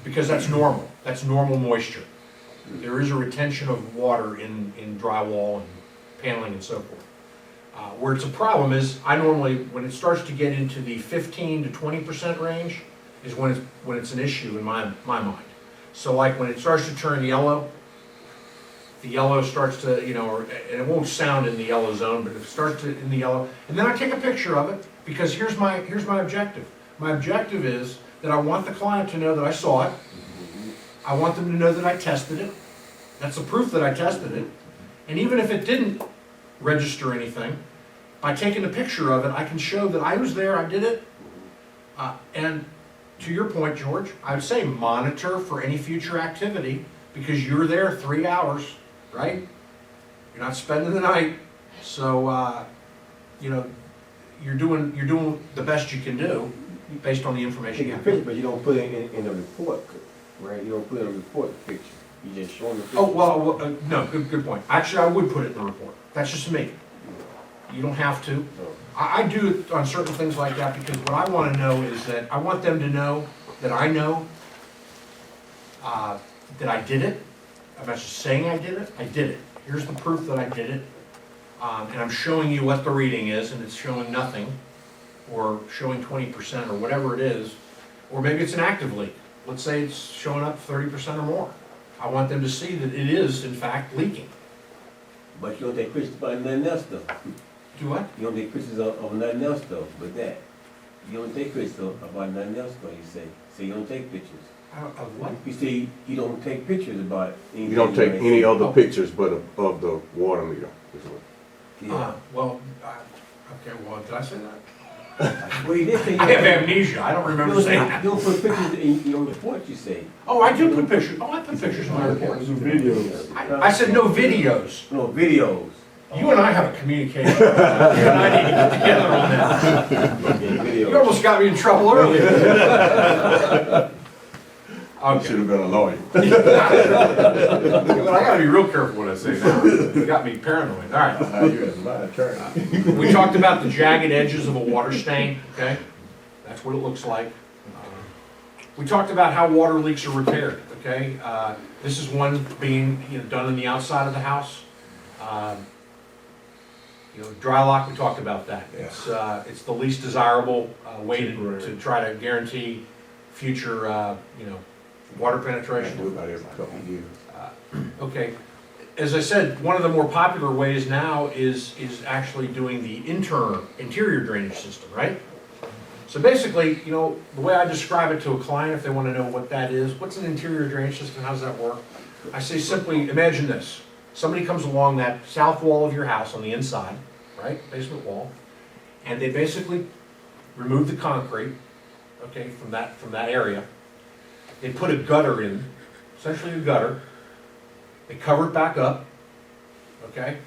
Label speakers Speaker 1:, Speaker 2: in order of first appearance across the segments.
Speaker 1: because that's normal. That's normal moisture. There is a retention of water in drywall and paneling and so forth. Where it's a problem is, I normally, when it starts to get into the 15 to 20% range, is when it's an issue in my mind. So like when it starts to turn yellow, the yellow starts to, and it won't sound in the yellow zone, but it starts to in the yellow, and then I take a picture of it, because here's my objective. My objective is that I want the client to know that I saw it. I want them to know that I tested it. That's the proof that I tested it. And even if it didn't register anything, by taking a picture of it, I can show that I was there, I did it. And to your point, George, I would say monitor for any future activity, because you're there 3 hours, right? You're not spending the night, so you're doing the best you can do based on the information you
Speaker 2: Take a
Speaker 1: have.
Speaker 2: picture, but you don't put it in the report, right? You don't put it in the report picture. You just show them the picture.
Speaker 1: Oh, well, no, good point. Actually, I would put it in the report. That's just me. You don't have to.
Speaker 2: Oh.
Speaker 1: I do it on certain things like that, because what I want to know is that I want them to know that I know that I did it. I'm not just saying I did it, I did it. Here's the proof that I did it. And I'm showing you what the reading is, and it's showing nothing, or showing 20% or whatever it is, or maybe it's an active leak. Let's say it's showing up 30% or more. I want them to see that it is, in fact, leaking.
Speaker 2: But you don't take pictures about nothing else though.
Speaker 1: Do what?
Speaker 2: You don't take pictures of nothing else though, but that. You don't take pictures about nothing else though, you say. So you don't take pictures.
Speaker 1: Of what?
Speaker 2: You say you don't take pictures about anything.
Speaker 3: You don't take
Speaker 2: like-
Speaker 3: any other
Speaker 1: Oh.
Speaker 3: pictures but of the water meter. is what-
Speaker 2: Yeah.
Speaker 1: Okay, well, did I say that?
Speaker 2: Well, you did say you
Speaker 1: I have amnesia, I don't remember saying that.
Speaker 2: You don't put pictures in your report, you say.
Speaker 1: Oh, I do put pictures, I put pictures in my reports.
Speaker 4: Videos.
Speaker 1: I said no videos.
Speaker 2: No, videos.
Speaker 1: You and I have a communication. You and I need to get together on that.
Speaker 2: Okay,
Speaker 1: You
Speaker 2: videos.
Speaker 1: almost got me in trouble earlier.
Speaker 3: You
Speaker 1: Okay.
Speaker 3: should have been a lawyer.
Speaker 1: Well, I gotta be real careful what I say now. You got me paranoid. All right.
Speaker 3: You as my attorney.
Speaker 1: We talked about the jagged edges of a water stain, okay? That's what it looks like. We talked about how water leaks are repaired, okay? This is one being, done on the outside of the house. Dry lock, we talked about that. It's the least desirable way to try to guarantee future, water
Speaker 3: I do
Speaker 1: penetration.
Speaker 3: about every couple of years.
Speaker 1: Okay, as I said, one of the more popular ways now is actually doing the interior drainage system, right? So basically, the way I describe it to a client, if they want to know what that is, what's an interior drainage system, how does that work? I say simply, imagine this. Somebody comes along that south wall of your house on the inside, right, basement wall, and they basically remove the concrete, okay, from that area. They put a gutter in, essentially a gutter. They cover it back up, okay?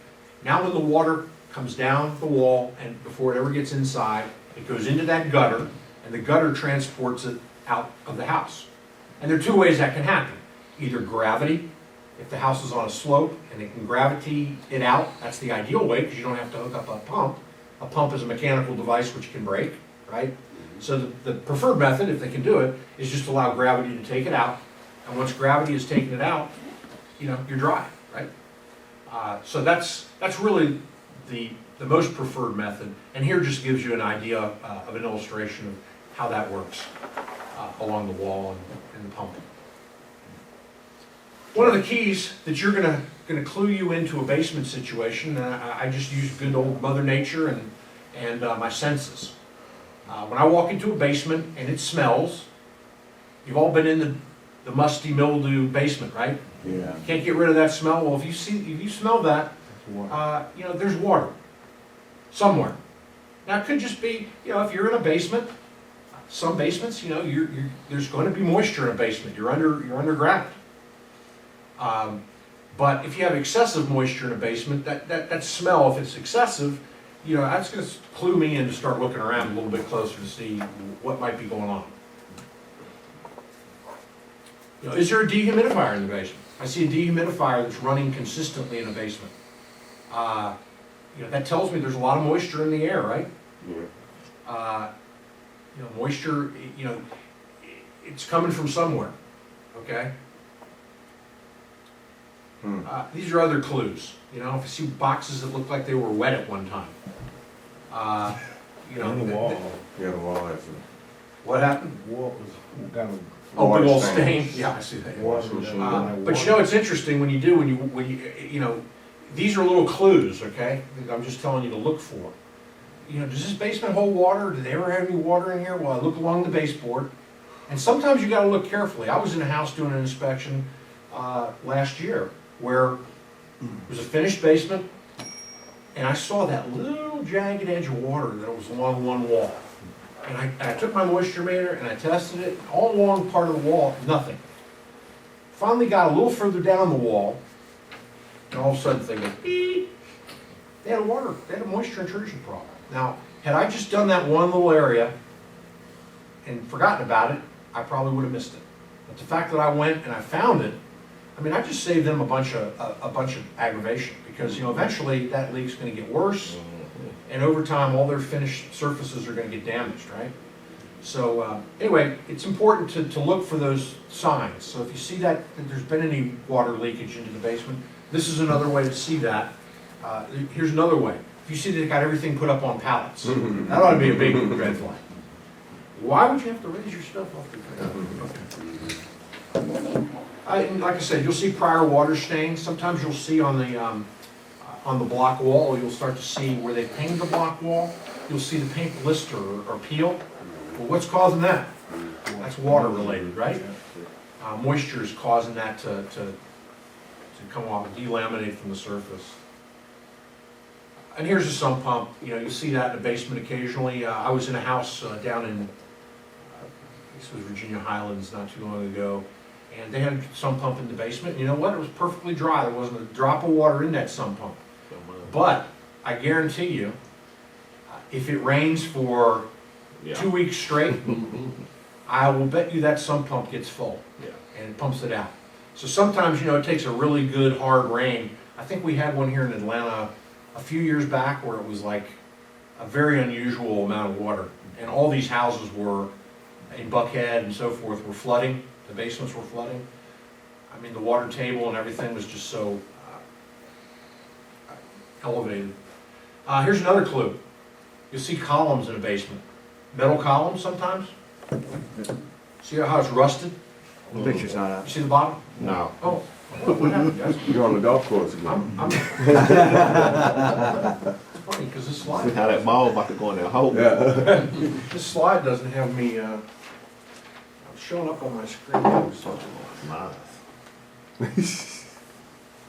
Speaker 1: Now when the water comes down the wall and before it ever gets inside, it goes into that gutter, and the gutter transports it out of the house. And there are two ways that can happen. Either gravity, if the house is on a slope and it can gravity it out, that's the ideal way because you don't have to hook up a pump. A pump is a mechanical device which can break, right? So the preferred method, if they can do it, is just allow gravity to take it out. And once gravity has taken it out, you're dry, right? So that's really the most preferred method. And here just gives you an idea of an illustration of how that works along the wall and the pump. One of the keys that you're gonna clue you into a basement situation, I just use good old Mother Nature and my senses. When I walk into a basement and it smells, you've all been in the musty mildew basement, right?
Speaker 3: Yeah.
Speaker 1: Can't get rid of that smell. Well, if you smell that, there's water somewhere. Now it could just be, if you're in a basement, some basements, there's going to be moisture in a basement. You're underground. But if you have excessive moisture in a basement, that smell, if it's excessive, that's going to clue me in to start looking around a little bit closer to see what might be going on. Is there a dehumidifier in the basement? I see a dehumidifier that's running consistently in a basement. That tells me there's a lot of moisture in the air, right?
Speaker 3: Yeah.
Speaker 1: Moisture, it's coming from somewhere, okay?
Speaker 3: Hmm.
Speaker 1: These are other clues, you know, if you see boxes that look like they were wet at one time. You know.
Speaker 4: On the wall.
Speaker 3: Yeah, the wall has
Speaker 1: What happened?
Speaker 4: Wall was kind of
Speaker 1: Oh, big
Speaker 3: Water
Speaker 1: old
Speaker 3: stain.
Speaker 1: stain, yeah, I see that.
Speaker 4: water.
Speaker 1: But you know, it's interesting when you know, these are little clues, okay? I'm just telling you to look for. You know, does this basement hold water? Did they ever have any water in here? Well, I look along the baseboard. And sometimes you gotta look carefully. I was in a house doing an inspection, last year, where it was a finished basement, and I saw that little jagged edge of water that was along one wall. And I took my moisture meter and I tested it, all along part of the wall, nothing. Finally got a little further down the wall, and all of a sudden thinking, beep, they had a moisture intrusion problem. Now, had I just done that one little area and forgotten about it, I probably would have missed it. But the fact that I went and I found it, I mean, I just saved them a bunch of aggravation, because, you know, eventually that leak's gonna get worse, and over time, all their finished surfaces are gonna get damaged, right? So, anyway, it's important to look for those signs. So if you see that there's been any water leakage into the basement, this is another way to see that. Here's another way. If you see they got everything put up on pallets, that ought to be a big red flag. Why would you have to raise your stuff off the ground? And like I said, you'll see prior water stains. Sometimes you'll see on the block wall, you'll start to see where they painted the block wall. You'll see the paint blister or peel. Well, what's causing that? That's water related, right? Moisture is causing that to come off, delaminate from the surface. And here's a sump pump. You know, you see that in the basement occasionally. I was in a house down in, this was Virginia Highlands not too long ago, and they had a sump pump in the basement. You know what? It was perfectly dry. There wasn't a drop of water in that sump pump. But I guarantee you, if it rains for 2 weeks straight, I will bet you that sump pump gets full and it pumps it out. So sometimes, you know, it takes a really good hard rain. I think we had one here in Atlanta a few years back where it was like a very unusual amount of water. And all these houses were, in Buckhead and so forth, were flooding. The basements were flooding. I mean, the water table and everything was just so elevated. Here's another clue. You'll see columns in a basement. Metal columns sometimes. See how it's rusted?
Speaker 5: The picture's not up.
Speaker 1: You see the bottom?
Speaker 5: No.
Speaker 1: Oh, what happened, guys?
Speaker 3: You're on the golf course again.
Speaker 1: I'm. It's funny, because this
Speaker 4: How
Speaker 1: slide,
Speaker 4: that ball about to go in there, hold it.
Speaker 3: Yeah.
Speaker 1: this slide doesn't have me, showing up on my screen.
Speaker 4: Nice.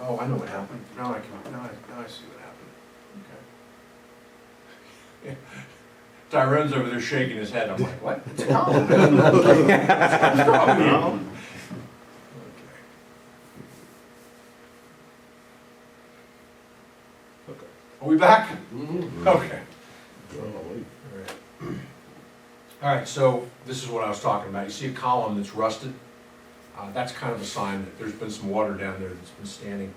Speaker 1: Oh, I know what happened. Now I see what happened. Okay. Tyrone's over there shaking his head. I'm like, what? It's a column. What's wrong with you? Okay. Are we back? Okay. All right, so this is what I was talking about. You see a column that's rusted? That's kind of a sign that there's been some water down there that's been standing.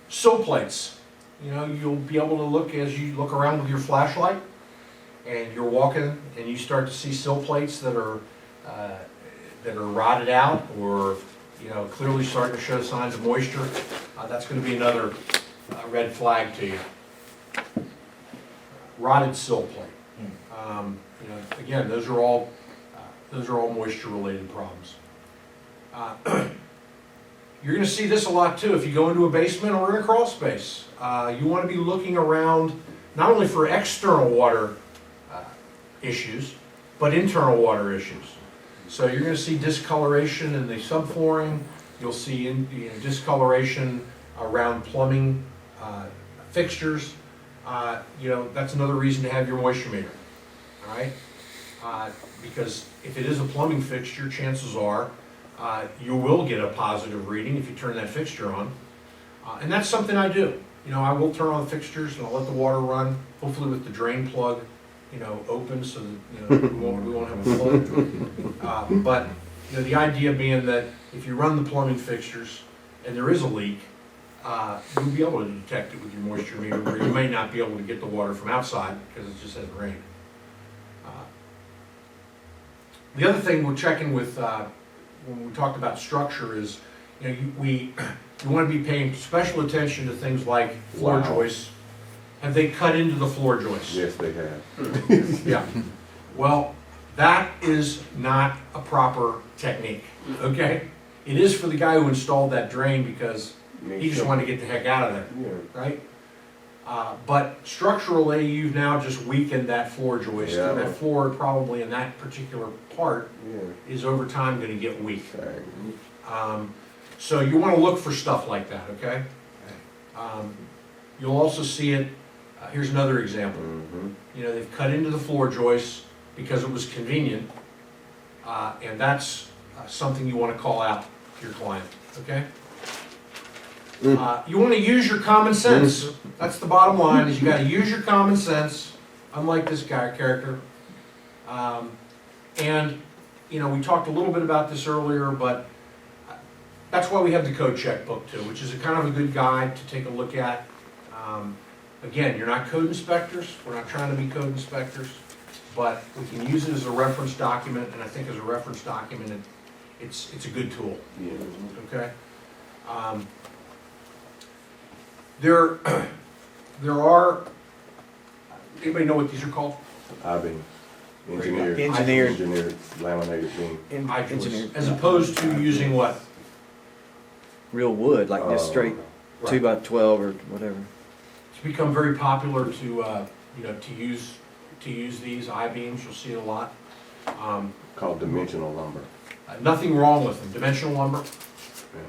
Speaker 1: Sill plates. You know, you'll be able to look as you look around with your flashlight and you're walking and you start to see sill plates that are rotted out or, you know, clearly starting to show signs of moisture. That's going to be another red flag to you. Rotted sill plate. You know, again, those are all moisture-related problems. You're going to see this a lot too if you go into a basement or in a crawl space. You want to be looking around not only for external water issues, but internal water issues. So you're going to see discoloration in the subflooring. You'll see discoloration around plumbing fixtures. You know, that's another reason to have your moisture meter. All right, because if it is a plumbing fixture, chances are you will get a positive reading if you turn that fixture on. And that's something I do. You know, I will turn on the fixtures and I'll let the water run, hopefully with the drain plug, you know, open so that, you know, we won't have a flood. But, you know, the idea being that if you run the plumbing fixtures and there is a leak, you'll be able to detect it with your moisture meter, where you may not be able to get the water from outside because it just hasn't rained. The other thing we're checking with, when we talked about structure is, you know, you wanna be paying special attention to things like floor
Speaker 3: Wow.
Speaker 1: joists. Have they cut into the floor joists?
Speaker 3: Yes, they have.
Speaker 1: Yeah. Well, that is not a proper technique, okay? It is for the guy who installed that drain because
Speaker 2: Make
Speaker 1: he just
Speaker 2: sure-
Speaker 1: wanted to get the heck out of there,
Speaker 2: Yeah,
Speaker 1: right? But structurally, you've now just weakened that floor joist, and
Speaker 3: Yeah.
Speaker 1: that floor probably in that particular part
Speaker 2: yeah.
Speaker 1: is over time gonna get weak.
Speaker 3: Okay.
Speaker 1: So you wanna look for stuff like that, okay? You'll also see it, here's another example.
Speaker 3: Mm-hmm.
Speaker 1: You know, they've cut into the floor joists because it was convenient, and that's something you wanna call out to your client, okay? You wanna use your common sense, that's the bottom line, is you gotta use your common sense, unlike this guy character. And, you know, we talked a little bit about this earlier, but that's why we have the code checkbook too, which is a kind of a good guide to take a look at. Again, you're not code inspectors, we're not trying to be code inspectors, but we can use it as a reference document, and I think as a reference document, it's a good tool,
Speaker 2: Yeah.
Speaker 1: okay? There are, anybody know what these are called?
Speaker 3: I've been engineered.
Speaker 5: Engineered.
Speaker 3: Engineered laminated beam.
Speaker 5: Engineered.
Speaker 1: As opposed to using what?
Speaker 5: Real wood, like just straight
Speaker 1: Right.
Speaker 5: 2x12 or whatever.
Speaker 1: It's become very popular to, you know, to use these I-beams, you'll see it a lot.
Speaker 3: Called dimensional lumber.
Speaker 1: Nothing wrong with them, dimensional lumber,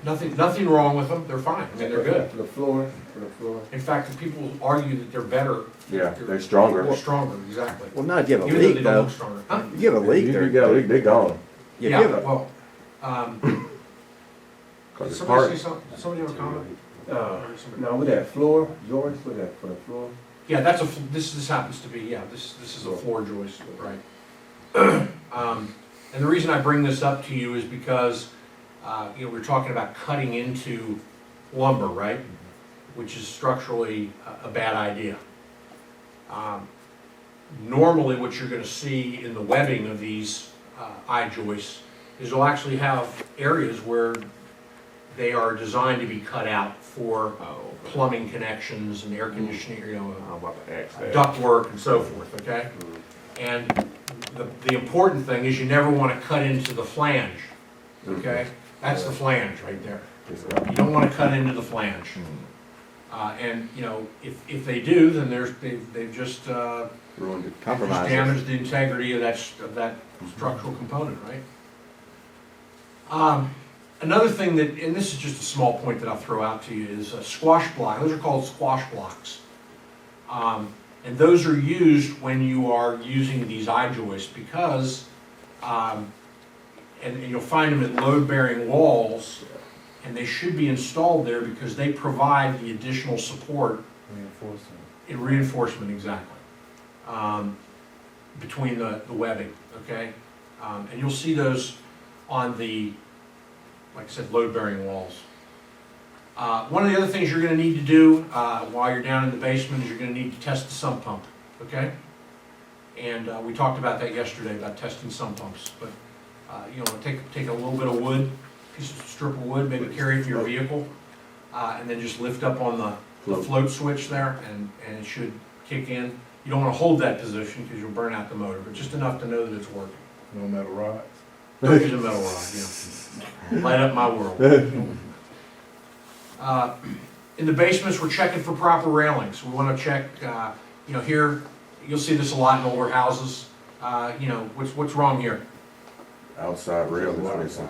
Speaker 1: nothing wrong with them, they're fine, I mean, they're good.
Speaker 2: For the floor, for the floor.
Speaker 1: In fact, the people argue that they're better.
Speaker 3: Yeah, they're stronger.
Speaker 1: They're stronger, exactly.
Speaker 5: Well, not if you have a
Speaker 1: Even though they
Speaker 5: leak
Speaker 1: don't
Speaker 5: though.
Speaker 1: look stronger. Huh?
Speaker 5: If you have a leak,
Speaker 3: You got a leak, they gone.
Speaker 5: Yeah,
Speaker 1: Yeah,
Speaker 5: if you have a-
Speaker 1: well,
Speaker 3: Cause
Speaker 1: did
Speaker 3: it's
Speaker 1: somebody
Speaker 3: hard.
Speaker 1: say something, somebody have a comment?
Speaker 2: Now with that floor, George, with that, for the floor?
Speaker 1: Yeah, that's this happens to be, yeah, this is a floor joist, right? And the reason I bring this up to you is because, you know, we're talking about cutting into lumber, right? Which is structurally a bad idea. Normally, what you're gonna see in the webbing of these I-joists is you'll actually have areas where they are designed to be cut out for plumbing connections and air conditioning, you know,
Speaker 4: I'm about to ask that.
Speaker 1: ductwork and so forth, okay? And the important thing is you never wanna cut into the flange, okay? That's the flange right there. You don't wanna cut into the flange. And, you know, if they do, then they've just
Speaker 3: Ruined it.
Speaker 5: Compromise.
Speaker 1: damaged the integrity of that structural component, right? Another thing that, and this is just a small point that I'll throw out to you, is a squash block. Those are called squash blocks. And those are used when you are using these I-joists because, and you'll find them at load-bearing walls, and they should be installed there because they provide the additional support in reinforcement, exactly, between the webbing, okay? And you'll see those on the, like I said, load-bearing walls. One of the other things you're gonna need to do while you're down in the basement is you're gonna need to test the sump pump, okay? And we talked about that yesterday, about testing sump pumps, but, you know, take a little bit of wood, piece of strip of wood, maybe carry it to your vehicle, and then just lift up on the float switch there, and it should kick in. You don't wanna hold that position, because you'll burn out the motor, but just enough to know that it's working.
Speaker 4: No metal rods.
Speaker 1: Don't use a metal rod, yeah. Light up my world. In the basements, we're checking for proper railings. We wanna check, you know, here, you'll see this a lot in older houses. You know, what's wrong here?
Speaker 3: Outside rail is missing.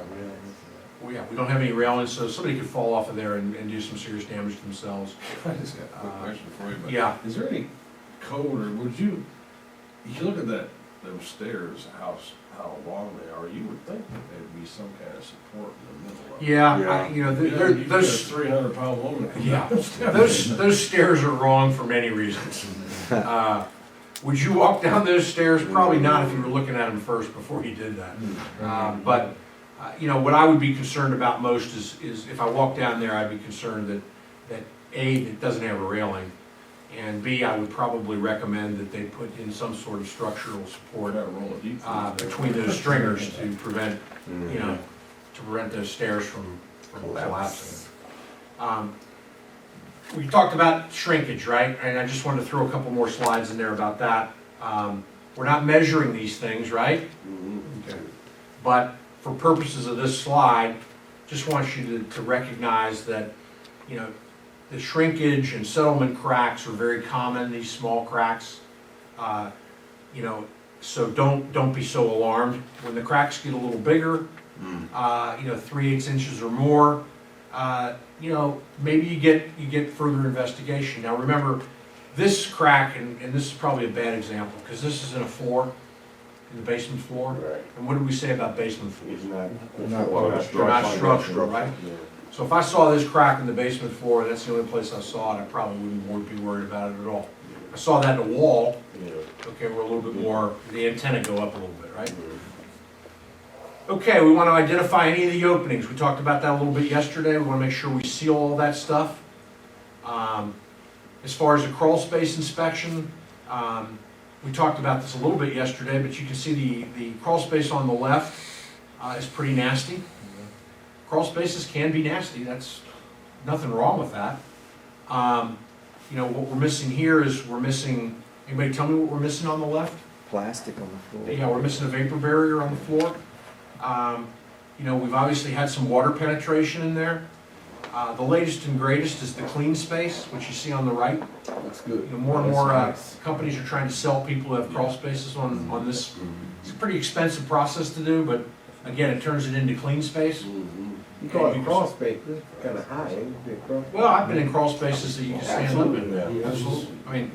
Speaker 1: Well, yeah, we don't have any railings, so somebody could fall off of there and do some serious damage to themselves.
Speaker 6: I just got a quick question for you, but
Speaker 1: Yeah,
Speaker 6: is there any code, or would you, if you look at those stairs, how long they are, you would think that there'd be some kind of support in the middle of it.
Speaker 1: yeah, you know, those,
Speaker 6: 300-pound woman.
Speaker 1: yeah, those stairs are wrong for many reasons. Would you walk down those stairs? Probably not if you were looking at them first before you did that. But, you know, what I would be concerned about most is if I walk down there, I'd be concerned that A, it doesn't have a railing, And B, I would probably recommend that they put in some sort of structural
Speaker 6: Or
Speaker 1: support
Speaker 6: that roll of deep.
Speaker 1: between those stringers to prevent,
Speaker 3: Mm-hmm.
Speaker 1: you know, to prevent those stairs from collapsing. We talked about shrinkage, right? And I just wanted to throw a couple more slides in there about that. We're not measuring these things, right? Okay. But for purposes of this slide, just want you to recognize that, you know, the shrinkage and settlement cracks are very common, these small cracks. You know, so don't be so alarmed. When the cracks get a little bigger, you know, 3/8 inches or more, you know, maybe you get further investigation. Now remember, this crack, and this is probably a bad example, because this is in a floor, in the basement floor.
Speaker 2: Right.
Speaker 1: And what did we say about basement floors?
Speaker 2: It's not.
Speaker 1: They're not structural, right?
Speaker 2: Yeah.
Speaker 1: So if I saw this crack in the basement floor, that's the only place I saw it, I probably wouldn't be worried about it at all. I saw that in the wall,
Speaker 2: Yeah.
Speaker 1: okay, we're a little bit more, the antenna go up a little bit, right? Okay, we want to identify any of the openings. We talked about that a little bit yesterday. We want to make sure we seal all that stuff. As far as the crawl space inspection, we talked about this a little bit yesterday, but you can see the crawl space on the left is pretty nasty. Crawl spaces can be nasty. That's nothing wrong with that. You know, what we're missing here is anybody tell me what we're missing on the left?
Speaker 5: Plastic on the floor.
Speaker 1: Yeah, we're missing a vapor barrier on the floor. You know, we've obviously had some water penetration in there. The latest and greatest is the clean space, which you see on the right.
Speaker 2: Looks good.
Speaker 1: You know, more and more companies are trying to sell people who have crawl spaces on this. It's a pretty expensive process to do, but again, it turns it into clean space.
Speaker 2: You call it crawl space, it's kinda high, ain't it? Crawl space?
Speaker 1: Well, I've been in crawl spaces that you can stand up in.
Speaker 2: Yeah.
Speaker 1: Absolutely. I mean,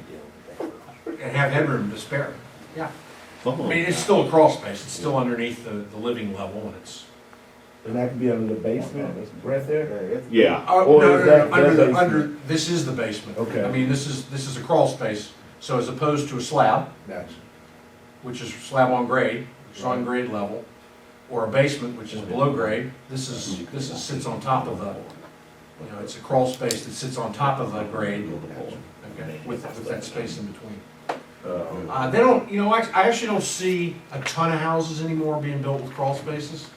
Speaker 1: and have headroom to spare. Yeah. I mean, it's still a crawl space. It's still underneath the living level, and it's.
Speaker 7: And that could be under the basement, right there?
Speaker 4: Yeah.
Speaker 1: Oh,
Speaker 7: Or
Speaker 1: no,
Speaker 7: is
Speaker 1: no,
Speaker 7: that
Speaker 1: no, under
Speaker 7: the
Speaker 1: the, under, this is the basement.
Speaker 7: Okay.
Speaker 1: I mean, this is a crawl space, so as opposed to a slab,
Speaker 7: Gotcha.
Speaker 1: which is slab on grade, which is on grade level, or a basement, which is below grade, this sits on top of the, you know, it's a crawl space that sits on top of the grade, okay, with that space in between. They don't, you know, I actually don't see a ton of houses anymore being built with crawl spaces.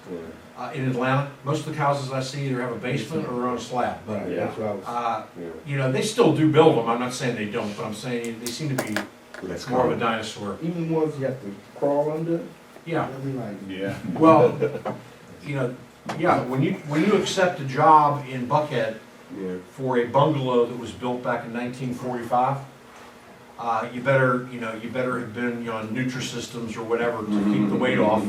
Speaker 1: In Atlanta, most of the houses I see either have a basement or are on a slab.
Speaker 7: Right, that's what I was.
Speaker 1: You know, they still do build them, I'm not saying they don't, but I'm saying they seem to be
Speaker 3: That's
Speaker 1: more of a
Speaker 3: common.
Speaker 1: dinosaur.
Speaker 7: Even ones you have to crawl under,
Speaker 1: Yeah,
Speaker 7: I mean, like,
Speaker 4: Yeah.
Speaker 1: well, you know, yeah, when you accept a job in Buckhead
Speaker 2: Yeah.
Speaker 1: for a bungalow that was built back in 1945, you better have been on Nutrisystems or whatever to keep the weight off,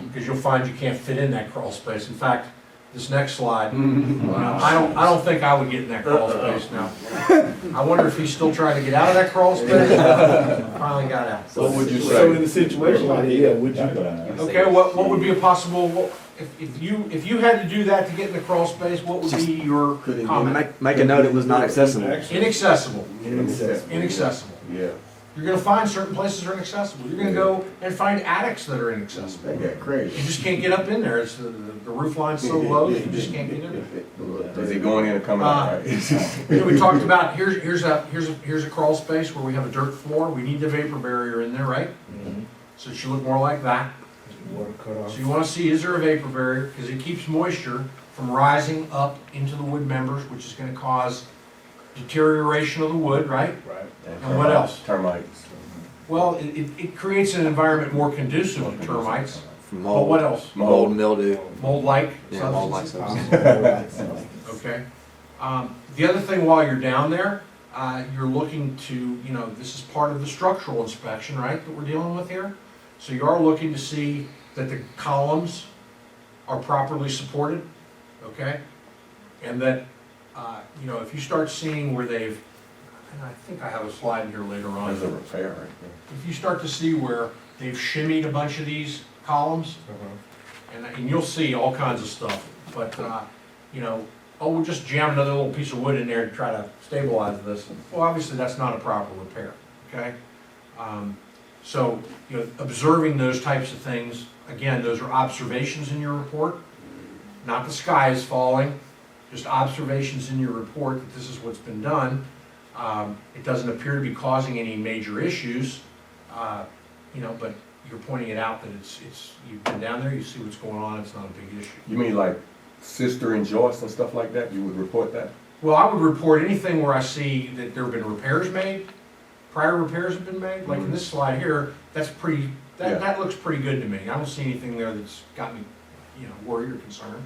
Speaker 1: because you'll find you can't fit in that crawl space. In fact, this next slide, you know, I don't think I would get in that crawl space now. I wonder if he's still trying to get out of that crawl space. Finally got out.
Speaker 4: What would you
Speaker 7: so in
Speaker 4: say?
Speaker 7: a situation like that, yeah, would you?
Speaker 1: Okay, what would be a possible, if you had to do that to get in the crawl space, what would be your
Speaker 2: Could it
Speaker 1: comment?
Speaker 5: Make a note it was not accessible.
Speaker 1: Inaccessible,
Speaker 7: Inaccessible.
Speaker 1: inaccessible.
Speaker 2: Yeah.
Speaker 1: You're gonna find certain places are inaccessible. You're gonna go and find attics that are inaccessible.
Speaker 2: That got
Speaker 1: You
Speaker 2: crazy.
Speaker 1: just can't get up in there. It's the roof line's so low, that you just can't get in there.
Speaker 3: Is it going in and coming out, right?
Speaker 1: You know, we talked about, here's a crawl space where we have a dirt floor. We need the vapor barrier in there, right? So it should look more like that.
Speaker 7: Water cut off.
Speaker 1: So you wanna see, is there a vapor barrier? Because it keeps moisture from rising up into the wood members, which is gonna cause deterioration of the wood, right?
Speaker 7: Right.
Speaker 1: And what else?
Speaker 3: Termites.
Speaker 1: Well, it creates an environment more conducive to termites.
Speaker 5: From
Speaker 1: But what
Speaker 5: mold,
Speaker 1: else?
Speaker 5: mold, mildew.
Speaker 1: Mold-like
Speaker 5: Yeah, mold-like
Speaker 1: substances?
Speaker 5: substances.
Speaker 1: Okay. The other thing while you're down there, you're looking to, you know, this is part of the structural inspection, right, that we're dealing with here? So you are looking to see that the columns are properly supported, okay? And that, you know, if you start seeing where they've, and I think I have a slide here later on.
Speaker 3: There's a repair right there.
Speaker 1: If you start to see where they've shimmied a bunch of these columns, and you'll see all kinds of stuff, but, you know, oh, we'll just jam another little piece of wood in there to try to stabilize this. Well, obviously, that's not a proper repair, okay? So, you know, observing those types of things, again, those are observations in your report, not the sky is falling, just observations in your report that this is what's been done. It doesn't appear to be causing any major issues, you know, but you're pointing it out that you've been down there, you see what's going on, it's not a big issue.
Speaker 3: You mean like sister and joists and stuff like that? You would report that?
Speaker 1: Well, I would report anything where I see that there have been repairs made, prior repairs have been made, like in this slide here, that's pretty,
Speaker 3: Yeah.
Speaker 1: that looks pretty good to me. I don't see anything there that's got me, you know, worried or concerned.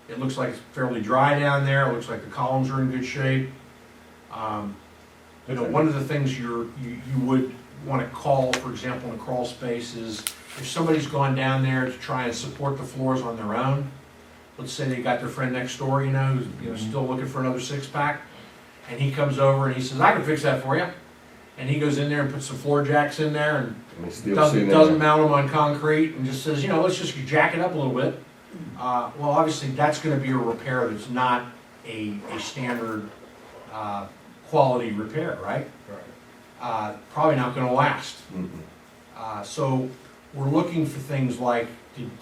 Speaker 1: It looks like it's fairly dry down there, it looks like the columns are in good shape. You know, one of the things you would wanna call, for example, in a crawl space is if somebody's gone down there to try and support the floors on their own, let's say they got their friend next door, you know, who's, you know, still looking for another six-pack, and he comes over and he says, I can fix that for you. And he goes in there and puts some floor jacks in there and
Speaker 3: And it's still
Speaker 1: doesn't
Speaker 3: sitting
Speaker 1: doesn't
Speaker 3: there?
Speaker 1: mount them on concrete and just says, you know, let's just jack it up a little bit. Well, obviously, that's gonna be a repair that's not a standard, quality repair, right? Probably not gonna last.
Speaker 3: Mhm.
Speaker 1: So we're looking for things like,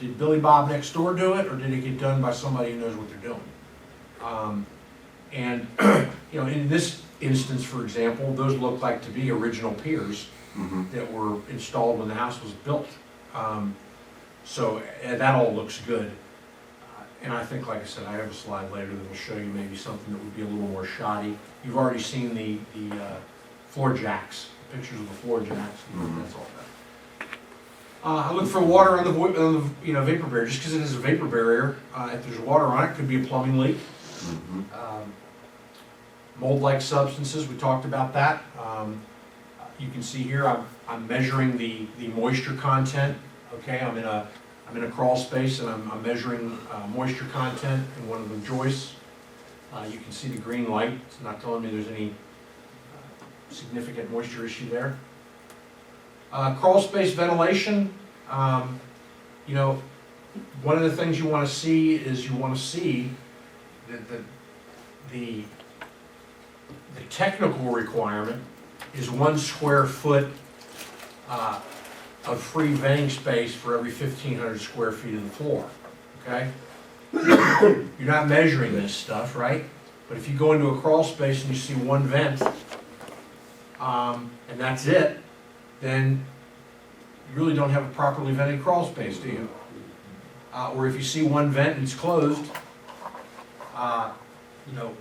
Speaker 1: did Billy Bob next door do it, or did it get done by somebody who knows what they're doing? And, you know, in this instance, for example, those look like to be original piers
Speaker 3: Mhm.
Speaker 1: that were installed when the house was built. So that all looks good. And I think, like I said, I have a slide later that will show you maybe something that would be a little more shoddy. You've already seen the floor jacks, pictures of the floor jacks,
Speaker 3: Mhm.
Speaker 1: that's all that. I look for water on the you know, vapor barrier, just because it is a vapor barrier. If there's water on it, could be a plumbing leak.
Speaker 3: Mhm.
Speaker 1: Mold-like substances, we talked about that. You can see here, I'm measuring the moisture content, okay? I'm in a crawl space and I'm measuring moisture content in one of the joists. You can see the green light, it's not telling me there's any significant moisture issue there. Crawl space ventilation, you know, one of the things you want to see is you want to see that the technical requirement is 1 square foot of free venting space for every 1,500 square feet of the floor, okay? You're not measuring this stuff, right? But if you go into a crawl space and you see 1 vent, and that's it, then you really don't have a properly vented crawl space, do you? Or if you see 1 vent and it's closed, you know,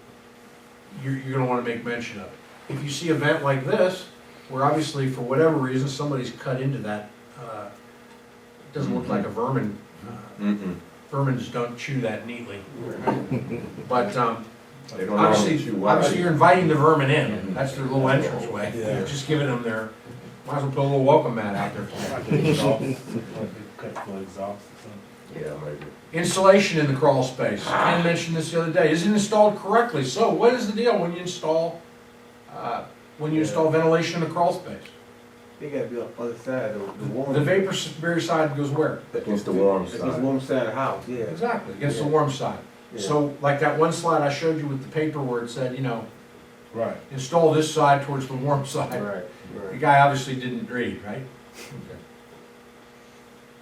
Speaker 1: you're gonna wanna make mention of it. If you see a vent like this, where obviously for whatever reason somebody's cut into that, it doesn't look like a vermin,
Speaker 3: Mm-mm.
Speaker 1: vermins don't chew that neatly. But,
Speaker 3: They don't normally
Speaker 1: obviously,
Speaker 3: chew wide.
Speaker 1: obviously you're inviting the vermin in, that's their little entranceway.
Speaker 7: Yeah.
Speaker 1: You're just giving them their, might as well put a little welcome mat out there for them.
Speaker 7: Like the exhaust, like the cut for exhaust or something.
Speaker 3: Yeah, maybe.
Speaker 1: Installation in the crawl space. Ken mentioned this the other day. Is it installed correctly? So what is the deal when you install ventilation in the crawl space?
Speaker 8: They gotta be on the other side, the warm.
Speaker 1: The vapor barrier side goes where?
Speaker 3: Against the warm
Speaker 8: Against the
Speaker 3: side.
Speaker 8: warm side of the house, yeah.
Speaker 1: Exactly, against the
Speaker 8: Yeah.
Speaker 1: warm side.
Speaker 8: Yeah.
Speaker 1: So like that one slide I showed you with the paper where it said, you know,
Speaker 7: Right.
Speaker 1: install this side towards the warm side.
Speaker 8: Right,
Speaker 1: The
Speaker 8: right,
Speaker 1: guy obviously didn't read, right?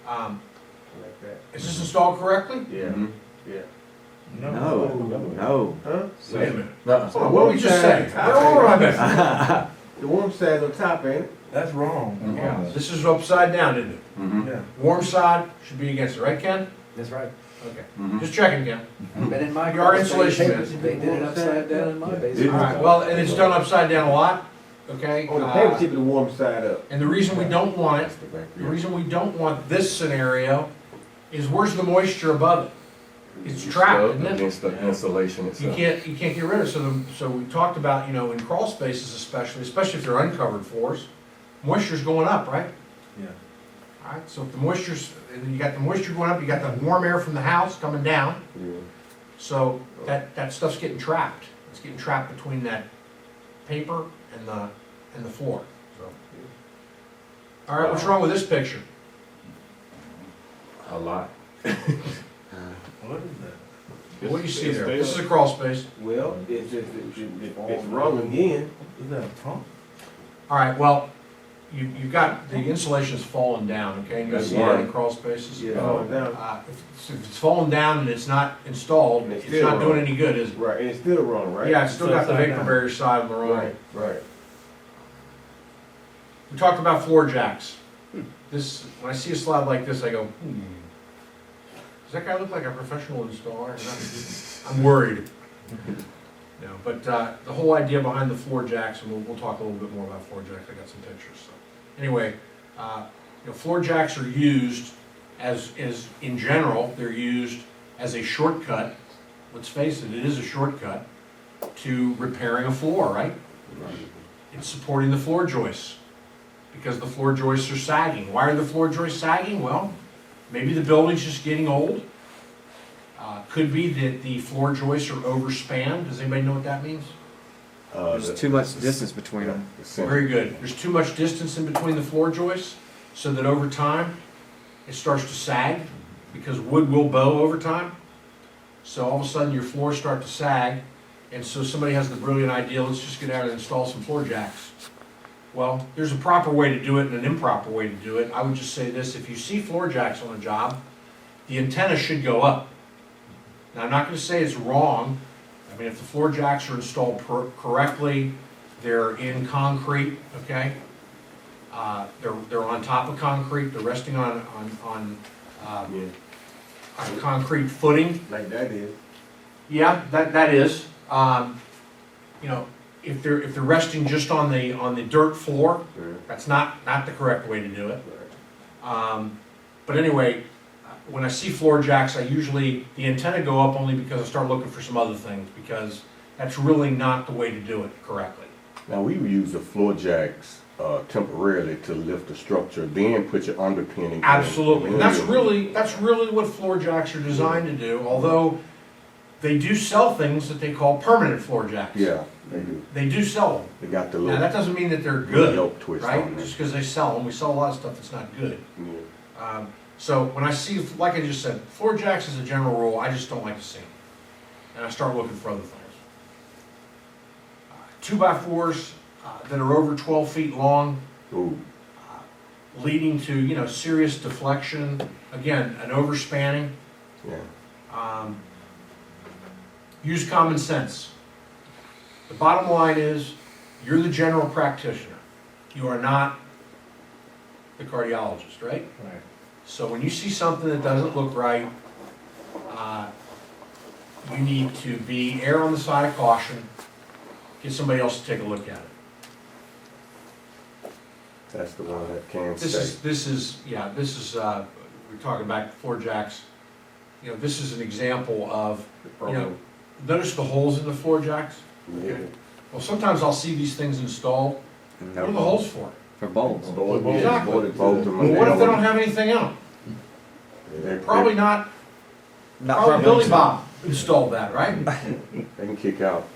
Speaker 8: like that.
Speaker 1: Is this installed correctly?
Speaker 8: Yeah,
Speaker 3: Mhm.
Speaker 8: yeah.
Speaker 5: No, no.
Speaker 8: Huh?
Speaker 1: Wait a minute.
Speaker 3: Nuh-uh.
Speaker 1: Oh, what did we just say? Where were I been?
Speaker 8: The warm side's on top, ain't it?
Speaker 7: That's wrong.
Speaker 1: Yeah, this is upside down, isn't it?
Speaker 3: Mhm.
Speaker 7: Yeah.
Speaker 1: Warm side should be against it, right, Ken?
Speaker 5: That's right.
Speaker 1: Okay,
Speaker 3: Mhm.
Speaker 1: just checking, Ken.
Speaker 5: But in my
Speaker 1: You are insulation man.
Speaker 5: They did it upside down in my basement.
Speaker 1: All right, well, and it's done upside down a lot, okay?
Speaker 8: On the paper, keep the warm side up.
Speaker 1: And the reason we don't want it,
Speaker 3: That's the back
Speaker 1: the
Speaker 3: there.
Speaker 1: reason we don't want this scenario is where's the moisture above it? It's trapped,
Speaker 3: Up
Speaker 1: isn't it?
Speaker 3: against the insulation
Speaker 1: You
Speaker 3: itself.
Speaker 1: can't get rid of it, so we talked about, you know, in crawl spaces especially if they're uncovered floors, moisture's going up, right?
Speaker 7: Yeah.
Speaker 1: All right, so if the moisture's, and you got the moisture going up, you got the warm air from the house coming down,
Speaker 3: Yeah.
Speaker 1: so that stuff's getting trapped. It's getting trapped between that paper and the floor, so. All right, what's wrong with this picture?
Speaker 3: A lot.
Speaker 7: What is that?
Speaker 1: What do you see there? This is a crawl space.
Speaker 8: Well, it's wrong again.
Speaker 7: Is that a pump?
Speaker 1: All right, well, you've got, the insulation's fallen down, okay? You
Speaker 3: That's
Speaker 1: see that in
Speaker 3: right.
Speaker 1: crawl spaces?
Speaker 8: Yeah,
Speaker 3: Oh.
Speaker 8: down.
Speaker 1: If it's fallen down and it's not installed,
Speaker 8: And it's
Speaker 1: it's
Speaker 8: still
Speaker 1: not doing
Speaker 8: wrong.
Speaker 1: any good, is it?
Speaker 8: Right, and it's still wrong, right?
Speaker 1: Yeah, it's still got the
Speaker 7: upside
Speaker 1: vapor
Speaker 7: down.
Speaker 1: barrier side on the wrong.
Speaker 8: Right, right.
Speaker 1: We talked about floor jacks. This, when I see a slide like this, I go, does that guy look like a professional installer? I'm worried. No, but, the whole idea behind the floor jacks, and we'll talk a little bit more about floor jacks, I got some pictures, so. Anyway, floor jacks are used as, in general, they're used as a shortcut, let's face it, it is a shortcut to repairing a floor, right? It's supporting the floor joists, because the floor joists are sagging. Why are the floor joists sagging? Well, maybe the building's just getting old. Could be that the floor joists are overspanned. Does anybody know what that means?
Speaker 5: There's too much distance between them.
Speaker 1: Very good. There's too much distance in between the floor joists, so that over time, it starts to sag, because wood will bow over time. So all of a sudden, your floors start to sag, and so somebody has the brilliant idea, let's just get out and install some floor jacks. Well, there's a proper way to do it and an improper way to do it. I would just say this, if you see floor jacks on a job, the antenna should go up. Now, I'm not gonna say it's wrong. I mean, if the floor jacks are installed correctly, they're in concrete, okay? They're on top of concrete, they're resting on concrete footing.
Speaker 8: Like that is.
Speaker 1: Yeah, that is. You know, if they're resting just on the dirt floor, that's not the correct way to do it. But anyway, when I see floor jacks, the antenna go up only because I start looking for some other things, because that's really not the way to do it correctly.
Speaker 3: Now, we would use the floor jacks temporarily to lift the structure, then put your underpinning.
Speaker 1: Absolutely, and that's really what floor jacks are designed to do, although they do sell things that they call permanent floor jacks.
Speaker 3: Yeah, they do.
Speaker 1: They do sell them.
Speaker 3: They got the
Speaker 1: Now,
Speaker 3: little
Speaker 1: that doesn't mean that they're
Speaker 3: little
Speaker 1: good,
Speaker 3: yoke twist
Speaker 1: right?
Speaker 3: on there.
Speaker 1: Just because they sell them, we sell a lot of stuff that's not good.
Speaker 3: Yeah.
Speaker 1: So when I see, like I just said, floor jacks as a general rule, I just don't like to see them. And I start looking for other things. 2x4s that are over 12 feet long,
Speaker 3: Ooh,
Speaker 1: leading to, serious deflection, again, an overspanning.
Speaker 3: yeah.
Speaker 1: Use common sense. The bottom line is, you're the general practitioner. You are not the cardiologist, right?
Speaker 7: Right.
Speaker 1: So when you see something that doesn't look right, you need to err on the side of caution, get somebody else to take a look at it.
Speaker 3: That's the one that can
Speaker 1: This
Speaker 3: stay.
Speaker 1: is, we're talking about floor jacks. This is an example of, notice the holes in the floor jacks?
Speaker 3: Yeah.
Speaker 1: Well, sometimes I'll see these things installed. What are the holes for?
Speaker 5: For bolts.
Speaker 1: Exactly.
Speaker 3: Bolt them
Speaker 1: Well,
Speaker 3: and
Speaker 1: what if they
Speaker 3: they
Speaker 1: don't have anything in them?
Speaker 3: They-
Speaker 1: Probably not,
Speaker 5: Not
Speaker 1: probably Billy
Speaker 5: permanent.
Speaker 1: Bob installed that, right?
Speaker 3: They can kick out.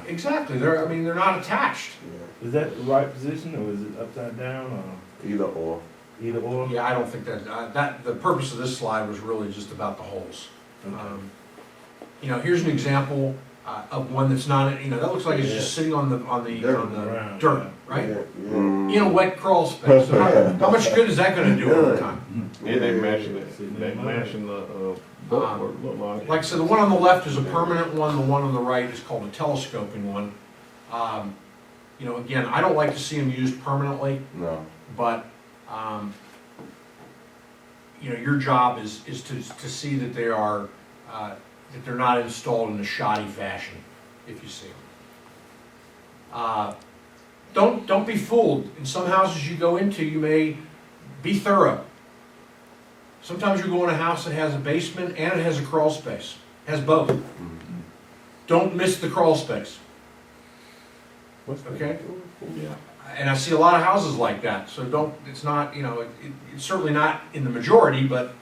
Speaker 1: Exactly, they're not attached.
Speaker 3: Yeah.
Speaker 7: Is that the right position, or is it upside down, or
Speaker 3: Either or.
Speaker 7: either or?
Speaker 1: Yeah, I don't think the purpose of this slide was really just about the holes.
Speaker 7: Okay.
Speaker 1: Here's an example of one that's not, that looks like it's just sitting on the
Speaker 7: Around,
Speaker 1: dirt,
Speaker 7: yeah.
Speaker 1: right?
Speaker 3: Yeah.
Speaker 1: In a wet crawl space. So how much good is that gonna do over time?
Speaker 4: Yeah, they matching it, they matching the, bookwork, look like.
Speaker 1: Like I said, the one on the left is a permanent one, the one on the right is called a telescoping one. Again, I don't like to see them used permanently,
Speaker 3: No.
Speaker 1: but, your job is to see that they are, that they're not installed in a shoddy fashion, if you see them. Don't be fooled. In some houses you go into, you may be thorough. Sometimes you go in a house that has a basement and it has a crawl space, has both. Don't miss the crawl space,
Speaker 3: What's that?
Speaker 1: okay?
Speaker 4: Yeah.
Speaker 1: And I see a lot of houses like that, so it's not, it's certainly not in the majority, but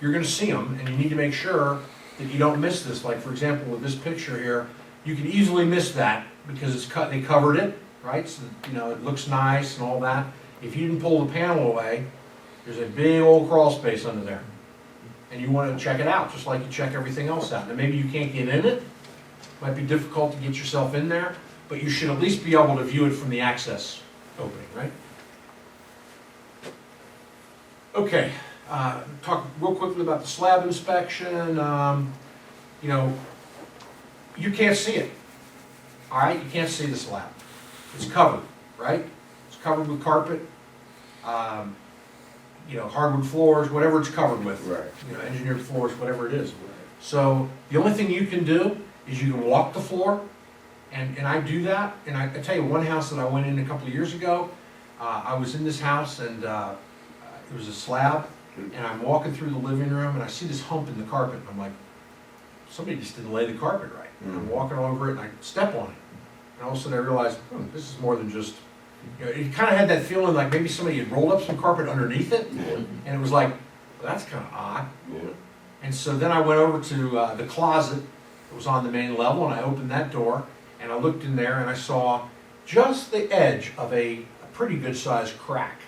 Speaker 1: you're gonna see them, and you need to make sure that you don't miss this. Like, for example, with this picture here, you can easily miss that because they covered it, right? So, it looks nice and all that. If you didn't pull the panel away, there's a big old crawl space under there. And you wanna check it out, just like you check everything else out. Now, maybe you can't get in it, might be difficult to get yourself in there, but you should at least be able to view it from the access opening, right? Okay, talk real quickly about the slab inspection. You know, you can't see it. All right, you can't see the slab. It's covered, right? It's covered with carpet, you know, hardwood floors, whatever it's covered with.
Speaker 2: Right.
Speaker 1: You know, engineered floors, whatever it is. So the only thing you can do is you can walk the floor, and I do that. And I tell you, one house that I went in a couple of years ago, I was in this house and it was a slab, and I'm walking through the living room and I see this hump in the carpet, and I'm like, somebody just didn't lay the carpet right. And I'm walking over it and I step on it, and all of a sudden I realized, this is more than just, you know, it kind of had that feeling like maybe somebody had rolled up some carpet underneath it, and it was like, well, that's kind of odd.
Speaker 2: Yeah.
Speaker 1: And so then I went over to the closet that was on the main level, and I opened that door, and I looked in there, and I saw just the edge of a pretty good sized crack.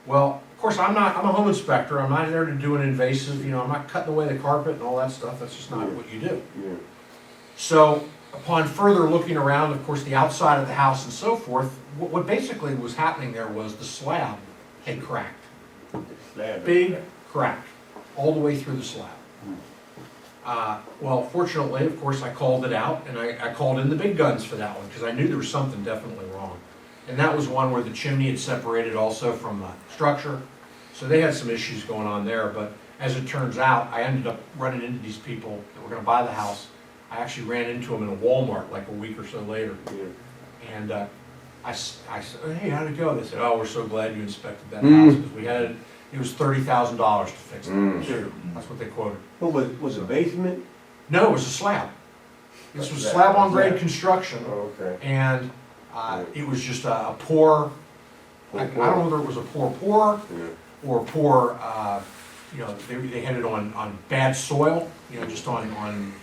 Speaker 1: Well, of course, I'm a home inspector. I'm not there to do an invasive, you know, I'm not cutting away the carpet and all that stuff. That's just not what you do.
Speaker 2: Yeah.
Speaker 1: So upon further looking around, of course, the outside of the house and so forth, what basically was happening there was the slab had cracked.
Speaker 2: Slab.
Speaker 1: Big crack, all the way through the slab. Well, fortunately, of course, I called it out, and I called in the big guns for that one, because I knew there was something definitely wrong. And that was one where the chimney had separated also from the structure, so they had some issues going on there. But as it turns out, I ended up running into these people that were gonna buy the house. I actually ran into them in a Walmart like a week or so later.
Speaker 2: Yeah.
Speaker 1: And I said, hey, how'd it go? They said, oh, we're so glad you inspected that house, because we had it was $30,000 to fix it. Sure, that's what they quoted.
Speaker 2: What was it basement?
Speaker 1: No, it was a slab. This was
Speaker 2: Slab.
Speaker 1: slab on grade construction,
Speaker 2: Oh, okay.
Speaker 1: and it was just a poor, I don't know whether it was a poor,
Speaker 2: Yeah.
Speaker 1: or poor, you know, they had it on bad soil, you know, just on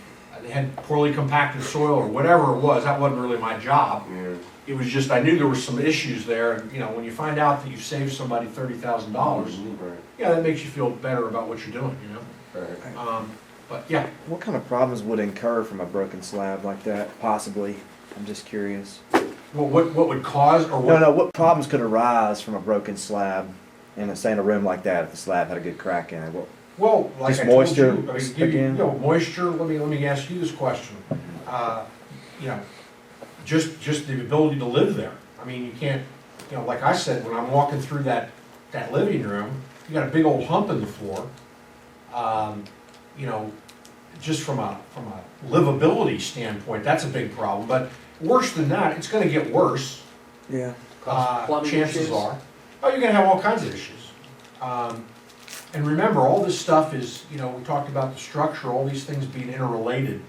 Speaker 1: they had poorly compacted soil or whatever it was. That wasn't really my job.
Speaker 2: Yeah.
Speaker 1: It was just, I knew there were some issues there, and, you know, when you find out that you've saved somebody $30,000,
Speaker 2: Right.
Speaker 1: yeah, that makes you feel better about what you're doing, you know?
Speaker 2: Right.
Speaker 1: But yeah,
Speaker 5: What kind of problems would incur from a broken slab like that, possibly? I'm just curious.
Speaker 1: what would cause, or what?
Speaker 5: No, what problems could arise from a broken slab in a room like that if the slab had a good crack in it?
Speaker 1: Well, like
Speaker 5: Just
Speaker 1: I told
Speaker 5: moisture
Speaker 1: you, I mean, give you,
Speaker 5: again?
Speaker 1: you know, moisture, let me ask you this question. You know, just the ability to live there. I mean, you can't, you know, like I said, when I'm walking through that living room, you got a big old hump in the floor. You know, just from a livability standpoint, that's a big problem, but worse than that, it's gonna get worse.
Speaker 5: Yeah.
Speaker 9: Plumbing
Speaker 1: Chances
Speaker 9: issues?
Speaker 1: are. Oh, you're gonna have all kinds of issues. And remember, all this stuff is, you know, we talked about the structure, all these things being interrelated.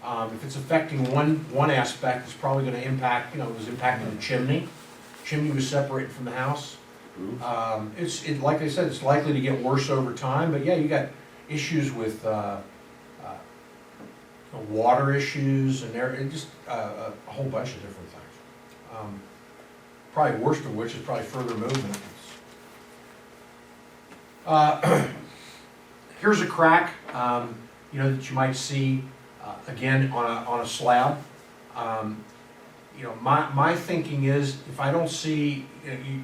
Speaker 1: If it's affecting one aspect, it's probably gonna impact, you know, it was impacting the chimney. Chimney was separated from the house. Like I said, it's likely to get worse over time, but yeah, you got issues with, water issues and just a whole bunch of different things. Probably worst of which is probably further movement. Here's a crack, you know, that you might see, again, on a slab. You know, my thinking is, if I don't see,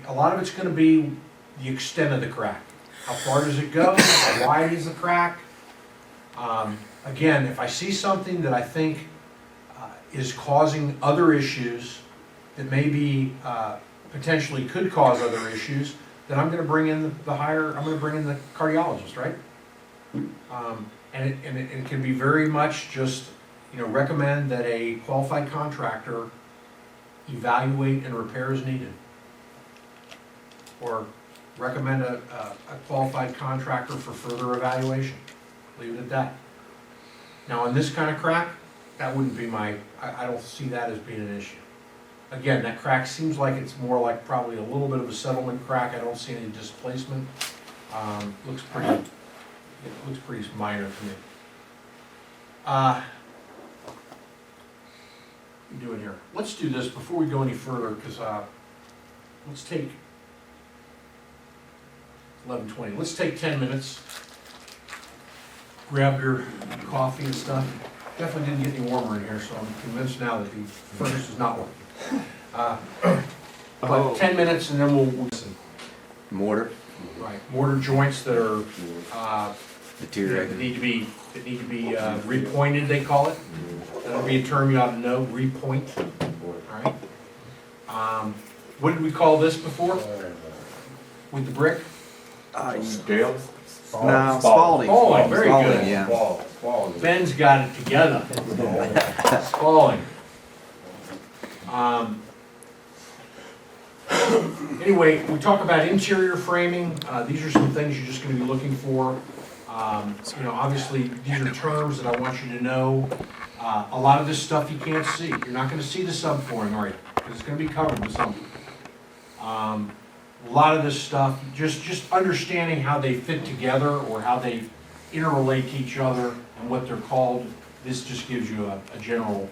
Speaker 1: a lot of it's gonna be the extent of the crack. How far does it go? How wide is the crack? Again, if I see something that I think is causing other issues, that maybe potentially could cause other issues, then I'm gonna bring in I'm gonna bring in the cardiologist, right? And it can be very much just, you know, recommend that a qualified contractor evaluate and repair as needed. Or recommend a qualified contractor for further evaluation. Leave it at that. Now, in this kind of crack, that wouldn't be I don't see that as being an issue. Again, that crack seems like it's more like probably a little bit of a settlement crack. I don't see any displacement. Looks pretty minor to me. What are we doing here? Let's do this before we go any further, because let's take 11:20. Let's take 10 minutes. Grab your coffee and stuff. Definitely didn't get any warmer in here, so I'm convinced now that the furnace is not working. But 10 minutes and then we'll listen.
Speaker 5: Mortar.
Speaker 1: Right, mortar joints that are, that
Speaker 5: Deteriorating.
Speaker 1: need to be repointed, they call it. That'll be a term you ought to know, repoint, alright? What did we call this before? With the brick?
Speaker 3: Scale?
Speaker 5: No, Spalding.
Speaker 1: Oh, very
Speaker 5: Spalding,
Speaker 1: good.
Speaker 5: yeah.
Speaker 1: Ben's got it together. Spalling. Anyway, we talk about interior framing. These are some things you're just gonna be looking for. You know, obviously, these are terms that I want you to know. A lot of this stuff you can't see. You're not gonna see the subflooring, are you? Because it's gonna be covered with something. A lot of this stuff, just understanding how they fit together or how they interrelate to each other and what they're called. This just gives you a general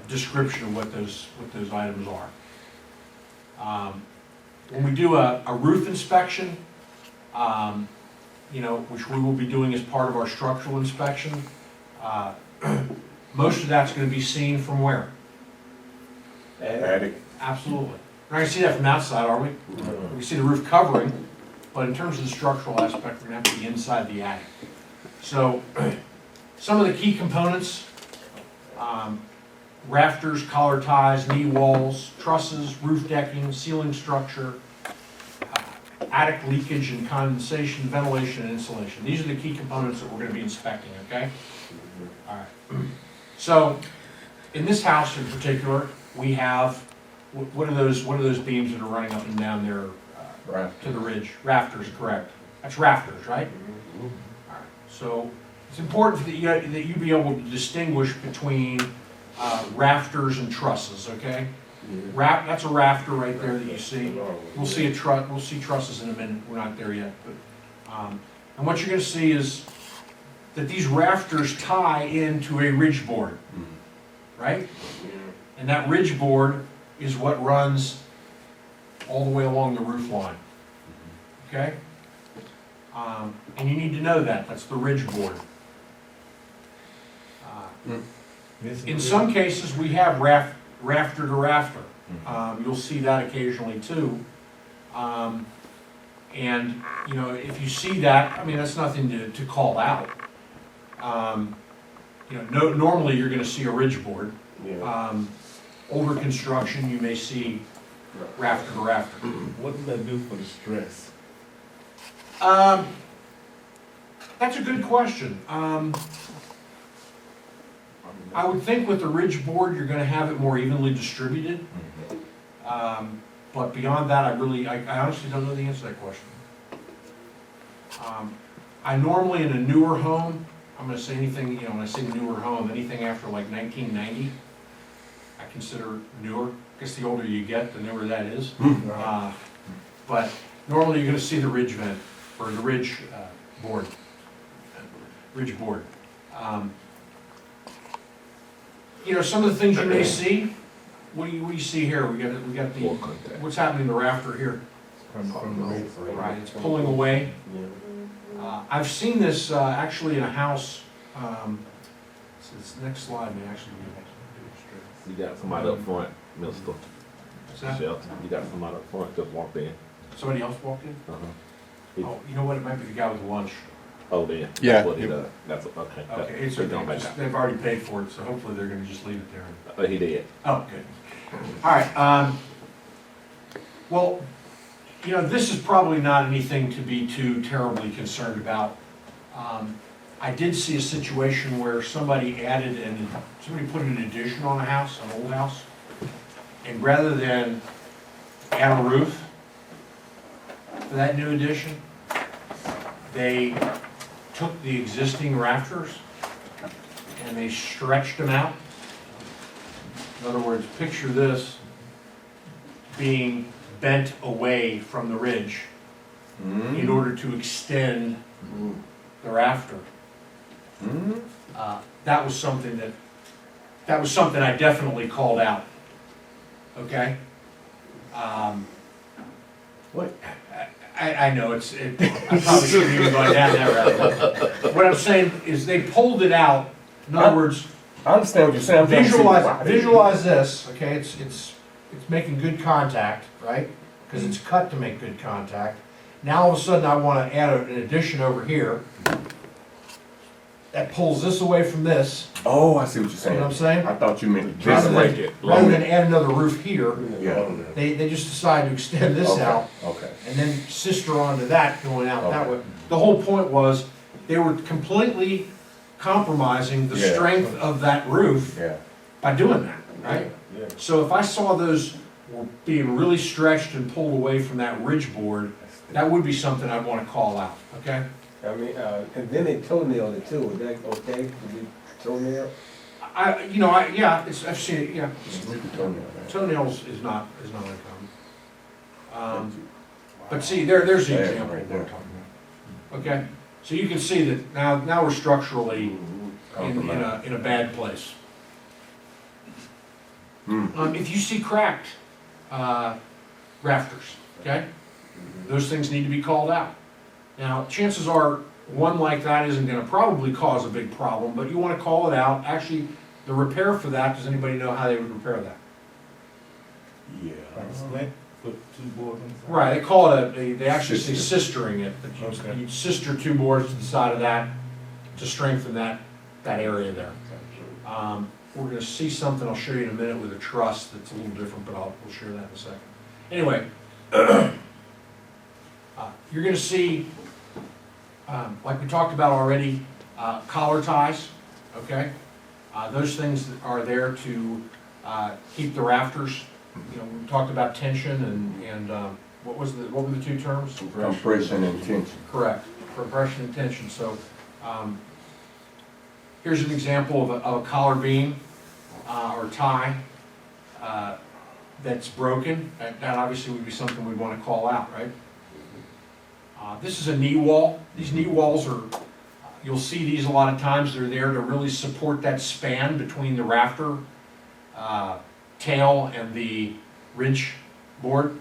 Speaker 1: description of what those items are. When we do a roof inspection, you know, which we will be doing as part of our structural inspection, most of that's gonna be seen from where?
Speaker 3: Attic.
Speaker 1: Absolutely. We're not gonna see that from outside, are we? We can see the roof covering, but in terms of the structural aspect, we're gonna have to be inside the attic. So, some of the key components, rafters, collar ties, knee walls, trusses, roof decking, ceiling structure, attic leakage and condensation, ventilation and insulation. These are the key components that we're gonna be inspecting, okay? All right. So, in this house in particular, we have, what are those beams that are running up and down there to the ridge? Rafters, correct. That's rafters, right? All right. So, it's important that you be able to distinguish between rafters and trusses, okay? That's a rafter right there that you see. We'll see trusses in a minute, we're not there yet. But, and what you're gonna see is that these rafters tie into a ridge board, right? And that ridge board is what runs all the way along the roof line, okay? And you need to know that, that's the ridge board. In some cases, we have rafter to rafter. You'll see that occasionally too. And, you know, if you see that, I mean, that's nothing to call out. You know, normally you're gonna see a ridge board. Older construction, you may see rafter to rafter.
Speaker 7: What does that do for the stress?
Speaker 1: That's a good question. I would think with the ridge board, you're gonna have it more evenly distributed. But beyond that, I honestly don't know the answer to that question. I normally, in a newer home, I'm gonna say anything, you know, when I say newer home, anything after like 1990, I consider newer. I guess the older you get, the newer that is. But normally, you're gonna see the ridge vent, or the ridge board. Ridge board. You know, some of the things you may see, what do you see here? We got the, what's happening to the rafter here?
Speaker 7: From the roof?
Speaker 1: Right, it's pulling away. I've seen this actually in a house, so this next slide may actually be.
Speaker 4: You got somebody up front, mister.
Speaker 1: What's that?
Speaker 4: Shelton, you got somebody up front just walked in.
Speaker 1: Somebody else walked in? Oh, you know what, it might be the guy with lunch.
Speaker 4: Oh, then.
Speaker 3: Yeah.
Speaker 4: That's what he does. That's, okay.
Speaker 1: Okay, it's okay, they've already paid for it, so hopefully they're gonna just leave it there.
Speaker 4: He did.
Speaker 1: Oh, good. All right, well, you know, this is probably not anything to be too terribly concerned about. I did see a situation where somebody put an addition on a house, an old house, and rather than add a roof for that new addition, they took the existing rafters and they stretched them out. In other words, picture this being bent away from the ridge in order to extend the rafter. That was something I definitely called out. Okay?
Speaker 3: What?
Speaker 1: I know, I probably shouldn't even go down that route. What I'm saying is they pulled it out, in other words,
Speaker 3: I understand what you're saying. I'm trying to see why.
Speaker 1: visualize this, okay, it's making good contact, right? Because it's cut to make good contact. Now all of a sudden I wanna add an addition over here. That pulls this away from this,
Speaker 3: Oh, I see what you're
Speaker 1: see what I'm
Speaker 3: saying.
Speaker 1: saying?
Speaker 3: I thought you meant
Speaker 1: Rather
Speaker 3: this
Speaker 1: than,
Speaker 3: way.
Speaker 1: rather than add another roof here,
Speaker 3: Yeah.
Speaker 1: they just decide to extend this
Speaker 3: Okay,
Speaker 1: out
Speaker 3: okay.
Speaker 1: and then sister onto that going out that
Speaker 3: Okay.
Speaker 1: way. The whole point was, they were completely compromising the
Speaker 3: Yeah.
Speaker 1: strength of that roof
Speaker 3: Yeah.
Speaker 1: by doing that, right?
Speaker 6: Yeah.
Speaker 1: So if I saw those were being really stretched and pulled away from that ridge board, that would be something I'd wanna call out, okay?
Speaker 8: I mean, and then they toenailed it too, was that okay? Did they toenail?
Speaker 1: Yeah, I've seen it, yeah.
Speaker 3: We can toenail that.
Speaker 1: Toenails is not uncommon. But see, there's the
Speaker 3: Yeah,
Speaker 1: example
Speaker 3: right
Speaker 1: of what I'm
Speaker 3: there.
Speaker 1: talking about. Okay, so you can see that now we're structurally in a bad place.
Speaker 3: Hmm.
Speaker 1: If you see cracked, rafters, okay? Those things need to be called out. Now, chances are, one like that isn't gonna probably cause a big problem, but you wanna call it out. Actually, the repair for that, does anybody know how they would repair that?
Speaker 3: Yeah.
Speaker 7: Split, put two boards inside.
Speaker 1: Right, they call it they actually say
Speaker 3: Sister.
Speaker 1: sistering it, but
Speaker 7: Okay.
Speaker 1: you sister two boards to the side of that to strengthen that area there. We're gonna see something I'll show you in a minute with a truss that's a little different, but we'll share that in a second. Anyway, you're gonna see, like we talked about already, collar ties, okay? Those things that are there to keep the rafters, we talked about tension and what were the two terms?
Speaker 3: Compression and tension.
Speaker 1: Correct, compression and tension, so, here's an example of a collar beam, or tie, that's broken. That obviously would be something we'd wanna call out, right? This is a knee wall. These knee walls are, you'll see these a lot of times, they're there to really support that span between the rafter, tail and the ridge board.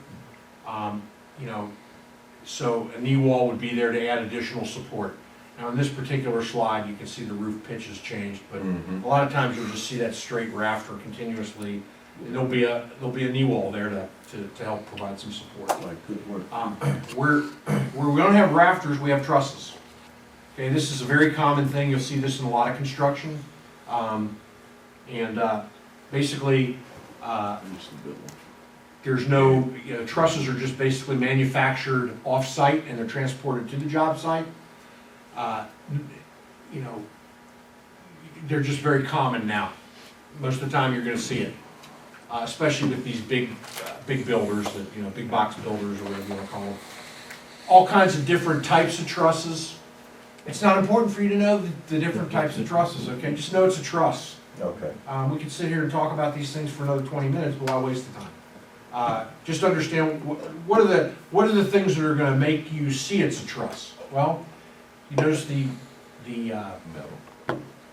Speaker 1: So a knee wall would be there to add additional support. Now, in this particular slide, you can see the roof pitch has changed, but
Speaker 3: Mhm.
Speaker 1: a lot of times you'll just see that straight rafter continuously, and there'll be a knee wall there to help provide some support.
Speaker 3: Like good work.
Speaker 1: Where we don't have rafters, we have trusses. Okay, this is a very common thing, you'll see this in a lot of construction. Basically, there's no, trusses are just basically manufactured off-site and they're transported to the job site. They're just very common now. Most of the time you're gonna see it, especially with these big builders that, big box builders or whatever you wanna call them. All kinds of different types of trusses. It's not important for you to know the different types of trusses, okay? Just know it's a truss.
Speaker 3: Okay.
Speaker 1: We could sit here and talk about these things for another 20 minutes, but why waste the time? Just understand, what are the things that are gonna make you see it's a truss? Well, you notice the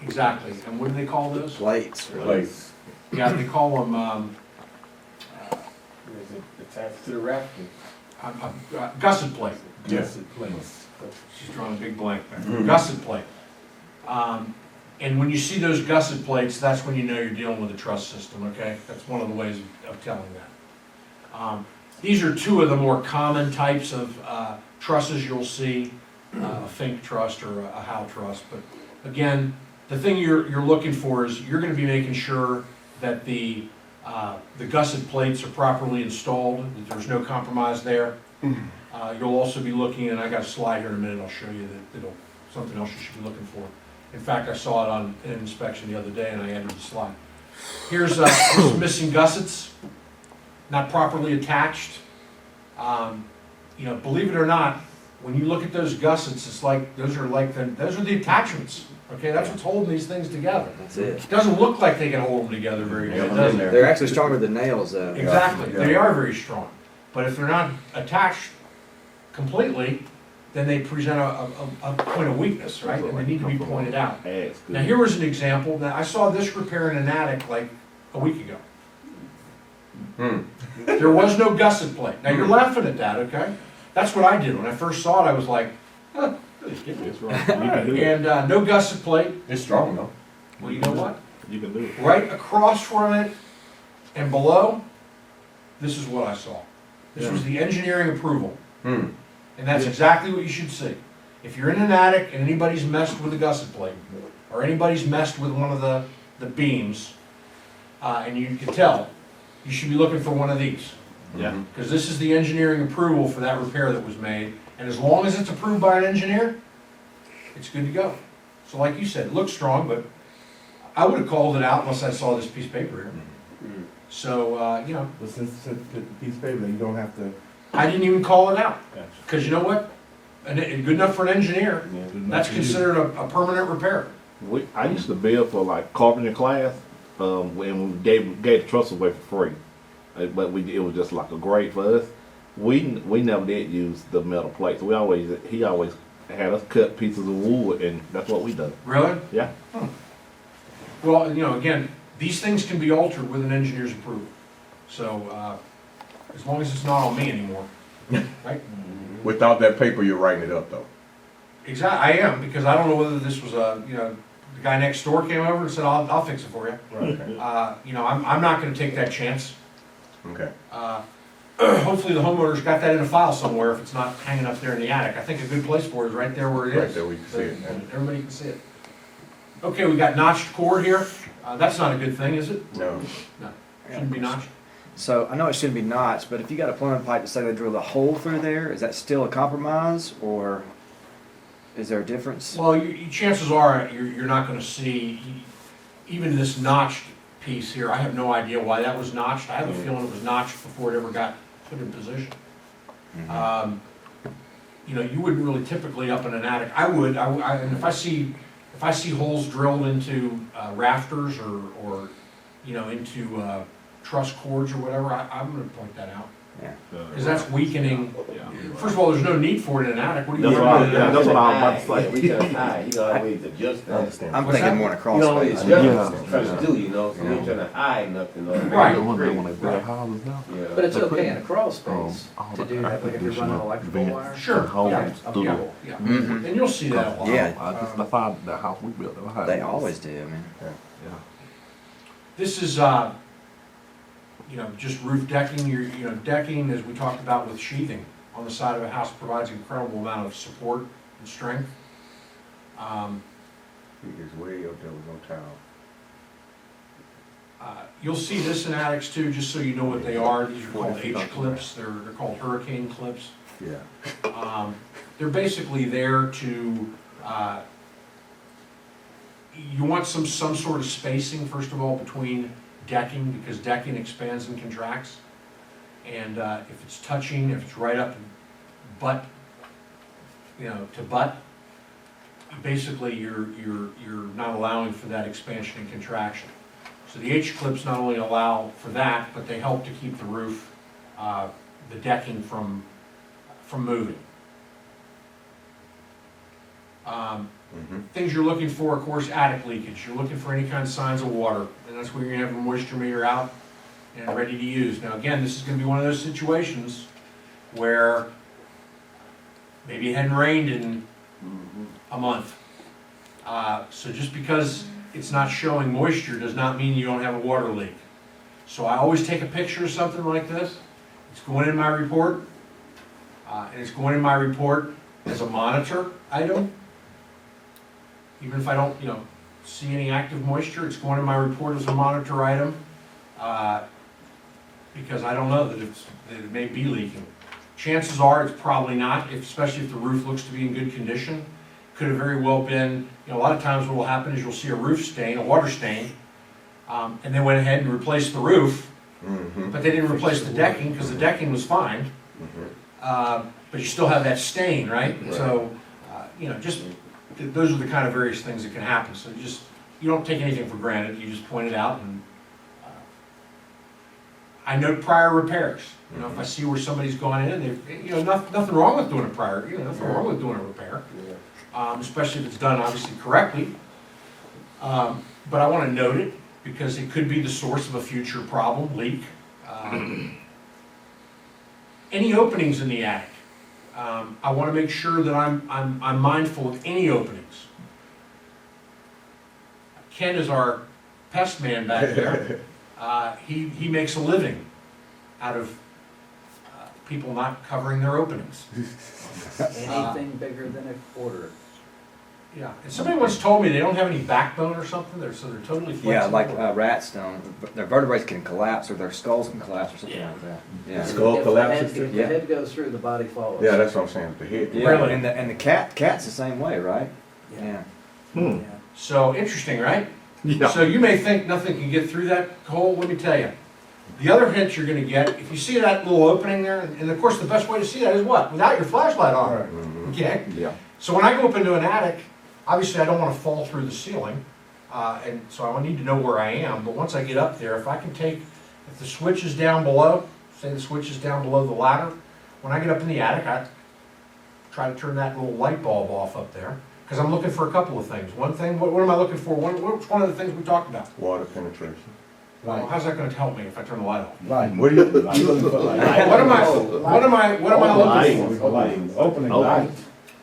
Speaker 1: exactly, and what do they call those?
Speaker 5: Lights.
Speaker 3: Place.
Speaker 1: Yeah, they call them,
Speaker 8: Is it attached to the rafter?
Speaker 1: gusset plate.
Speaker 3: Yes.
Speaker 1: She's drawing a big blank there.
Speaker 3: Mhm.
Speaker 1: Gusset plate. And when you see those gusset plates, that's when you know you're dealing with a truss system, okay? That's one of the ways of telling that. These are two of the more common types of trusses you'll see, a Fink truss or a Howe truss. But again, the thing you're looking for is you're gonna be making sure that the gusset plates are properly installed, that there's no compromise there. You'll also be looking, and I got a slide here in a minute, I'll show you something else you should be looking for. In fact, I saw it on an inspection the other day and I added the slide. Here's some missing gussets, not properly attached. Believe it or not, when you look at those gussets, it's like, those are the attachments, okay? That's what's holding these things together.
Speaker 5: That's it.
Speaker 1: It doesn't look like they can hold them together very good, does it?
Speaker 5: They're actually stronger than nails, though.
Speaker 1: Exactly,
Speaker 3: Yeah.
Speaker 1: they are very strong, but if they're not attached completely, then they present a point of weakness, right? And they need to be pointed out. Now, here was an example, that I saw this repair in an attic like a week ago.
Speaker 3: Hmm.
Speaker 1: There was no gusset plate. Now, you're laughing at that, okay? That's what I did, when I first saw it, I was like, huh.
Speaker 4: It's wrong. You can do it.
Speaker 1: And no gusset plate,
Speaker 3: It's strong though.
Speaker 1: well, you know what?
Speaker 4: You can do it.
Speaker 1: Right across from it and below, this is what I saw. This was the engineering approval.
Speaker 3: Hmm.
Speaker 1: And that's exactly what you should see. If you're in an attic and anybody's messed with a gusset plate, or anybody's messed with one of the beams, and you can tell, you should be looking for one of these.
Speaker 4: Yeah.
Speaker 1: Because this is the engineering approval for that repair that was made, and as long as it's approved by an engineer, it's good to go. So like you said, it looks strong, but I would have called it out unless I saw this piece of paper here. So, you know,
Speaker 7: But since the piece of paper, then you don't have to.
Speaker 1: I didn't even call it out,
Speaker 7: Gotcha.
Speaker 1: because you know what? Good enough for an engineer, that's considered a permanent repair.
Speaker 4: I used to bill for like carpentry class, when we gave the truss away for free. But it was just like a grade for us. We never did use the metal plates. He always had us cut pieces of wood, and that's what we done.
Speaker 1: Really?
Speaker 4: Yeah.
Speaker 1: Well, you know, again, these things can be altered with an engineer's approval. So, as long as it's not on me anymore, right?
Speaker 3: Without that paper, you're writing it up though.
Speaker 1: Exactly, I am, because I don't know whether this was the guy next door came over and said, I'll fix it for you.
Speaker 3: Okay.
Speaker 1: You know, I'm not gonna take that chance.
Speaker 3: Okay.
Speaker 1: Hopefully the homeowner's got that in a file somewhere if it's not hanging up there in the attic. I think a good place for it is right there where it is.
Speaker 3: Right there where you can see it,
Speaker 1: So
Speaker 3: yeah.
Speaker 1: everybody can see it. Okay, we got notched cord here. That's not a good thing, is it?
Speaker 3: No.
Speaker 1: No, shouldn't be notched.
Speaker 5: So I know it shouldn't be notched, but if you got a plumbing pipe to say they drilled a hole through there, is that still a compromise, or is there a difference?
Speaker 1: Well, chances are, you're not gonna see, even this notched piece here, I have no idea why that was notched. I have a feeling it was notched before it ever got put in position. You know, you wouldn't really typically up in an attic. I would, and if I see holes drilled into rafters or, you know, into truss cords or whatever, I'm gonna point that out. Because that's weakening. First of all, there's no need for it in an attic. What are you
Speaker 4: That's
Speaker 1: doing
Speaker 4: what
Speaker 1: in an attic?
Speaker 4: that's what I was about to say.
Speaker 2: We can hide, you know, always adjust
Speaker 3: I
Speaker 2: that.
Speaker 3: understand.
Speaker 5: I'm
Speaker 1: What's
Speaker 5: thinking
Speaker 1: that?
Speaker 5: more in a
Speaker 2: You
Speaker 5: crawl
Speaker 2: know, it's
Speaker 5: space.
Speaker 2: just trying to do, you know, so you ain't trying to hide nothing. Or
Speaker 1: Right.
Speaker 4: When they build houses now.
Speaker 2: Yeah.
Speaker 9: But it's okay in a crawl space
Speaker 4: all
Speaker 9: to
Speaker 4: the
Speaker 9: do that, like if you're running electrical
Speaker 4: vents.
Speaker 9: wire.
Speaker 1: Sure.
Speaker 4: Holes
Speaker 1: Yeah.
Speaker 4: through
Speaker 1: Yeah,
Speaker 4: the-
Speaker 1: yeah.
Speaker 5: Mhm.
Speaker 1: And you'll see that a lot.
Speaker 5: Yeah.
Speaker 4: That's how the house we built.
Speaker 5: They always do, I mean.
Speaker 4: Yeah.
Speaker 1: This is, you know, just roof decking. You know, decking, as we talked about with sheathing on the side of a house, provides an incredible amount of support and strength.
Speaker 3: He is way up there with no towel.
Speaker 1: You'll see this in attics too, just so you know what they are. These are called H-clips. They're called hurricane clips.
Speaker 3: Yeah.
Speaker 1: They're basically there to, you want some sort of spacing, first of all, between decking, because decking expands and contracts. And if it's touching, if it's right up butt, you know, to butt, basically you're not allowing for that expansion and contraction. So the H-clips not only allow for that, but they help to keep the roof, the decking from moving. Things you're looking for, of course, attic leakage. You're looking for any kind of signs of water, and that's where you're gonna have a moisture meter out and ready to use. Now, again, this is gonna be one of those situations where maybe it hadn't rained in a month. So just because it's not showing moisture does not mean you don't have a water leak. So I always take a picture of something like this. It's going in my report, and it's going in my report as a monitor item. Even if I don't, you know, see any active moisture, it's going in my report as a monitor item, because I don't know that it may be leaking. Chances are it's probably not, especially if the roof looks to be in good condition. Could have very well been, you know, a lot of times what will happen is you'll see a roof stain, a water stain, and they went ahead and replaced the roof, but they didn't replace the decking because the decking was fine. But you still have that stain, right? So, you know, just, those are the kind of various things that can happen. So you don't take anything for granted, you just point it out. And I note prior repairs. You know, if I see where somebody's gone in, you know, nothing wrong with doing a prior, you know, nothing wrong with doing a repair. Especially if it's done obviously correctly. But I want to note it because it could be the source of a future problem, leak. Any openings in the attic, I want to make sure that I'm mindful of any openings. Ken is our pest man back there. He makes a living out of people not covering their openings.
Speaker 9: Anything bigger than a quarter.
Speaker 1: Yeah, and somebody once told me they don't have any backbone or something, so they're totally flexible.
Speaker 5: Yeah, like rats don't, their vertebrae can collapse or their skulls can collapse or something
Speaker 1: Yeah.
Speaker 5: like that. Yeah.
Speaker 3: Skull
Speaker 9: If the
Speaker 3: collapses
Speaker 9: head- If
Speaker 5: Yeah.
Speaker 9: the head goes through, the body follows.
Speaker 3: Yeah, that's what I'm saying, the head.
Speaker 5: Yeah,
Speaker 1: Really?
Speaker 5: and the cat's the same way, right? Yeah.
Speaker 4: Hmm.
Speaker 9: Yeah.
Speaker 1: So, interesting, right?
Speaker 4: Yeah.
Speaker 1: So you may think nothing can get through that hole, let me tell you. The other hint you're gonna get, if you see that little opening there, and of course the best way to see that is what? Without your flashlight on,
Speaker 3: Mhm.
Speaker 1: okay?
Speaker 4: Yeah.
Speaker 1: So when I go up into an attic, obviously I don't wanna fall through the ceiling, and so I need to know where I am, but once I get up there, if I can take, if the switch is down below, say the switch is down below the ladder, when I get up in the attic, I try to turn that little light bulb off up there, because I'm looking for a couple of things. One thing, what am I looking for? What's one of the things we talked about?
Speaker 3: Water penetration.
Speaker 1: Well, how's that gonna help me if I turn the light off?
Speaker 7: Light.
Speaker 3: What do you,
Speaker 7: You looking for light?
Speaker 1: What am I looking for?
Speaker 7: Light. Opening
Speaker 4: Open.
Speaker 7: light.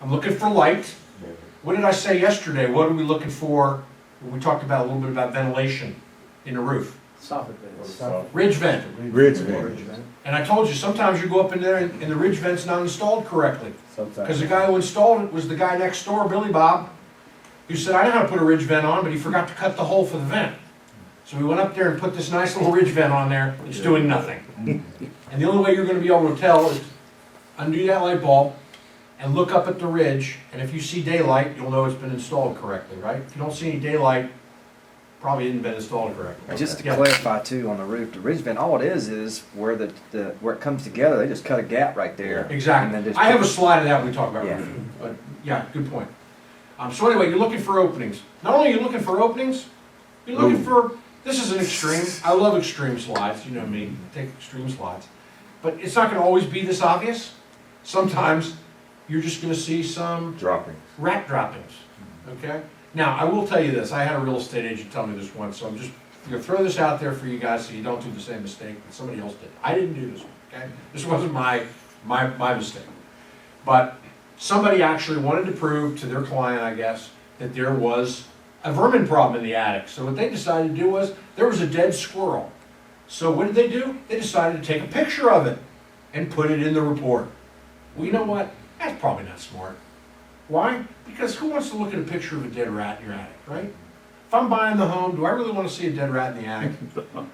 Speaker 1: I'm looking for light. What did I say yesterday? What are we looking for? We talked about a little bit about ventilation in the roof.
Speaker 9: Soffit vents.
Speaker 1: Ridge vent.
Speaker 3: ridge vent.
Speaker 1: And I told you, sometimes you go up in there and the ridge vent's not installed correctly. Because
Speaker 7: Sometimes.
Speaker 1: the guy who installed it was the guy next door, Billy Bob, who said, I know how to put a ridge vent on, but he forgot to cut the hole for the vent. So we went up there and put this nice little ridge vent on there. It's doing nothing. And the only way you're gonna be able to tell is undo that light bulb and look up at the ridge, and if you see daylight, you'll know it's been installed correctly, right? If you don't see any daylight, probably didn't been installed correctly.
Speaker 5: Just to
Speaker 1: Yeah.
Speaker 5: clarify too, on the roof, the ridge vent, all it is where where it comes together, they just cut a gap right there. And then
Speaker 1: Exactly.
Speaker 5: just-
Speaker 1: I have a slide of that when we talk about
Speaker 5: Yeah.
Speaker 1: roofing, but yeah, good point. So anyway, you're looking for openings. Not only are you looking for openings, you're looking for, this is an extreme, I love extreme slides, you know me, take extreme slides. But it's not gonna always be this obvious. Sometimes you're just gonna see some
Speaker 3: Dropping.
Speaker 1: rat droppings, okay? Now, I will tell you this, I had a real estate agent tell me this once, so I'm just gonna throw this out there for you guys so you don't do the same mistake that somebody else did. I didn't do this one, okay? This wasn't my mistake. But somebody actually wanted to prove to their client, I guess, that there was a vermin problem in the attic. So what they decided to do was, there was a dead squirrel. So what did they do? They decided to take a picture of it and put it in the report. Well, you know what? That's probably not smart. Why? Because who wants to look at a picture of a dead rat in your attic, right? If I'm buying the home, do I really want to see a dead rat in the attic?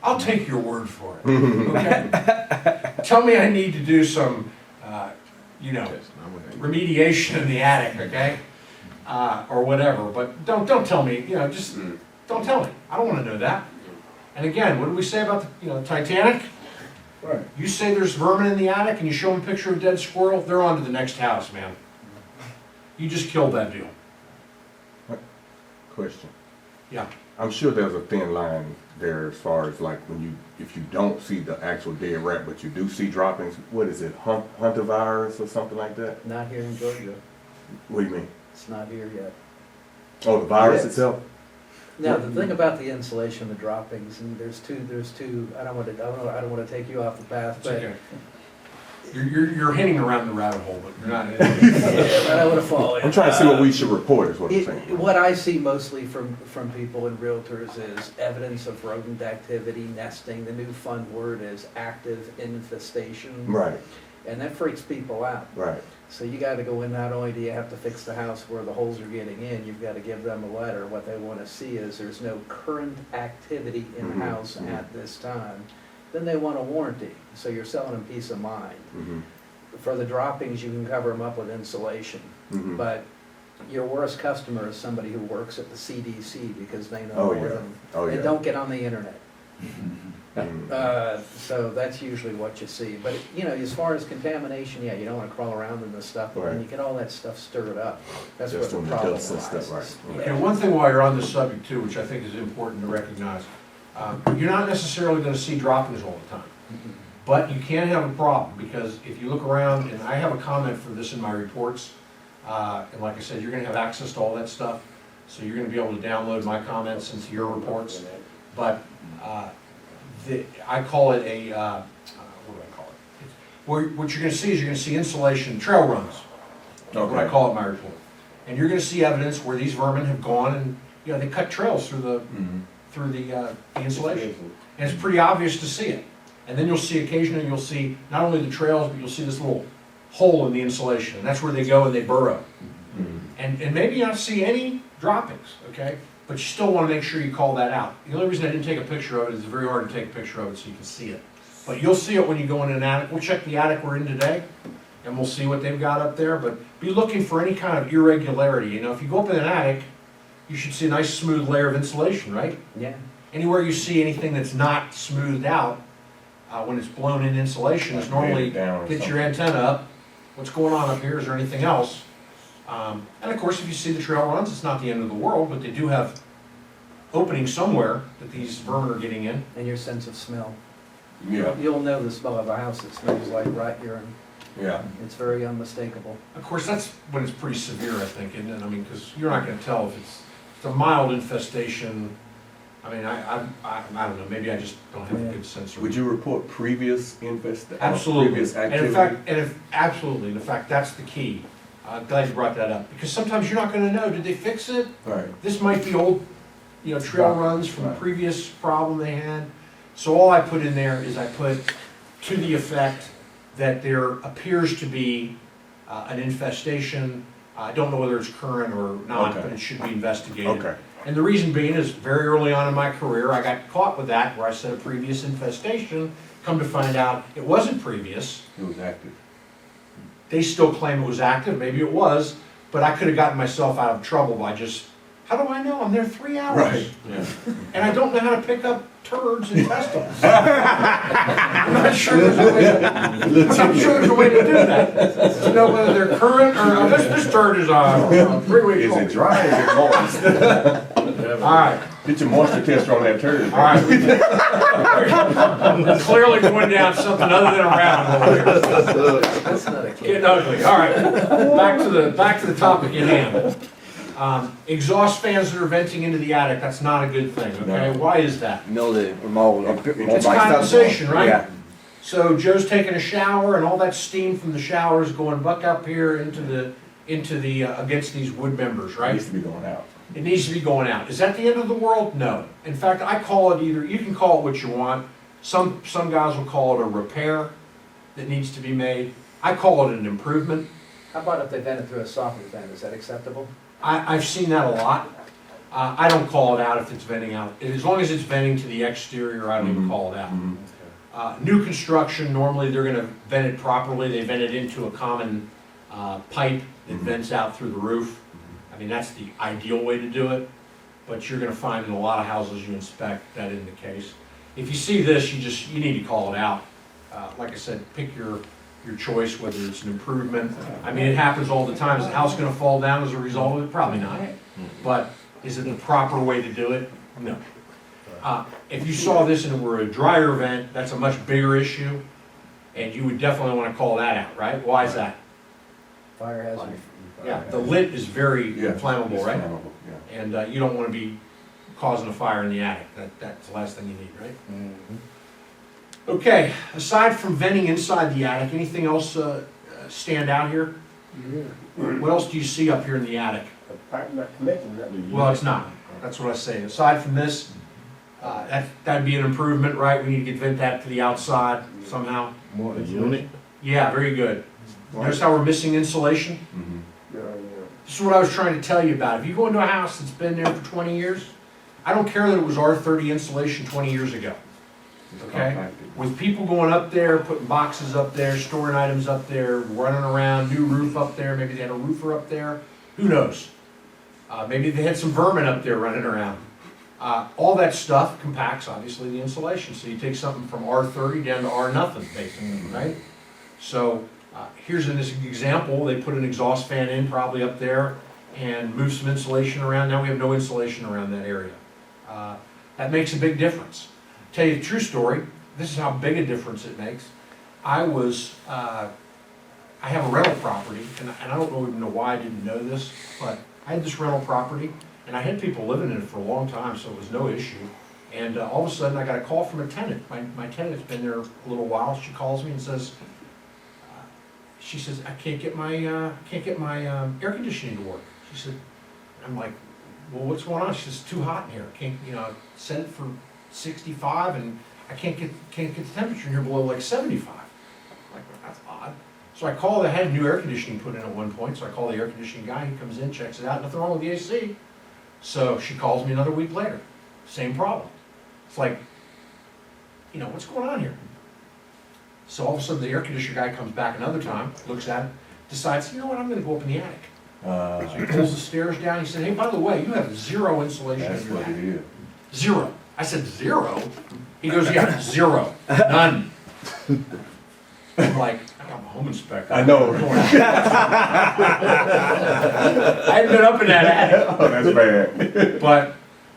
Speaker 1: I'll take your word for it, okay? Tell me I need to do some, remediation in the attic, okay? Or whatever, but don't tell me, just don't tell me. I don't want to know that. And again, what did we say about the Titanic?
Speaker 7: Right.
Speaker 1: You say there's vermin in the attic and you show them a picture of a dead squirrel, they're on to the next house, man. You just killed that deal.
Speaker 3: Question.
Speaker 1: Yeah.
Speaker 3: I'm sure there's a thin line there as far as like if you don't see the actual dead rat, but you do see droppings, what is it, hunter virus or something like that?
Speaker 9: Not here in Georgia.
Speaker 3: What do you mean?
Speaker 9: It's not here yet.
Speaker 3: Oh, the virus
Speaker 9: Yes.
Speaker 3: itself?
Speaker 9: Now, the thing about the insulation, the droppings, and there's two, I don't want to take you off the path,
Speaker 1: It's
Speaker 9: but
Speaker 1: okay. You're hinting around the rabbit hole, but you're not.
Speaker 9: I don't want to fall in.
Speaker 3: I'm trying to see what we should report is what I'm
Speaker 9: It-
Speaker 3: saying.
Speaker 9: What I see mostly from people and realtors is evidence of rodent activity, nesting. The new fun word is active infestation.
Speaker 3: Right,
Speaker 9: And that freaks people out.
Speaker 3: right.
Speaker 9: So you gotta go in, not only do you have to fix the house where the holes are getting in, you've gotta give them a letter. What they wanna see is there's no current activity in the
Speaker 3: Mhm,
Speaker 9: house at this time. Then they want a warranty, so you're selling them peace of mind.
Speaker 3: Mm-hmm,
Speaker 9: For the droppings, you can cover them up with insulation.
Speaker 3: mm-hmm.
Speaker 9: But your worst customer is somebody who works at the CDC because they know
Speaker 3: Oh,
Speaker 9: all
Speaker 3: yeah.
Speaker 9: of them.
Speaker 3: Oh,
Speaker 9: They
Speaker 3: yeah.
Speaker 9: don't get on the internet.
Speaker 3: Mhm.
Speaker 9: So that's usually what you see. But, as far as contamination, yeah, you don't wanna crawl around in this stuff, but when
Speaker 3: Right.
Speaker 9: you get all that stuff stirred up, that's where
Speaker 3: Just
Speaker 9: the
Speaker 3: on the
Speaker 9: problem
Speaker 3: dust and stuff,
Speaker 9: arises.
Speaker 3: right.
Speaker 1: Okay, one thing while you're on this subject too, which I think is important to recognize, you're not necessarily gonna see droppings all the time. But you can have a problem, because if you look around, and I have a comment for this in my reports, and like I said, you're gonna have access to all that stuff, so you're gonna be able to download my comments into your reports. But I call it a, what do I call it? What you're gonna see is you're gonna see insulation, trail runs, what I
Speaker 3: Okay.
Speaker 1: call it in my report. And you're gonna see evidence where these vermin have gone and, they cut trails through the insulation. And it's pretty obvious to see it. And then you'll see occasionally, you'll see not only the trails, but you'll see this little hole in the insulation. And that's where they go and they burrow. And maybe you don't see any droppings, okay? But you still wanna make sure you call that out. The only reason I didn't take a picture of it is it's very hard to take a picture of it so you can see it. But you'll see it when you go in an attic. We'll check the attic we're in today, and we'll see what they've got up there, but be looking for any kind of irregularity. You know, if you go up in an attic, you should see a nice smooth layer of insulation, right?
Speaker 9: Yeah.
Speaker 1: Anywhere you see anything that's not smoothed out, when it's blown in insulation, is normally
Speaker 3: Down or
Speaker 1: get your
Speaker 3: something.
Speaker 1: antenna up. What's going on up here? Is there anything else? And of course, if you see the trail runs, it's not the end of the world, but they do have openings somewhere that these vermin are getting in.
Speaker 9: And your sense of smell.
Speaker 3: Yeah,
Speaker 9: You'll know the smell of a house that smells like rat urine.
Speaker 3: yeah.
Speaker 9: It's very unmistakable.
Speaker 1: Of course, that's when it's pretty severe, I think, isn't it? I mean, because you're not gonna tell if it's a mild infestation. I mean, I don't know, maybe I just don't have a good sense of.
Speaker 3: Would you report previous
Speaker 1: Absolutely.
Speaker 3: previous
Speaker 1: And
Speaker 3: activity?
Speaker 1: in fact, absolutely, in fact, that's the key. Glad you brought that up, because sometimes you're not gonna know, did they fix it?
Speaker 3: Right,
Speaker 1: This might be old, you know, trail runs from a
Speaker 3: Right.
Speaker 1: previous problem they had. So all I put in there is I put to the effect that there appears to be an infestation. I don't know whether it's current or not,
Speaker 3: Okay.
Speaker 1: but it should be investigated.
Speaker 3: okay,
Speaker 1: And the reason being is very early on in my career, I got caught with that, where I said a previous infestation. Come to find out, it wasn't previous.
Speaker 3: it was active.
Speaker 1: They still claim it was active, maybe it was, but I could have gotten myself out of trouble by just, how do I know? I'm there 3 hours.
Speaker 3: Right.
Speaker 1: And I don't know how to pick up turds and testicles. I'm not sure there's a way to, do that. To know whether they're current or, this turd is 3 weeks
Speaker 3: Is
Speaker 1: old.
Speaker 3: it dry, is it moist?
Speaker 1: All right,
Speaker 3: Get your moisture tester on that turd.
Speaker 1: all right. Clearly going down something other than a rabbit hole here.
Speaker 9: That's not a kid.
Speaker 1: Getting ugly, all right. Back to the topic at hand. Exhaust fans that are venting into the attic, that's not a good thing, okay?
Speaker 3: No.
Speaker 1: Why is that?
Speaker 5: Mildew or mold.
Speaker 1: It's condensation, right?
Speaker 5: Yeah.
Speaker 1: So Joe's taking a shower and all that steam from the shower is going buck up here into the, against these wood members,
Speaker 3: It
Speaker 1: right?
Speaker 3: needs to be going out.
Speaker 1: It needs to be going out. Is that the end of the world? No. In fact, I call it either, you can call it what you want. Some guys will call it a repair that needs to be made. I call it an improvement.
Speaker 9: How about if they vent it through a soffit vent, is that acceptable?
Speaker 1: I've seen that a lot. I don't call it out if it's venting out. As long as it's venting to the exterior, I don't even call it out. New construction, normally they're gonna vent it properly. They vent it into a common pipe that vents out through the roof. I mean, that's the ideal way to do it, but you're gonna find in a lot of houses you inspect that isn't the case. If you see this, you need to call it out. Like I said, pick your choice, whether it's an improvement. I mean, it happens all the time. Is the house gonna fall down as a result of it? Probably not. But is it the proper way to do it? No. If you saw this and it were a dryer vent, that's a much bigger issue, and you would definitely wanna call that out, right? Why is that?
Speaker 9: Fire hazard.
Speaker 1: Yeah, the lid is very
Speaker 3: Yeah,
Speaker 1: inflammable,
Speaker 3: it's
Speaker 1: right?
Speaker 3: flammable, yeah.
Speaker 1: And you don't wanna be causing a fire in the attic. That's the last thing you need, right? Okay, aside from venting inside the attic, anything else stand out here? What else do you see up here in the attic?
Speaker 8: The pipe not connected, not the.
Speaker 1: Well, it's not. That's what I say. Aside from this, that'd be an improvement, right? We need to vent that to the outside somehow.
Speaker 7: More
Speaker 4: The unit,
Speaker 1: Yeah, very good. Notice how we're missing insulation?
Speaker 3: Mhm.
Speaker 8: Yeah,
Speaker 1: This is what I was trying to tell you about. If you go into a house that's been there for 20 years, I don't care that it was R30 insulation 20 years ago.
Speaker 3: It's
Speaker 1: Okay.
Speaker 3: compacted.
Speaker 1: With people going up there, putting boxes up there, storing items up there, running around, new roof up there, maybe they had a roofer up there, who knows? Maybe they had some vermin up there running around. All that stuff compacts, obviously, the insulation. So you take something from R30 down to R nothing, basically, right? So here's an example. They put an exhaust fan in probably up there and moved some insulation around. Now we have no insulation around that area. That makes a big difference. Tell you the true story, this is how big a difference it makes. I have a rental property, and I don't even know why I didn't know this, but I had this rental property, and I had people living in it for a long time, so it was no issue. And all of a sudden, I got a call from a tenant. My tenant's been there a little while. She calls me and says, I can't get my air conditioning to work. She said, I'm like, well, what's going on? She says, it's too hot in here. Can't, set it for 65, and I can't get the temperature in here below like 75. I'm like, that's odd. So I call, I had new air conditioning put in at one point, so I call the air conditioning guy, he comes in, checks it out, nothing wrong with the AC. So she calls me another week later, same problem. It's like, you know, what's going on here? So all of a sudden, the air conditioner guy comes back another time, looks at it, decides, you know what, I'm gonna go up in the attic. So he pulls the stairs down, he said, hey, by the way, you have zero insulation
Speaker 3: That's
Speaker 1: in your
Speaker 3: what it
Speaker 1: attic.
Speaker 3: is.
Speaker 1: Zero. I said, zero? He goes, yeah, zero, none. I'm like, I'm a home inspector.
Speaker 3: I know.
Speaker 1: I hadn't been up in that attic,
Speaker 3: Oh, that's bad.
Speaker 1: but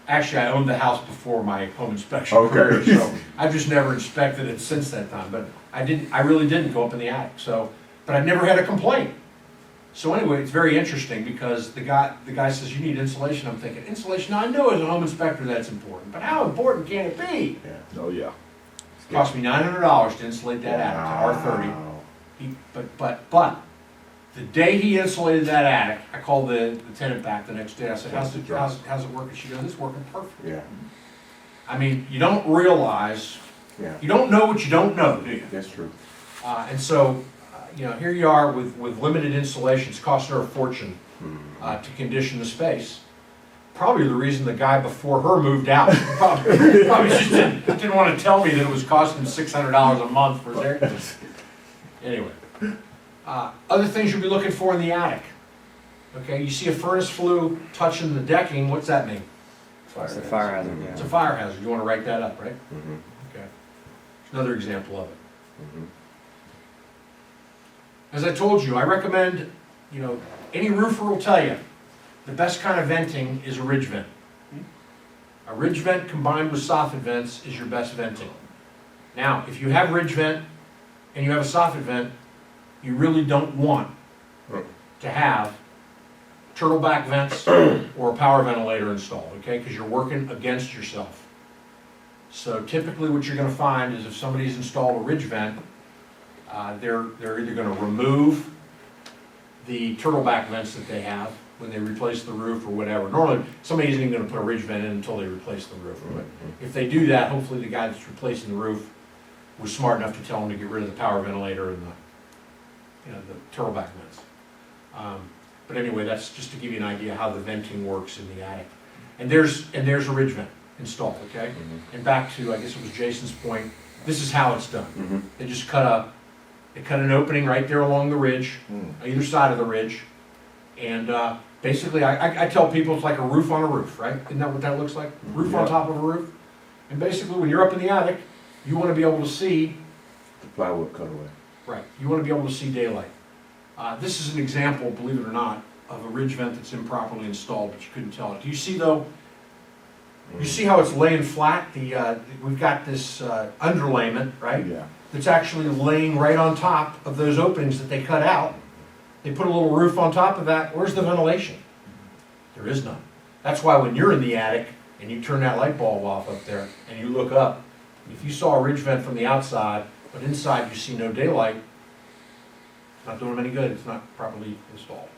Speaker 1: actually, I owned the house before my home inspection
Speaker 3: Okay.
Speaker 1: career, so I've just never inspected it since that time, but I really didn't go up in the attic, so, but I've never had a complaint. So anyway, it's very interesting because the guy says, you need insulation. I'm thinking, insulation, now I know as a home inspector that's important, but how important can it be?
Speaker 4: Oh, yeah.
Speaker 1: It cost me $900 to insulate that attic to R30.
Speaker 3: Wow.
Speaker 1: But the day he insulated that attic, I called the tenant back the next day. I said, how's it working? She goes, it's working perfect.
Speaker 3: Yeah,
Speaker 1: I mean, you don't realize,
Speaker 3: yeah,
Speaker 1: you don't know what you don't know, do you?
Speaker 3: that's true.
Speaker 1: And so, you know, here you are with limited insulation. It's cost her a fortune to condition the space. Probably the reason the guy before her moved out. Probably just didn't want to tell me that it was costing him $600 a month for his air conditioning. Anyway, other things you'll be looking for in the attic. Okay, you see a furnace flue touching the decking. What's that mean?
Speaker 5: It's a fire hazard,
Speaker 1: It's a
Speaker 5: yeah.
Speaker 1: fire hazard. You want to write that up, right?
Speaker 3: Mhm,
Speaker 1: Okay. Another example of it.
Speaker 3: mhm.
Speaker 1: As I told you, I recommend, you know, any roofer will tell you, the best kind of venting is a ridge vent. A ridge vent combined with soffit vents is your best venting. Now, if you have ridge vent and you have a soffit vent, you really don't want to have turtleback vents or a power ventilator installed, okay? Because you're working against yourself. So typically what you're gonna find is if somebody's installed a ridge vent, they're either gonna remove the turtleback vents that they have when they replace the roof or whatever. Normally, somebody isn't even gonna put a ridge vent in until they replace the roof. But if they do that, hopefully the guy that's replacing the roof was smart enough to tell them to get rid of the power ventilator and the, you know, the turtleback vents. But anyway, that's just to give you an idea how the venting works in the attic. And there's a ridge vent installed, okay?
Speaker 3: Mhm.
Speaker 1: And back to, I guess it was Jason's point, this is how it's done.
Speaker 3: Mhm.
Speaker 1: They just cut an opening right there along the ridge, on either side of the ridge. And basically, I tell people it's like a roof on a roof, right? Isn't that what that looks like? Roof on
Speaker 3: Yeah.
Speaker 1: top of a roof. And basically, when you're up in the attic, you want to be able to see,
Speaker 3: The plywood cut away.
Speaker 1: right, you want to be able to see daylight. This is an example, believe it or not, of a ridge vent that's improperly installed, but you couldn't tell it. Do you see though, you see how it's laying flat? We've got this underlayment, right?
Speaker 4: Yeah.
Speaker 1: That's actually laying right on top of those openings that they cut out. They put a little roof on top of that. Where's the ventilation? There is none. That's why when you're in the attic and you turn that light bulb off up there and you look up, if you saw a ridge vent from the outside, but inside you see no daylight, it's not doing them any good. It's not properly installed.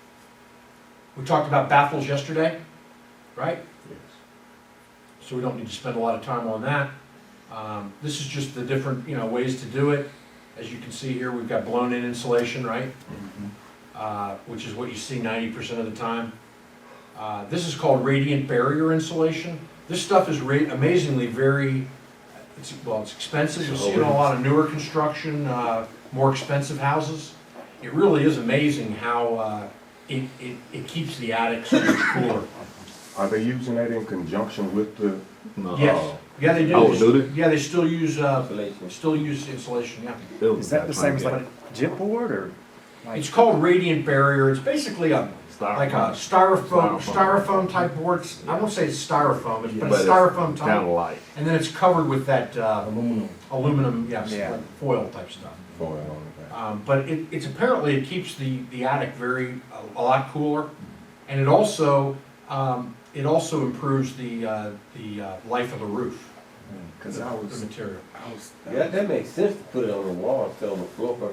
Speaker 1: We talked about baffles yesterday, right?
Speaker 3: Yes.
Speaker 1: So we don't need to spend a lot of time on that. This is just the different, you know, ways to do it. As you can see here, we've got blown-in insulation, right? Which is what you see 90% of the time. This is called radiant barrier insulation. This stuff is amazingly very, it's expensive. You'll see it in a lot of newer construction, more expensive houses. It really is amazing how it keeps the attic so much cooler.
Speaker 3: Are they using that in conjunction with the?
Speaker 4: No.
Speaker 1: Yes, yeah, they do.
Speaker 4: Oh, do they?
Speaker 1: Yeah, they still use
Speaker 2: Insulation.
Speaker 1: insulation, yeah.
Speaker 5: Is that the same as like chipboard or? like-
Speaker 1: It's called radiant barrier. It's basically like a styrofoam type board. I won't say it's styrofoam, but it's styrofoam
Speaker 4: Kind of
Speaker 1: type.
Speaker 4: like.
Speaker 1: And then it's covered with that aluminum,
Speaker 5: Yeah.
Speaker 1: like foil type stuff.
Speaker 3: Foil on the back.
Speaker 1: But it's apparently it keeps the attic a lot cooler, and it also improves the life of the roof,
Speaker 3: Cause
Speaker 1: the material.
Speaker 2: Yeah, that makes sense to put it on the wall instead of the floor.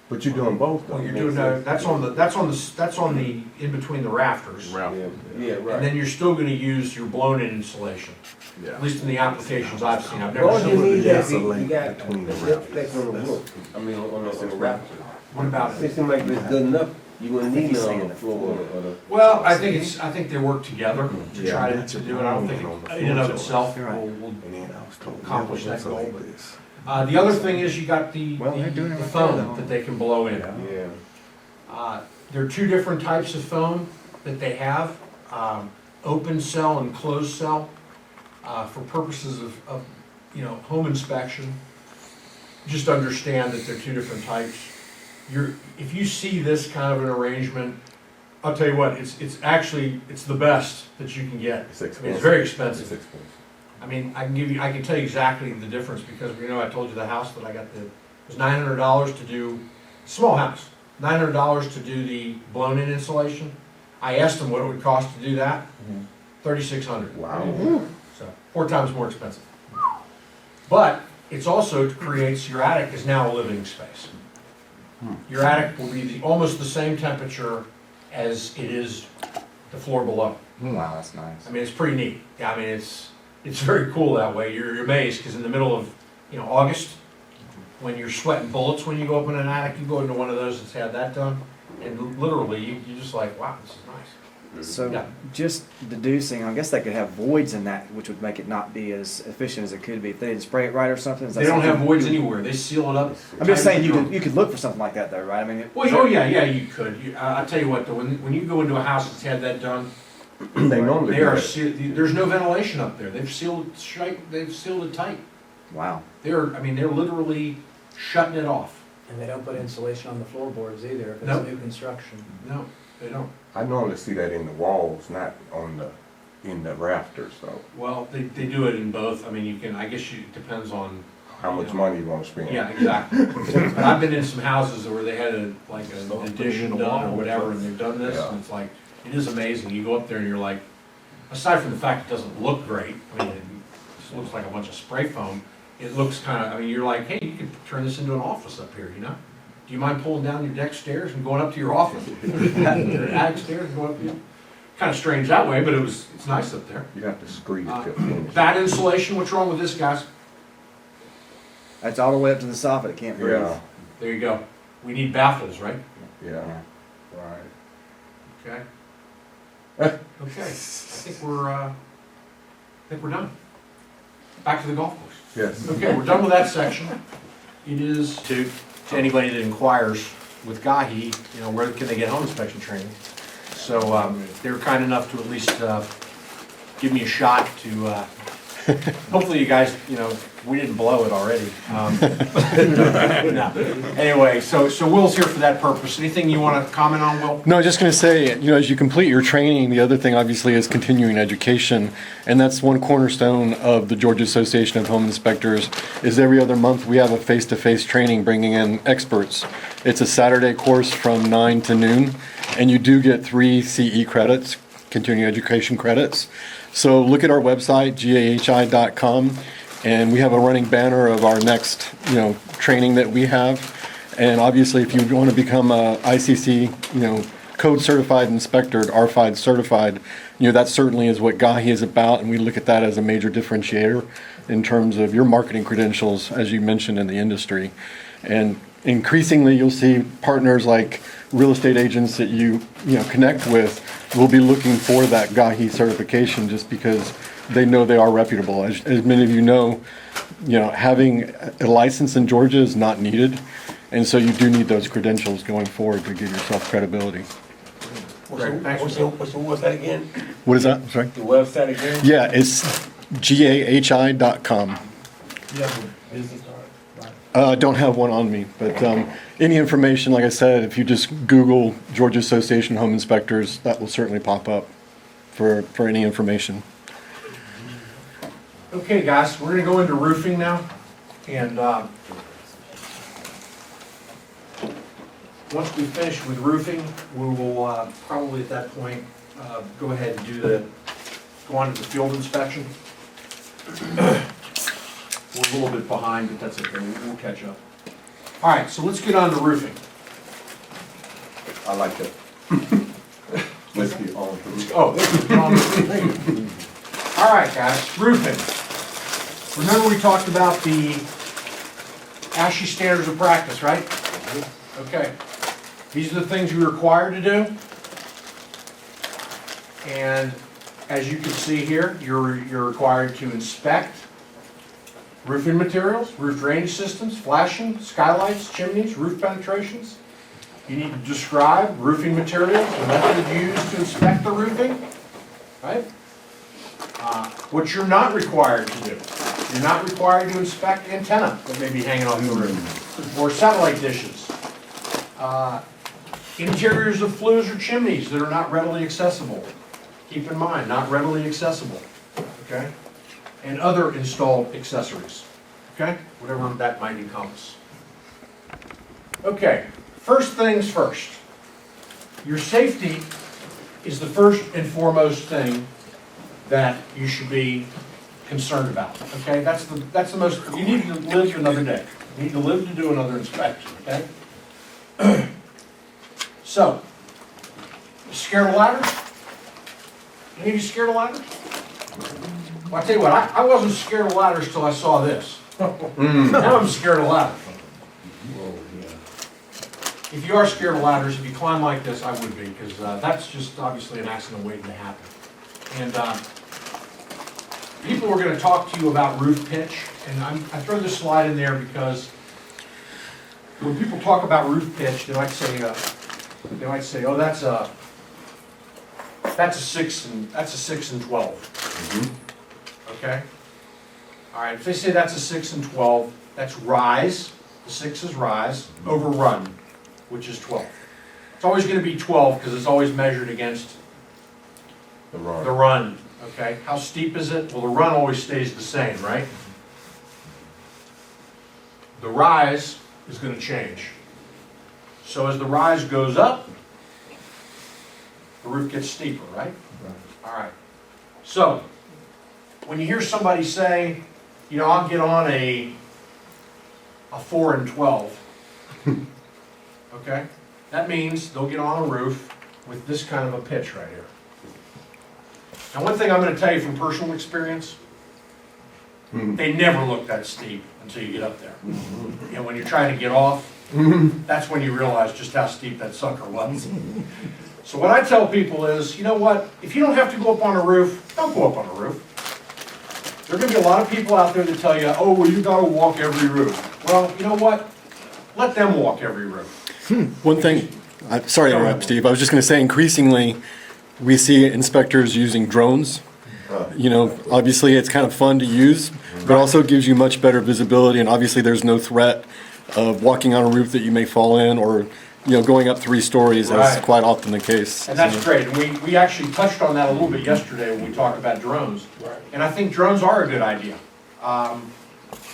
Speaker 3: But you're doing both though.
Speaker 1: Well, you're doing, that's on the, in between the rafters.
Speaker 2: Yeah,
Speaker 1: And then
Speaker 2: right.
Speaker 1: you're still gonna use your blown-in insulation,
Speaker 4: Yeah.
Speaker 1: at least in the applications I've seen. I've never
Speaker 2: All
Speaker 1: seen
Speaker 2: you
Speaker 1: one
Speaker 2: need
Speaker 1: of
Speaker 2: is,
Speaker 1: the.
Speaker 2: you got,
Speaker 3: between the
Speaker 2: the flex on the roof, I mean, on the rafters.
Speaker 1: What about
Speaker 2: It
Speaker 1: it?
Speaker 2: seems like it's good enough, you wouldn't need
Speaker 5: he's
Speaker 2: none on
Speaker 5: saying
Speaker 2: the
Speaker 5: the
Speaker 2: floor or the.
Speaker 1: Well, I think they work together to
Speaker 3: Yeah.
Speaker 1: try to do it. I don't think it in and of itself
Speaker 5: You're right.
Speaker 1: will
Speaker 3: And then I was told.
Speaker 1: accomplish that
Speaker 3: never
Speaker 1: goal,
Speaker 3: like
Speaker 1: but-
Speaker 3: this.
Speaker 1: the other thing is you got the
Speaker 5: Well, they're doing it right
Speaker 1: foam
Speaker 5: there, though.
Speaker 1: that they can blow in.
Speaker 2: Yeah.
Speaker 1: There are two different types of foam that they have, open cell and closed cell. For purposes of, you know, home inspection, just understand that they're two different types. If you see this kind of an arrangement, I'll tell you what, it's actually, it's the best that you can get.
Speaker 3: It's
Speaker 1: I
Speaker 3: expensive.
Speaker 1: mean, it's very
Speaker 3: It's
Speaker 1: expensive.
Speaker 3: expensive.
Speaker 1: I mean, I can tell you exactly the difference, because, you know, I told you the house that I got it was $900 to do, small house, $900 to do the blown-in insulation. I asked them what it would cost to do that, $3,600.
Speaker 3: Wow.
Speaker 1: So, 4 times more expensive. But it's also creates, your attic is now a living space. Your attic will be almost the same temperature as it is the floor below.
Speaker 5: Wow, that's nice.
Speaker 1: I mean, it's pretty neat. Yeah, I mean, it's very cool that way. You're amazed, because in the middle of, you know, August, when you're sweating bullets when you go up in an attic, you go into one of those that's had that done, and literally, you're just like, wow, this is nice.
Speaker 5: So
Speaker 1: Yeah.
Speaker 5: just deducing, I guess they could have voids in that, which would make it not be as efficient as it could be if they didn't spray it right or something. Is that
Speaker 1: They don't have
Speaker 5: something-
Speaker 1: voids anywhere. They seal it up.
Speaker 5: I'm just saying
Speaker 1: tight as
Speaker 5: you could look for something like that though, right? I mean,
Speaker 1: Well, oh yeah, you could. I'll tell you what, though, when you go into a house that's had that done,
Speaker 3: They normally
Speaker 1: they
Speaker 3: do
Speaker 1: are
Speaker 3: that.
Speaker 1: there's no ventilation up there. They've sealed it tight.
Speaker 5: wow.
Speaker 1: They're literally shutting it off.
Speaker 9: And they don't put insulation on the floorboards either if
Speaker 1: Nope.
Speaker 9: it's new construction.
Speaker 1: No, they don't.
Speaker 3: I normally see that in the walls, not in the rafters though.
Speaker 1: Well, they do it in both. I mean, I guess it depends on.
Speaker 3: How much money you wanna spend.
Speaker 1: Yeah, exactly. But I've been in some houses where they had an addition done or whatever, and they've done this,
Speaker 3: Yeah.
Speaker 1: and it's like, it is amazing. You go up there and you're like, aside from the fact it doesn't look great, I mean, it just looks like a bunch of spray foam, it looks kind of, I mean, you're like, hey, you could turn this into an office up here, you know? Do you mind pulling down your deck stairs and going up to your office? Your attic stairs and going up, kind of strange that way, but it's nice up there.
Speaker 3: You have to screed it to finish.
Speaker 1: That insulation, what's wrong with this, guys?
Speaker 5: That's all the way up to the soffit. It can't breathe.
Speaker 3: Yeah,
Speaker 1: There you go. We need baffles, right?
Speaker 3: yeah, right.
Speaker 1: Okay. Okay, I think we're done. Back to the golf course.
Speaker 3: Yes.
Speaker 1: Okay, we're done with that section. It is to anybody that inquires with GAHI, you know, where can they get home inspection training? So, they were kind enough to at least, give me a shot to, hopefully you guys, you know, we didn't blow it already. No. Anyway, so Will's here for that purpose. Anything you wanna comment on, Will?
Speaker 10: No, just going to say, you know, as you complete your training, the other thing obviously is continuing education. And that's one cornerstone of the Georgia Association of Home Inspectors, is every other month we have a face-to-face training bringing in experts. It's a Saturday course from 9 to noon, and you do get 3 CE credits, continuing education credits. So look at our website, gahi.com, and we have a running banner of our next, you know, training that we have. And obviously, if you want to become a ICC, you know, code certified inspector, R5 certified, you know, that certainly is what GAHI is about, and we look at that as a major differentiator in terms of your marketing credentials, as you mentioned, in the industry. And increasingly, you'll see partners like real estate agents that you know, connect with will be looking for that GAHI certification just because they know they are reputable. As many of you know, having a license in Georgia is not needed. And so you do need those credentials going forward to give yourself credibility.
Speaker 1: Great, thanks.
Speaker 2: What's the website again?
Speaker 10: What is that? Sorry?
Speaker 2: The website again?
Speaker 10: Yeah, it's gahi.com.
Speaker 6: You have a business card?
Speaker 10: I don't have one on me, but any information, like I said, if you just Google Georgia Association of Home Inspectors, that will certainly pop up for any information.
Speaker 1: Okay, guys, we're gonna go into roofing now, and, once we finish with roofing, we will, probably at that point, go ahead and go on to the field inspection. We're a little bit behind, but that's okay, we'll catch up. All right, so let's get on to roofing.
Speaker 3: I like that. Let's get on to it.
Speaker 1: Oh, this is John. All right, guys, roofing. Remember we talked about the ASHI standards of practice, right? Okay. These are the things you're required to do. And as you can see here, you're required to inspect roofing materials, roof drainage systems, flashing, skylights, chimneys, roof penetrations. You need to describe roofing materials, the method used to inspect the roofing, right? What you're not required to do. You're not required to inspect antenna that may be hanging off the roof, or satellite dishes. Interiors of flues or chimneys that are not readily accessible. Keep in mind, not readily accessible, okay? And other installed accessories, okay? Whatever that might encompass. Okay, first things first. Your safety is the first and foremost thing that you should be concerned about, okay? That's the most, you need to live another day. You need to live to do another inspection, okay? So, scared of ladders? Any of you scared of ladders? Well, I tell you what, I wasn't scared of ladders till I saw this. Now I'm scared of ladders. If you are scared of ladders, if you climb like this, I would be, because that's just obviously an accident waiting to happen. And people are going to talk to you about roof pitch, and I throw this slide in there because when people talk about roof pitch, they might say, oh, that's a 6 and 12. Okay. All right. If they say that's a 6 and 12, that's rise. The 6 is rise over run, which is 12. It's always going to be 12 because it's always measured against
Speaker 3: The run.
Speaker 1: the run. Okay. How steep is it? Well, the run always stays the same, right? The rise is going to change. So as the rise goes up, the roof gets steeper, right? All right. So when you hear somebody say, you know, I'll get on a 4 and 12, okay? That means they'll get on a roof with this kind of a pitch right here. Now, one thing I'm going to tell you from personal experience, they never look that steep until you get up there. And when you're trying to get off, that's when you realize just how steep that sucker was. So what I tell people is, you know what, if you don't have to go up on a roof, don't go up on a roof. There are going to be a lot of people out there that tell you, oh, well, you got to walk every roof. Well, you know what, let them walk every roof.
Speaker 10: One thing, sorry to interrupt, Steve, I was just going to say increasingly, we see inspectors using drones. You know, obviously it's kind of fun to use, but also gives you much better visibility, and obviously there's no threat of walking on a roof that you may fall in, or, you know, going up 3 stories, as
Speaker 1: Right.
Speaker 10: quite often the case.
Speaker 1: And that's great. And we actually touched on that a little bit yesterday when we talked about drones. And I think drones are a good idea.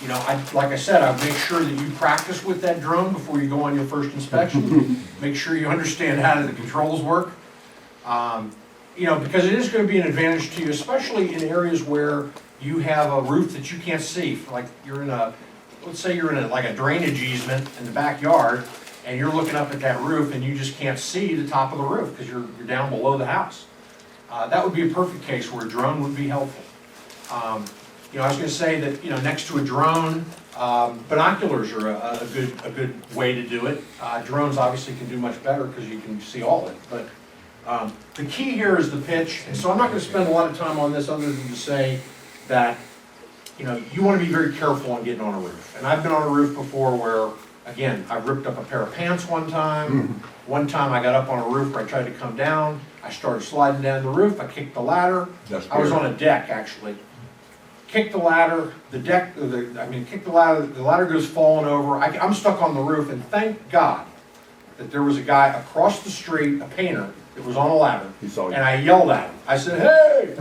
Speaker 1: You know, like I said, I make sure that you practice with that drone before you go on your first inspection. Make sure you understand how the controls work. You know, because it is going to be an advantage to you, especially in areas where you have a roof that you can't see. Like you're in let's say you're in like a drainage easement in the backyard, and you're looking up at that roof and you just can't see the top of the roof because you're down below the house. That would be a perfect case where a drone would be helpful. You know, I was going to say that, you know, next to a drone, binoculars are a good way to do it. Drones obviously can do much better because you can see all of it. But the key here is the pitch, and so I'm not going to spend a lot of time on this other than to say that, you know, you want to be very careful on getting on a roof. And I've been on a roof before where, again, I ripped up a pair of pants one time. One time I got up on a roof where I tried to come down. I started sliding down the roof. I kicked the ladder. I was on a deck, actually. Kicked the ladder, kicked the ladder goes falling over. I'm stuck on the roof, and thank God that there was a guy across the street, a painter, that was on a ladder.
Speaker 3: He saw you.
Speaker 1: And I yelled at him. I said, hey!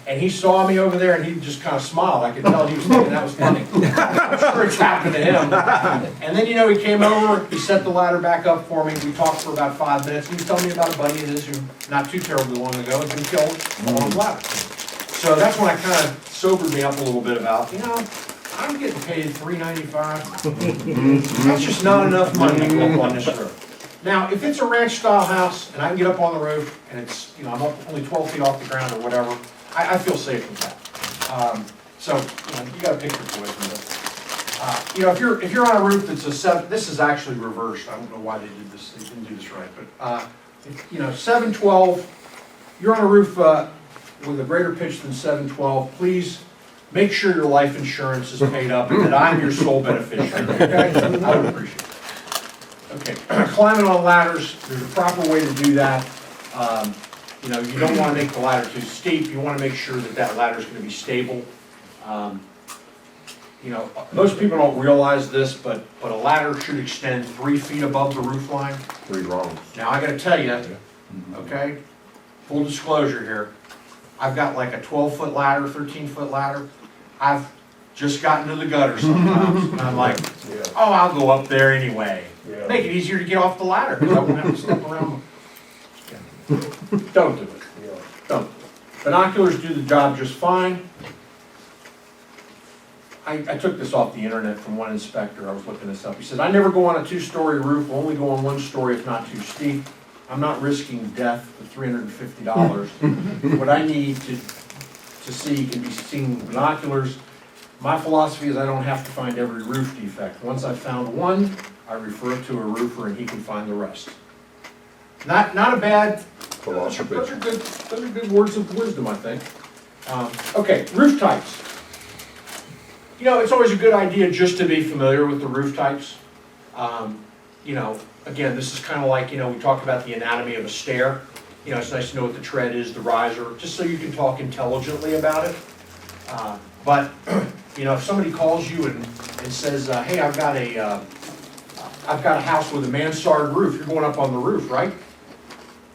Speaker 1: And he saw me over there, and he just kind of smiled. I could tell he was thinking that was funny. I'm sure it's happened to him. And then, you know, he came over, he set the ladder back up for me. We talked for about 5 minutes. He was telling me about a buddy of his who, not too terribly long ago, had been killed on a ladder. So that's when I kind of sobered me up a little bit about, you know, I'm getting paid $3.95. That's just not enough money to go up on this roof. Now, if it's a ranch style house and I can get up on the roof and it's, you know, I'm up only 12 feet off the ground or whatever, I feel safe with that. So, you know, you gotta pick your poison, but, you know, if you're on a roof that's a seven, this is actually reversed, I don't know why they did this, they didn't do this right, but, you know, 712, you're on a roof, with a greater pitch than 712, please make sure your life insurance is paid up and that I'm your sole beneficiary, okay? I would appreciate it. Okay, climbing on ladders, there's a proper way to do that. You know, you don't wanna make the ladder too steep, you wanna make sure that that ladder's gonna be stable. You know, most people don't realize this, but a ladder should extend 3 feet above the roof line.
Speaker 3: 3 rungs.
Speaker 1: Now, I gotta tell you, okay, full disclosure here, I've got like a 12-foot ladder, 13-foot ladder. I've just gotten to the gutter sometimes, and I'm like, oh, I'll go up there anyway.
Speaker 8: Yeah.
Speaker 1: Make it easier to get off the ladder, because I won't have to step around. Yeah. Don't do it,
Speaker 8: Yeah.
Speaker 1: don't. Binoculars do the job just fine. I took this off the internet from one inspector, I was looking this up. He said, I never go on a 2-story roof, I'll only go on 1 story if not too steep. I'm not risking death for $350. What I need to see can be seen with binoculars. My philosophy is I don't have to find every roof defect. Once I've found one, I refer it to a roofer and he can find the rest. Not a bad, those are good words of wisdom, I think. Okay, roof types. You know, it's always a good idea just to be familiar with the roof types. You know, again, this is kind of like, you know, we talked about the anatomy of a stair. You know, it's nice to know what the tread is, the riser, just so you can talk intelligently about it. But, you know, if somebody calls you and says, hey, I've got a house with a mansard roof, you're going up on the roof, right?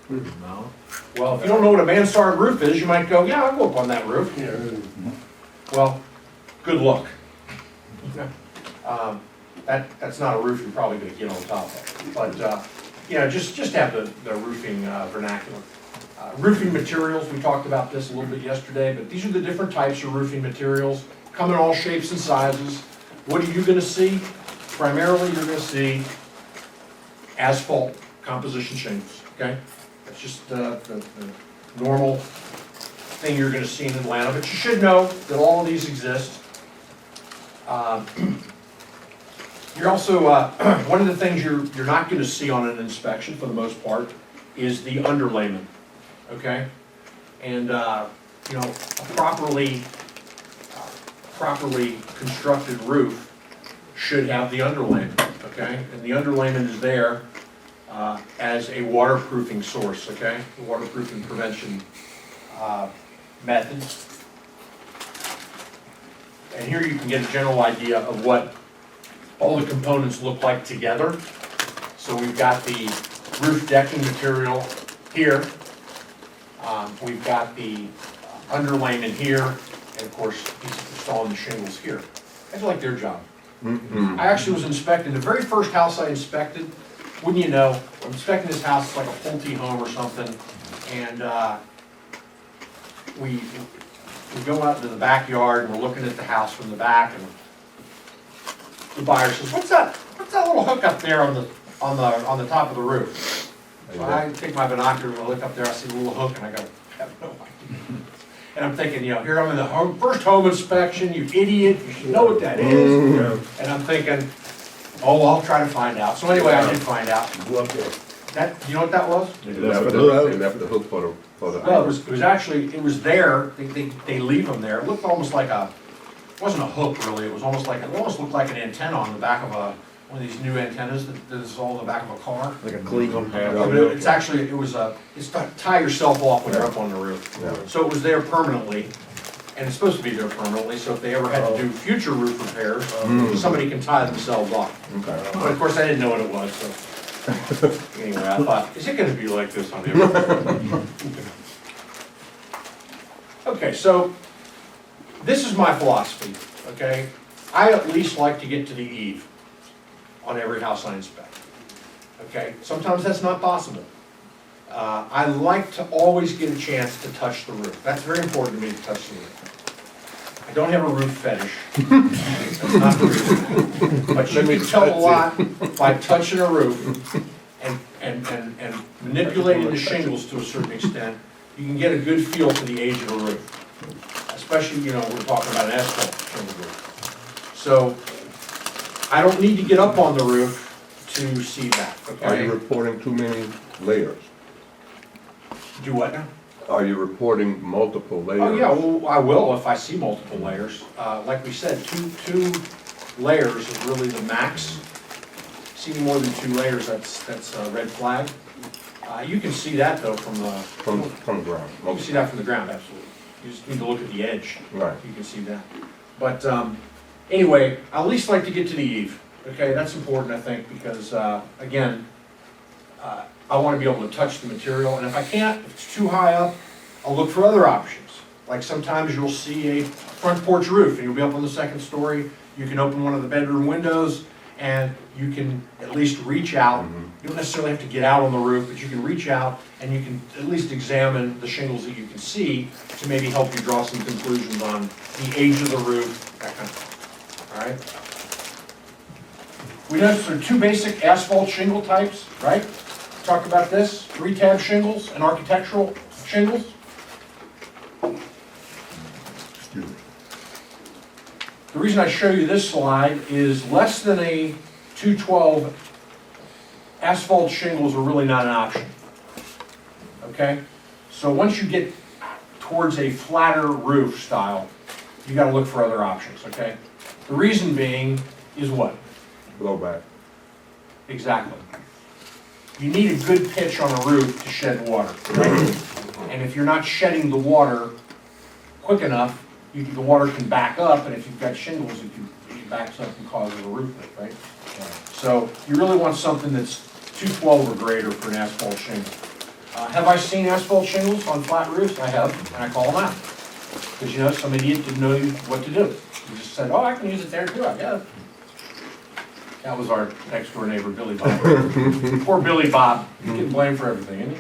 Speaker 4: No.
Speaker 1: Well, if you don't know what a mansard roof is, you might go, yeah, I'll go up on that roof. Well, good luck. That's not a roof you're probably gonna get on top of. But, you know, just have the roofing vernacular. Roofing materials, we talked about this a little bit yesterday, but these are the different types of roofing materials, come in all shapes and sizes. What are you gonna see? Primarily, you're gonna see asphalt composition shingles, okay? That's just the normal thing you're gonna see in Atlanta, but you should know that all of these exist. You're also, one of the things you're not gonna see on an inspection for the most part is the underlayment, okay? And, you know, a properly constructed roof should have the underlayment, okay? And the underlayment is there as a waterproofing source, okay? The waterproofing prevention method. And here you can get a general idea of what all the components look like together. So we've got the roof decking material here. We've got the underlayment here, and of course, he's installing the shingles here. That's like their job. I actually was inspecting, the very first house I inspected, wouldn't you know, I'm inspecting this house, it's like a Pulte home or something, and we go out into the backyard and we're looking at the house from the back, and the buyer says, what's that little hook up there on the top of the roof? So I take my binoculars and I look up there, I see a little hook, and I go, I have no idea. And I'm thinking, you know, here I'm in the first home inspection, you idiot, you should know what that is. And I'm thinking, oh, I'll try to find out. So anyway, I did find out.
Speaker 8: Go up there.
Speaker 1: You know what that was?
Speaker 3: They left the hook for the.
Speaker 1: No, it was actually, it was there, they leave them there. It looked almost like it wasn't a hook really, it almost looked like an antenna on the back of one of these new antennas that is all on the back of a car.
Speaker 5: Like a cleat.
Speaker 1: But it's actually, it's to tie yourself off when you're up on the roof.
Speaker 3: Yeah.
Speaker 1: So it was there permanently, and it's supposed to be there permanently, so if they ever had to do future roof repairs, somebody can tie themselves off.
Speaker 3: Okay.
Speaker 1: But of course, I didn't know what it was, so. Anyway, I thought, is it gonna be like this on every? Okay, so, this is my philosophy, okay? I at least like to get to the eave on every house I inspect. Okay, sometimes that's not possible. I like to always get a chance to touch the roof. That's very important to me to touch the roof. I don't have a roof fetish. That's not the reason. But you can tell a lot by touching a roof and and manipulating the shingles to a certain extent, you can get a good feel for the age of the roof. Especially, you know, we're talking about an asphalt shingle roof. So, I don't need to get up on the roof to see that,
Speaker 3: Are you
Speaker 1: okay?
Speaker 3: reporting too many layers?
Speaker 1: Do what now?
Speaker 3: Are you reporting multiple layers?
Speaker 1: Oh, yeah, well, I will if I see multiple layers. Like we said, two layers is really the max. See any more than 2 layers, that's a red flag. You can see that though from the,
Speaker 3: From the ground?
Speaker 1: you can see that from the ground, absolutely. You just need to look at the edge.
Speaker 3: Right.
Speaker 1: You can see that. But, anyway, I at least like to get to the eave, okay? That's important, I think, because, again, I wanna be able to touch the material, and if I can't, if it's too high up, I'll look for other options. Like sometimes you'll see a front porch roof, and you'll be up on the 2nd story, you can open one of the bedroom windows, and you can at least reach out. You don't necessarily have to get out on the roof, but you can reach out, and you can at least examine the shingles that you can see to maybe help you draw some conclusions on the age of the roof, that kind of thing, all right? We know there are 2 basic asphalt shingle types, right? Talk about this, 3-tab shingles and architectural shingles.
Speaker 3: Excuse me.
Speaker 1: The reason I show you this slide is less than a 212 asphalt shingles are really not an option. Okay? So once you get towards a flatter roof style, you gotta look for other options, okay? The reason being is what?
Speaker 3: Blowback.
Speaker 1: Exactly. You need a good pitch on a roof to shed water, right? And if you're not shedding the water quick enough, the water can back up, and if you've got shingles, it backs up and causes a roof leak, right? So you really want something that's 212 or greater for an asphalt shingle. Have I seen asphalt shingles on flat roofs? I have, and I call them out. Because, you know, some idiot didn't know what to do. He just said, oh, I can use it there too, I guess. That was our next door neighbor, Billy Bob. Poor Billy Bob, he's getting blamed for everything, isn't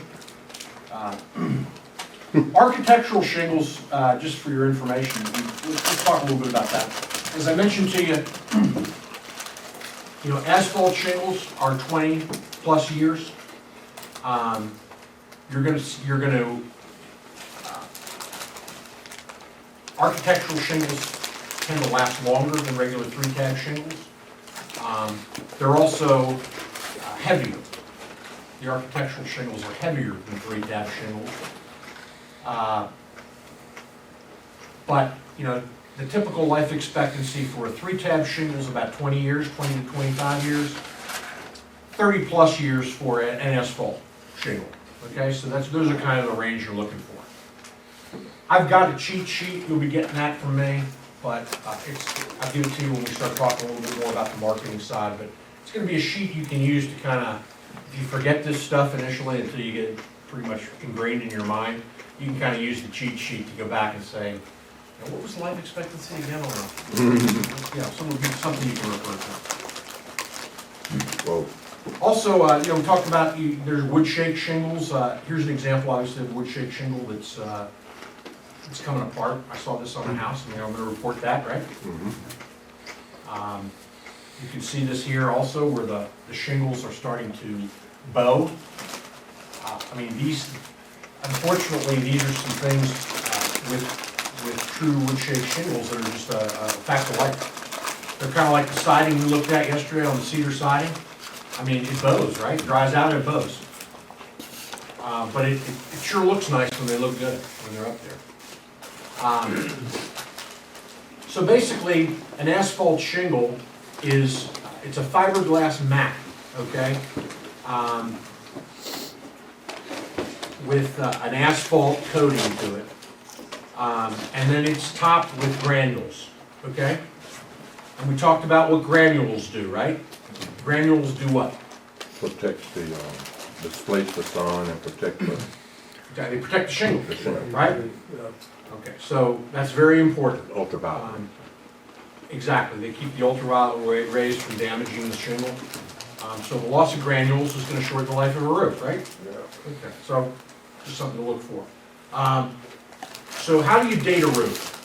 Speaker 1: he? Architectural shingles, just for your information, let's talk a little bit about that. As I mentioned to you, you know, asphalt shingles are 20+ years. Architectural shingles tend to last longer than regular 3-tab shingles. They're also heavier. The architectural shingles are heavier than 3-tab shingles. But, you know, the typical life expectancy for a 3-tab shingle is about 20 years, 20 to 25 years. 30+ years for an asphalt shingle. Okay, so those are kind of the range you're looking for. I've got a cheat sheet, you'll be getting that from me, but I'll give it to you when we start talking a little bit more about the marketing side. But it's going to be a sheet you can use to kind of, if you forget this stuff initially until you get it pretty much ingrained in your mind, you can kind of use the cheat sheet to go back and say, you know, what was the life expectancy again on that? You know, something you can refer to.
Speaker 3: Whoa.
Speaker 1: Also, you know, we talked about, there's wood shake shingles. Here's an example, obviously, of wood shake shingle that's it's coming apart. I saw this on the house, and I'm going to report that, right? You can see this here also, where the shingles are starting to bow. I mean, unfortunately, these are some things with true wood shake shingles that are just a fact of life. They're kind of like the siding we looked at yesterday on the cedar siding. I mean, it bows, right? It dries out and it bows. But it sure looks nice when they look good, when they're up there. So basically, an asphalt shingle it's a fiberglass mat, okay? With an asphalt coating to it. And then it's topped with granules, okay? And we talked about what granules do, right? Granules do what?
Speaker 3: Protect displace the sun and protect the
Speaker 1: They protect the shingle,
Speaker 3: shingle.
Speaker 1: right? Okay, so that's very important.
Speaker 3: Ultraviolet.
Speaker 1: Exactly, they keep the ultraviolet rays from damaging the shingle. So the loss of granules is going to shorten the life of a roof, right? Okay, so just something to look for. So how do you date a roof?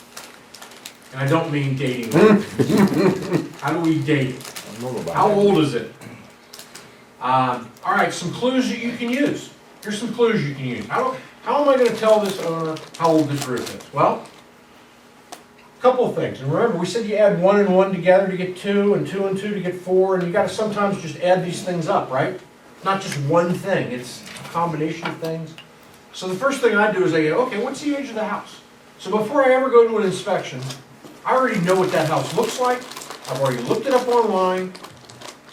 Speaker 1: And I don't mean dating. How do we date it? How old is it? All right, some clues that you can use. Here's some clues you can use. How am I gonna tell this owner how old this roof is? Well, a couple of things. And remember, we said you add 1 and 1 together to get 2, and 2 and 2 to get 4, and you gotta sometimes just add these things up, right? Not just one thing, it's a combination of things. So the first thing I do is I go, okay, what's the age of the house? So before I ever go to an inspection, I already know what that house looks like. I've already looked it up online.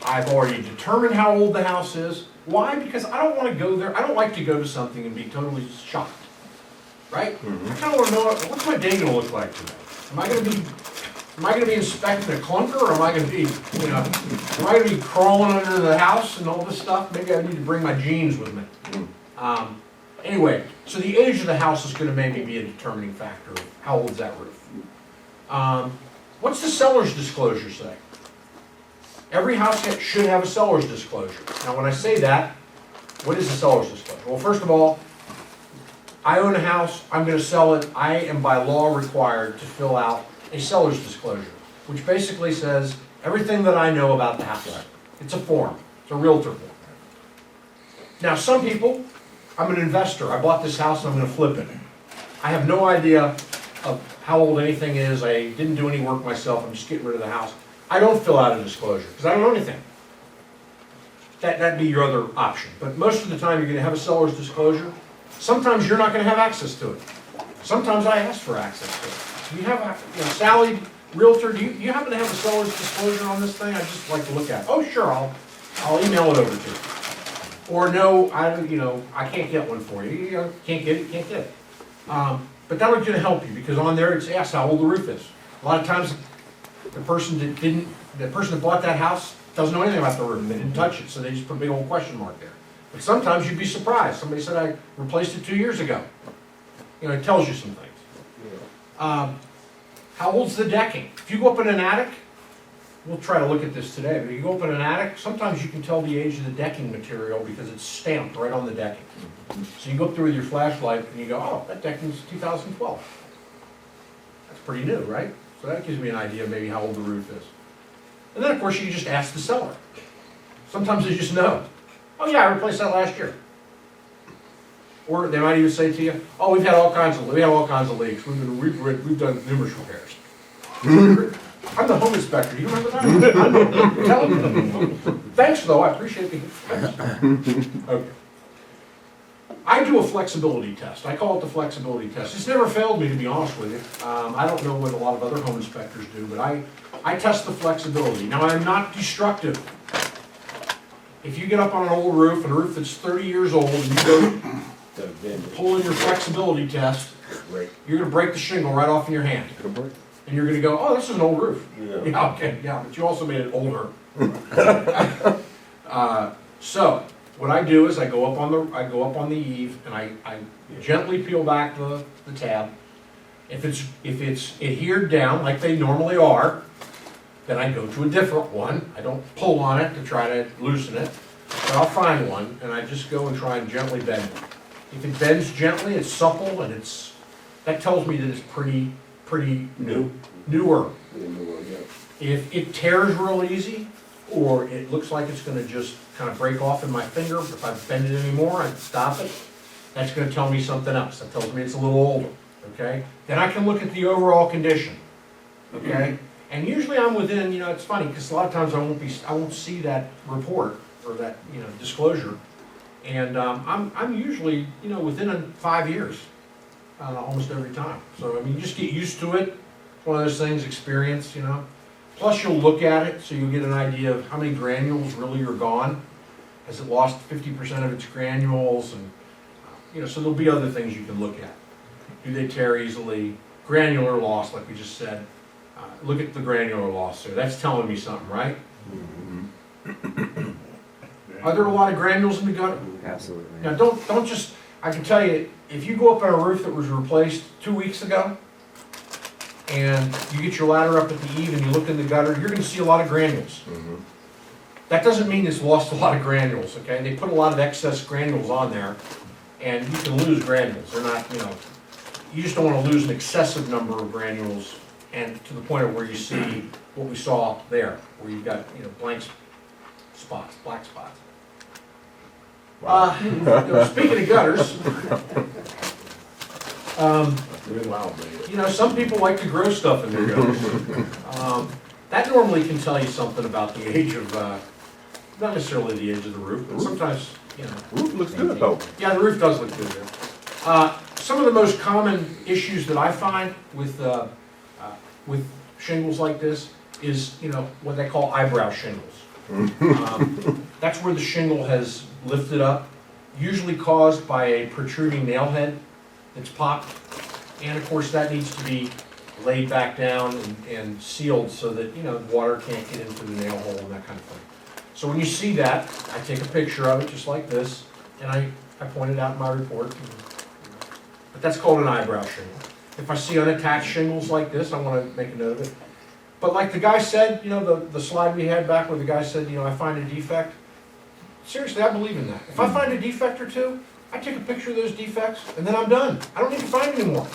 Speaker 1: I've already determined how old the house is. Why? Because I don't want to go there. I don't like to go to something and be totally shocked. Right? I kind of want to know, what's my day going to look like today? Am I going to be inspecting a clunker, or am I going to be, am I going to be crawling under the house and all this stuff? Maybe I need to bring my jeans with me. Anyway, so the age of the house is going to maybe be a determining factor of how old's that roof. What's the seller's disclosure say? Every house should have a seller's disclosure. Now, when I say that, what is a seller's disclosure? Well, first of all, I own a house, I'm going to sell it. I am by law required to fill out a seller's disclosure, which basically says everything that I know about the house. It's a form. It's a realtor form. Now, some people, I'm an investor. I bought this house and I'm going to flip it. I have no idea of how old anything is. I didn't do any work myself. I'm just getting rid of the house. I don't fill out a disclosure because I don't know anything. That'd be your other option. But most of the time, you're going to have a seller's disclosure. Sometimes you're not going to have access to it. Sometimes I ask for access to it. Do you have a, Sally, realtor, do you happen to have a seller's disclosure on this thing? I'd just like to look at it. Oh, sure, I'll email it over to you. Or no, I can't get one for you. You can't get it, can't get it. But that's going to help you because on there it's asked how old the roof is. A lot of times the person that bought that house doesn't know anything about the roof. They didn't touch it, so they just put a big old question mark there. But sometimes you'd be surprised. Somebody said I replaced it 2 years ago. It tells you some things. How old's the decking? If you go up in an attic, we'll try to look at this today, but if you go up in an attic, sometimes you can tell the age of the decking material because it's stamped right on the decking. So you go up there with your flashlight and you go, oh, that decking's 2012. That's pretty new, right? So that gives me an idea of maybe how old the roof is. And then, of course, you can just ask the seller. Sometimes they just know. Oh, yeah, I replaced that last year. Or they might even say to you, oh, we have all kinds of leaks. We've done numerous repairs. I'm the home inspector. Do you remember that? I'm telling you. Thanks, though. I appreciate the information. Okay. I do a flexibility test. I call it the flexibility test. It's never failed me, to be honest with you. I don't know what a lot of other home inspectors do, but I test the flexibility. Now, I'm not destructive. If you get up on an old roof, and a roof that's 30 years old, and you go pull in your flexibility test, you're going to break the shingle right off in your hand. And you're going to go, oh, this is an old roof. Yeah, okay, yeah, but you also made it older. So what I do is I go up on the eave and I gently peel back the tab. If it's adhered down like they normally are, then I go to a different one. I don't pull on it to try to loosen it, but I'll find one and I just go and try and gently bend it. If it bends gently, it's supple, and that tells me that it's pretty newer. If it tears real easy, or it looks like it's gonna just kind of break off in my finger, if I bend it anymore, I stop it, that's gonna tell me something else. That tells me it's a little older, okay? Then I can look at the overall condition, okay? And usually I'm within, it's funny, because a lot of times I won't see that report, or that, disclosure. And I'm usually, within 5 years, almost every time. So, you just get used to it. It's one of those things, experience, Plus, you'll look at it, so you'll get an idea of how many granules really are gone. Has it lost 50% of its granules? And, so there'll be other things you can look at. Do they tear easily? Granular loss, like we just said. Look at the granular loss there. That's telling me something, right? Are there a lot of granules in the gutter?
Speaker 5: Absolutely.
Speaker 1: Now, don't just, I can tell you, if you go up on a roof that was replaced 2 weeks ago, and you get your ladder up at the eave and you look in the gutter, you're gonna see a lot of granules. That doesn't mean it's lost a lot of granules, okay? They put a lot of excess granules on there, and you can lose granules. They're not, you just don't wanna lose an excessive number of granules, and to the point of where you see what we saw there, where you've got, blank spots, black spots. Speaking of gutters,
Speaker 6: Wow, man.
Speaker 1: some people like to grow stuff in their gutters. That normally can tell you something about the age of, not necessarily the age of the roof, but sometimes,
Speaker 3: Roof looks good though.
Speaker 1: yeah, the roof does look good there. Some of the most common issues that I find with shingles like this is, what they call eyebrow shingles. That's where the shingle has lifted up, usually caused by a protruding nail head that's popped. And of course, that needs to be laid back down and sealed so that, water can't get into the nail hole and that kind of thing. So when you see that, I take a picture of it just like this, and I point it out in my report. But that's called an eyebrow shingle. If I see unattached shingles like this, I want to make a note of it. But like the guy said, the slide we had back where the guy said, I find a defect. Seriously, I believe in that. If I find a defect or two, I take a picture of those defects, and then I'm done. I don't need to find any more.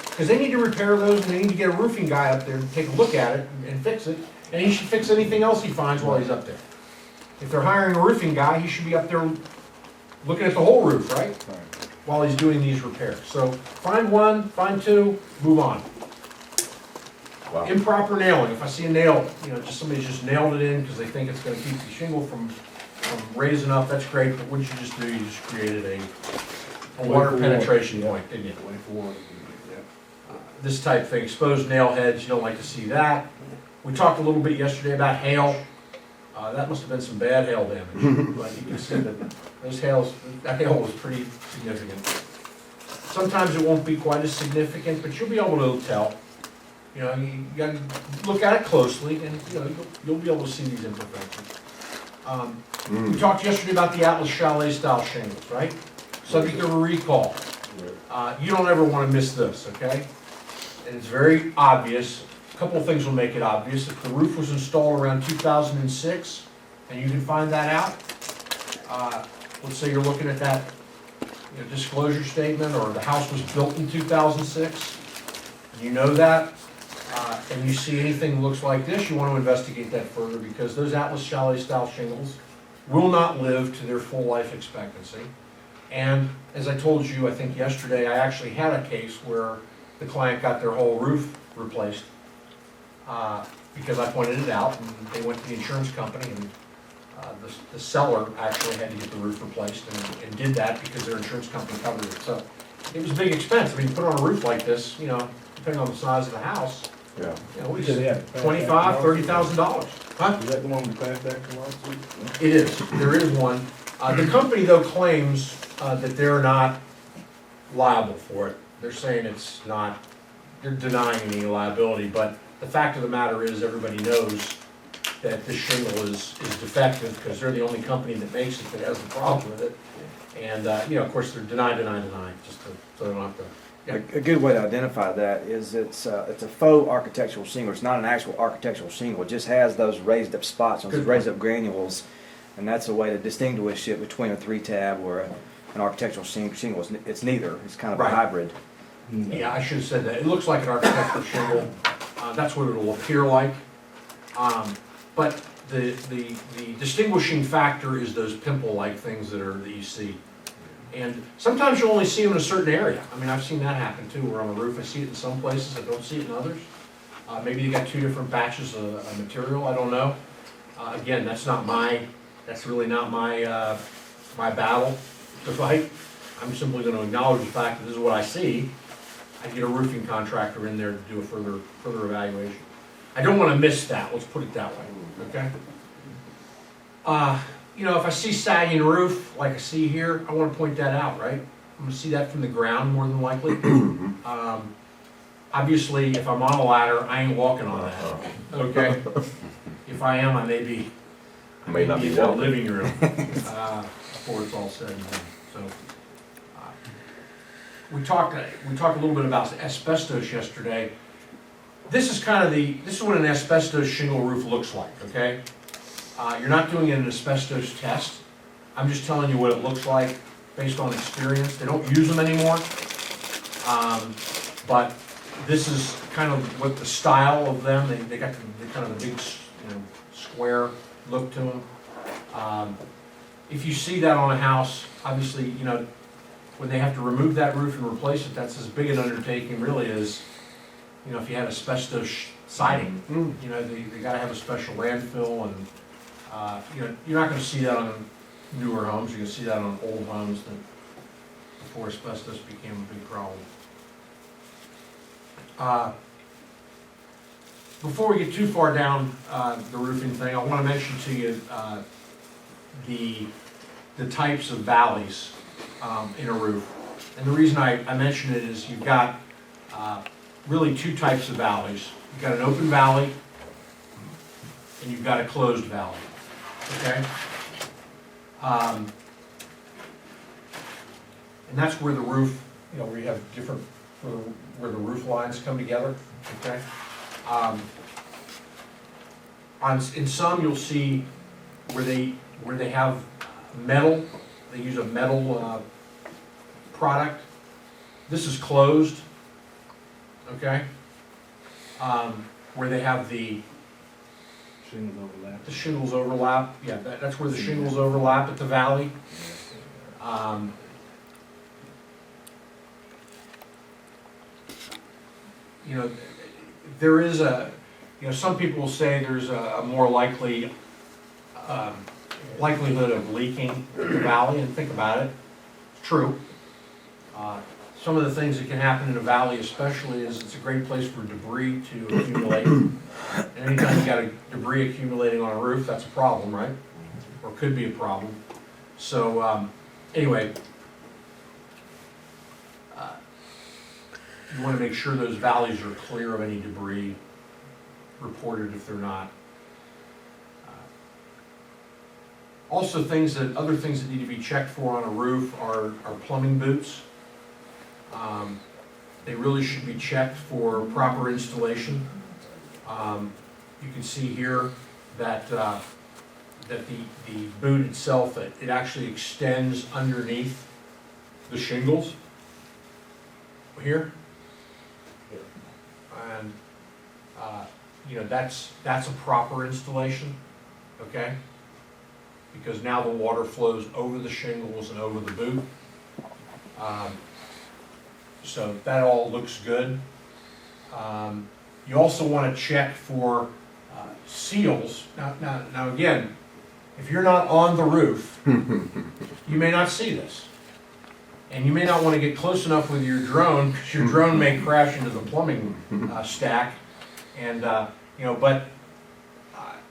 Speaker 1: Because they need to repair those, and they need to get a roofing guy up there to take a look at it and fix it. And he should fix anything else he finds while he's up there. If they're hiring a roofing guy, he should be up there looking at the whole roof, right? While he's doing these repairs. So find one, find two, move on.
Speaker 3: Wow.
Speaker 1: Improper nailing. If I see a nail, somebody's just nailed it in because they think it's going to keep the shingle from raising up, that's great. But what did you just do? You just created a water penetration point, didn't you? This type thing, exposed nail heads, you don't like to see that. We talked a little bit yesterday about hail. That must have been some bad hail damage, but you can see that that hail was pretty significant. Sometimes it won't be quite as significant, but you'll be able to tell. You gotta look at it closely, and you'll be able to see these imperfections. We talked yesterday about the Atlas Chalet style shingles, right? Subject to a recall. You don't ever want to miss this, okay? And it's very obvious. A couple of things will make it obvious. If the roof was installed around 2006, and you can find that out, let's say you're looking at that disclosure statement, or the house was built in 2006, you know that, and you see anything that looks like this, you want to investigate that further, because those Atlas Chalet style shingles will not live to their full life expectancy. And as I told you, I think yesterday, I actually had a case where the client got their whole roof replaced because I pointed it out, and they went to the insurance company, and the seller actually had to get the roof replaced and did that because their insurance company covered it. So it was a big expense. I mean, put on a roof like this, depending on the size of the house,
Speaker 3: Yeah.
Speaker 1: we
Speaker 7: So, yeah,
Speaker 1: $25,000, $30,000. Huh?
Speaker 7: Is that the one we passed back to lawsuit?
Speaker 1: It is, there is one. The company though claims that they're not liable for it. They're saying it's not, they're denying any liability, but the fact of the matter is everybody knows that this shingle is defective because they're the only company that makes it that has a problem with it. And, of course, they're deny, just so they don't have to. Yeah.
Speaker 5: A good way to identify that is it's a faux architectural shingle. It's not an actual architectural shingle. It just has those raised up spots, those
Speaker 1: Good
Speaker 5: raised up granules, and that's a way to distinguish it between a 3-tab or an architectural shingle. It's neither. It's kind of
Speaker 1: Right.
Speaker 5: a hybrid.
Speaker 1: Yeah, I should have said that. It looks like an architectural shingle. That's what it'll appear like. But the distinguishing factor is those pimple-like things that you see. And sometimes you only see them in a certain area. I mean, I've seen that happen too, where on the roof I see it in some places, I don't see it in others. Maybe they got two different batches of material, I don't know. Again, that's really not my battle to fight. I'm simply gonna acknowledge the fact that this is what I see. I get a roofing contractor in there to do a further evaluation. I don't wanna miss that, let's put it that way, okay? If I see sagging roof, like I see here, I wanna point that out, right? I'm gonna see that from the ground more than likely. Obviously, if I'm on a ladder, I ain't walking on that, okay? If I am, I may be
Speaker 3: May not be
Speaker 1: in the
Speaker 3: walking.
Speaker 1: living room, before it's all said and done, so. We talked a little bit about asbestos yesterday. This is what an asbestos shingle roof looks like, okay? You're not doing an asbestos test. I'm just telling you what it looks like based on experience. They don't use them anymore. But this is kind of what the style of them, they got the kind of the big, square look to them. if you see that on a house, obviously, you know, when they have to remove that roof and replace it, that's as big an undertaking really as, you know, if you had asbestos siding, you know, they gotta have a special landfill and, you know, you're not gonna see that on newer homes, you're gonna see that on old homes that, before asbestos became a big problem. Before we get too far down, the roofing thing, I wanna mention to you, the types of valleys, in a roof. And the reason I mention it is you've got, really two types of valleys. You've got an open valley, and you've got a closed valley, okay? And that's where the roof, you know, where you have different, where the roof lines come together, okay? In some, you'll see where they have metal, they use a metal, product. This is closed, okay? Where they have the shingles overlap, yeah, that's where the shingles overlap at the valley. You know, there is you know, some people will say there's a more likely, likelihood of leaking in the valley, and think about it, it's true. Some of the things that can happen in a valley especially is it's a great place for debris to accumulate. And anytime you got a debris accumulating on a roof, that's a problem, right? Or could be a problem. So, anyway, you want to make sure those valleys are clear of any debris, reported if they're not. Also, other things that need to be checked for on a roof are plumbing boots. They really should be checked for proper installation. You can see here that the boot itself, it actually extends underneath the shingles here. And, you know, that's a proper installation, okay? Because now the water flows over the shingles and over the boot. So that all looks good. You also want to check for seals. Now again, if you're not on the roof, you may not see this. And you may not want to get close enough with your drone, because your drone may crash into the plumbing stack. And, you know, but,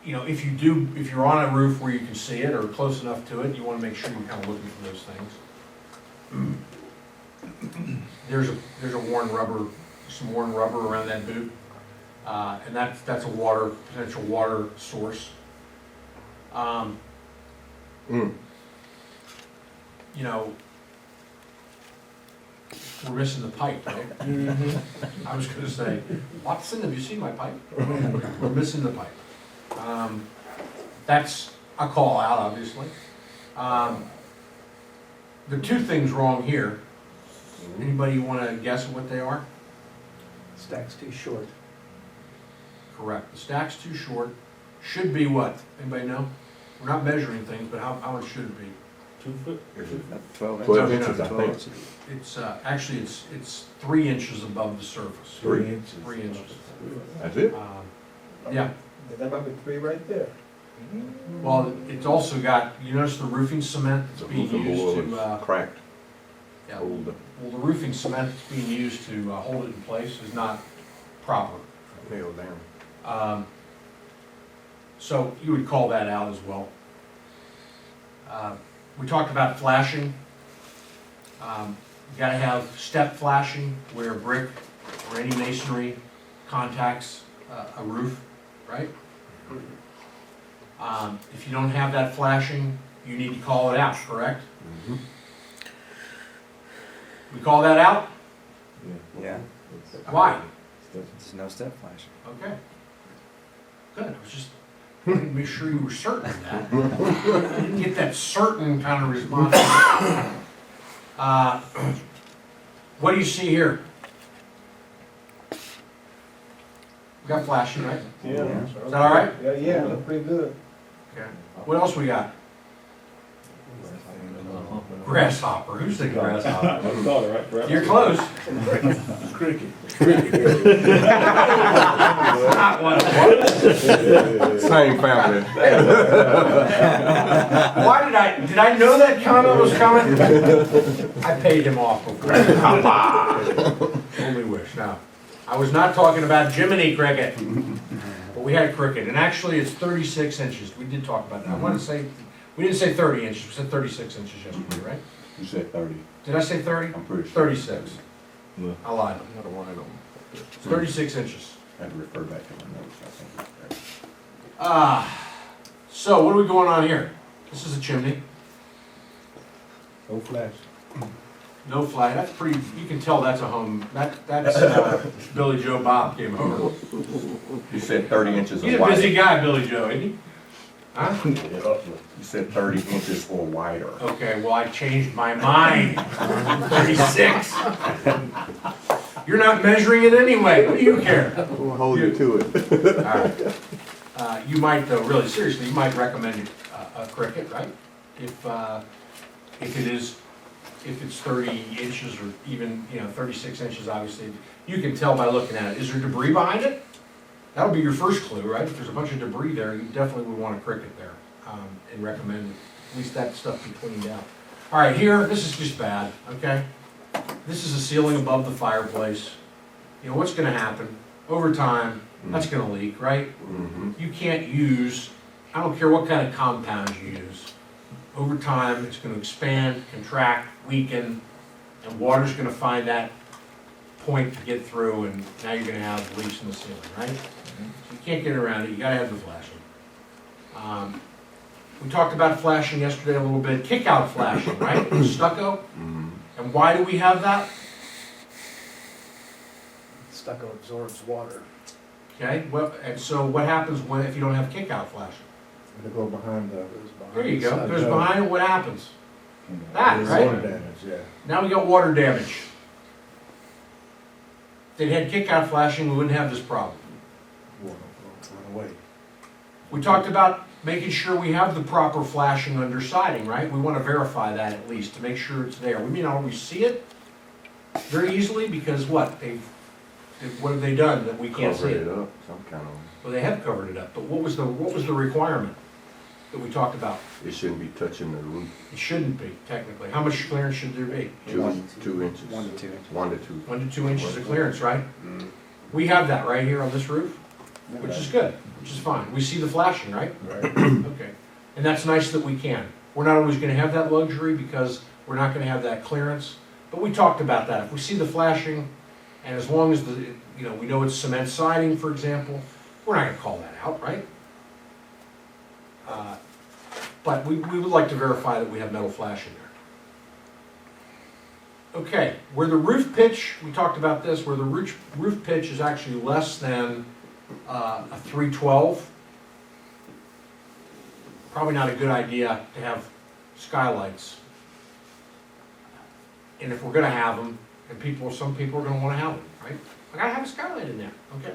Speaker 1: you know, if you're on a roof where you can see it or close enough to it, you want to make sure you're kind of looking for those things. There's a worn rubber, some worn rubber around that boot, and that's a potential water source. You know, we're missing the pipe, right? I was going to say, Watson, have you seen my pipe? We're missing the pipe. That's a call out, obviously. There are two things wrong here. Anybody want to guess what they are?
Speaker 9: Stack's too short.
Speaker 1: Correct. The stack's too short. Should be what? Anybody know? We're not measuring things, but how much should it be?
Speaker 6: 2 foot?
Speaker 5: 12
Speaker 3: 12
Speaker 5: inches.
Speaker 3: inches, I think.
Speaker 1: It's, actually, it's 3 inches above the surface.
Speaker 3: 3
Speaker 8: inches.
Speaker 1: 3 inches.
Speaker 3: That's it?
Speaker 1: Yeah.
Speaker 8: That might be 3 right there.
Speaker 1: Well, it's also got, you notice the roofing cement that's
Speaker 3: The
Speaker 1: being
Speaker 3: roofing
Speaker 1: used
Speaker 3: board
Speaker 1: to,
Speaker 3: was cracked.
Speaker 1: yeah,
Speaker 3: Hold the
Speaker 1: well, the roofing cement that's being used to hold it in place is not proper.
Speaker 3: nail down.
Speaker 1: So you would call that out as well. We talked about flashing. You gotta have step flashing where brick or any masonry contacts a roof, right? If you don't have that flashing, you need to call it out, correct?
Speaker 3: Mhm.
Speaker 1: We call that out?
Speaker 5: Yeah,
Speaker 1: Why?
Speaker 5: it's no step flashing.
Speaker 1: Okay. Good, I was just wanting to make sure you were certain of that. I didn't get that certain kind of response. What do you see here? We got flashing, right?
Speaker 8: Yeah.
Speaker 1: Is that all right?
Speaker 8: Yeah, look pretty good.
Speaker 1: Okay. What else we got? Grasshopper, who's the grasshopper?
Speaker 6: My daughter, right?
Speaker 1: You're close.
Speaker 6: Cricket.
Speaker 1: Not one.
Speaker 3: Same family.
Speaker 1: Why did I know that comment was coming? I paid him off before. Only wish, no. I was not talking about Jiminy Cricket, but we had cricket, and actually it's 36 inches. We did talk about that. I want to say, we didn't say 30 inches, we said 36 inches yesterday, right?
Speaker 3: You said 30.
Speaker 1: Did I say 30?
Speaker 3: I'm pretty sure.
Speaker 1: 36.
Speaker 4: No.
Speaker 1: I lied.
Speaker 4: Got a line on it.
Speaker 1: It's 36 inches.
Speaker 3: I had to refer back to my notes, I think.
Speaker 1: So what are we going on here? This is a chimney.
Speaker 7: No flash.
Speaker 1: No flag. That's pretty, you can tell that's a home, that's Billy Joe Bob came over.
Speaker 3: You said 30 inches
Speaker 1: He's
Speaker 3: or
Speaker 1: a busy
Speaker 3: wider.
Speaker 1: guy, Billy Joe, isn't he? Huh?
Speaker 3: You said 30 inches or wider.
Speaker 1: Okay, well, I changed my mind. 36. You're not measuring it anyway. What do you care?
Speaker 3: We'll hold you to it.
Speaker 1: All right. You might, though, really seriously, you might recommend a cricket, right? If it is, if it's 30 inches or even, 36 inches, obviously, you can tell by looking at it. Is there debris behind it? That'll be your first clue, right? If there's a bunch of debris there, you definitely would want a cricket there, and recommend at least that stuff be cleaned out. All right, here, this is just bad, okay? This is a ceiling above the fireplace. What's gonna happen? Over time, that's gonna leak, right?
Speaker 3: Mhm.
Speaker 1: You can't use, I don't care what kind of compound you use. Over time, it's gonna expand, contract, weaken, and water's gonna find that point to get through, and now you're gonna have leaks in the ceiling, right? So you can't get around it, you gotta have the flashing. We talked about flashing yesterday a little bit, kick-out flashing, right? Stucco.
Speaker 3: Mhm.
Speaker 1: And why do we have that?
Speaker 9: Stucco absorbs water.
Speaker 1: Okay, well, and so what happens if you don't have kick-out flashing?
Speaker 7: To go behind the.
Speaker 1: There you go, goes
Speaker 7: Stucco.
Speaker 1: behind it, what happens? That,
Speaker 7: There's
Speaker 1: right?
Speaker 7: water damage, yeah.
Speaker 1: Now we got water damage. If they had kick-out flashing, we wouldn't have this problem.
Speaker 7: Water run away.
Speaker 1: We talked about making sure we have the proper flashing under siding, right? We want to verify that at least, to make sure it's there. We may not always see it very easily, because what? What have they done that we can't see
Speaker 3: Cover
Speaker 1: it?
Speaker 3: it up, some kind of,
Speaker 1: Well, they have covered it up, but what was the requirement that we talked about?
Speaker 3: it shouldn't be touching the roof.
Speaker 1: It shouldn't be, technically. How much clearance should there be?
Speaker 3: 2 inches.
Speaker 5: 1 to 2 inches.
Speaker 3: 1 to 2.
Speaker 1: 1 to 2 inches of clearance, right? We have that right here on this roof, which is good, which is fine. We see the flashing, right?
Speaker 7: Right.
Speaker 1: Okay. And that's nice that we can. We're not always gonna have that luxury because we're not gonna have that clearance, but we talked about that. If we see the flashing, and as long as we know it's cement siding, for example, we're not gonna call that out, right? But we would like to verify that we have metal flashing there. Okay, where the roof pitch, we talked about this, where the roof pitch is actually less than a 312, probably not a good idea to have skylights. And if we're gonna have them, and some people are gonna wanna have them, right? I gotta have a skylight in there, okay?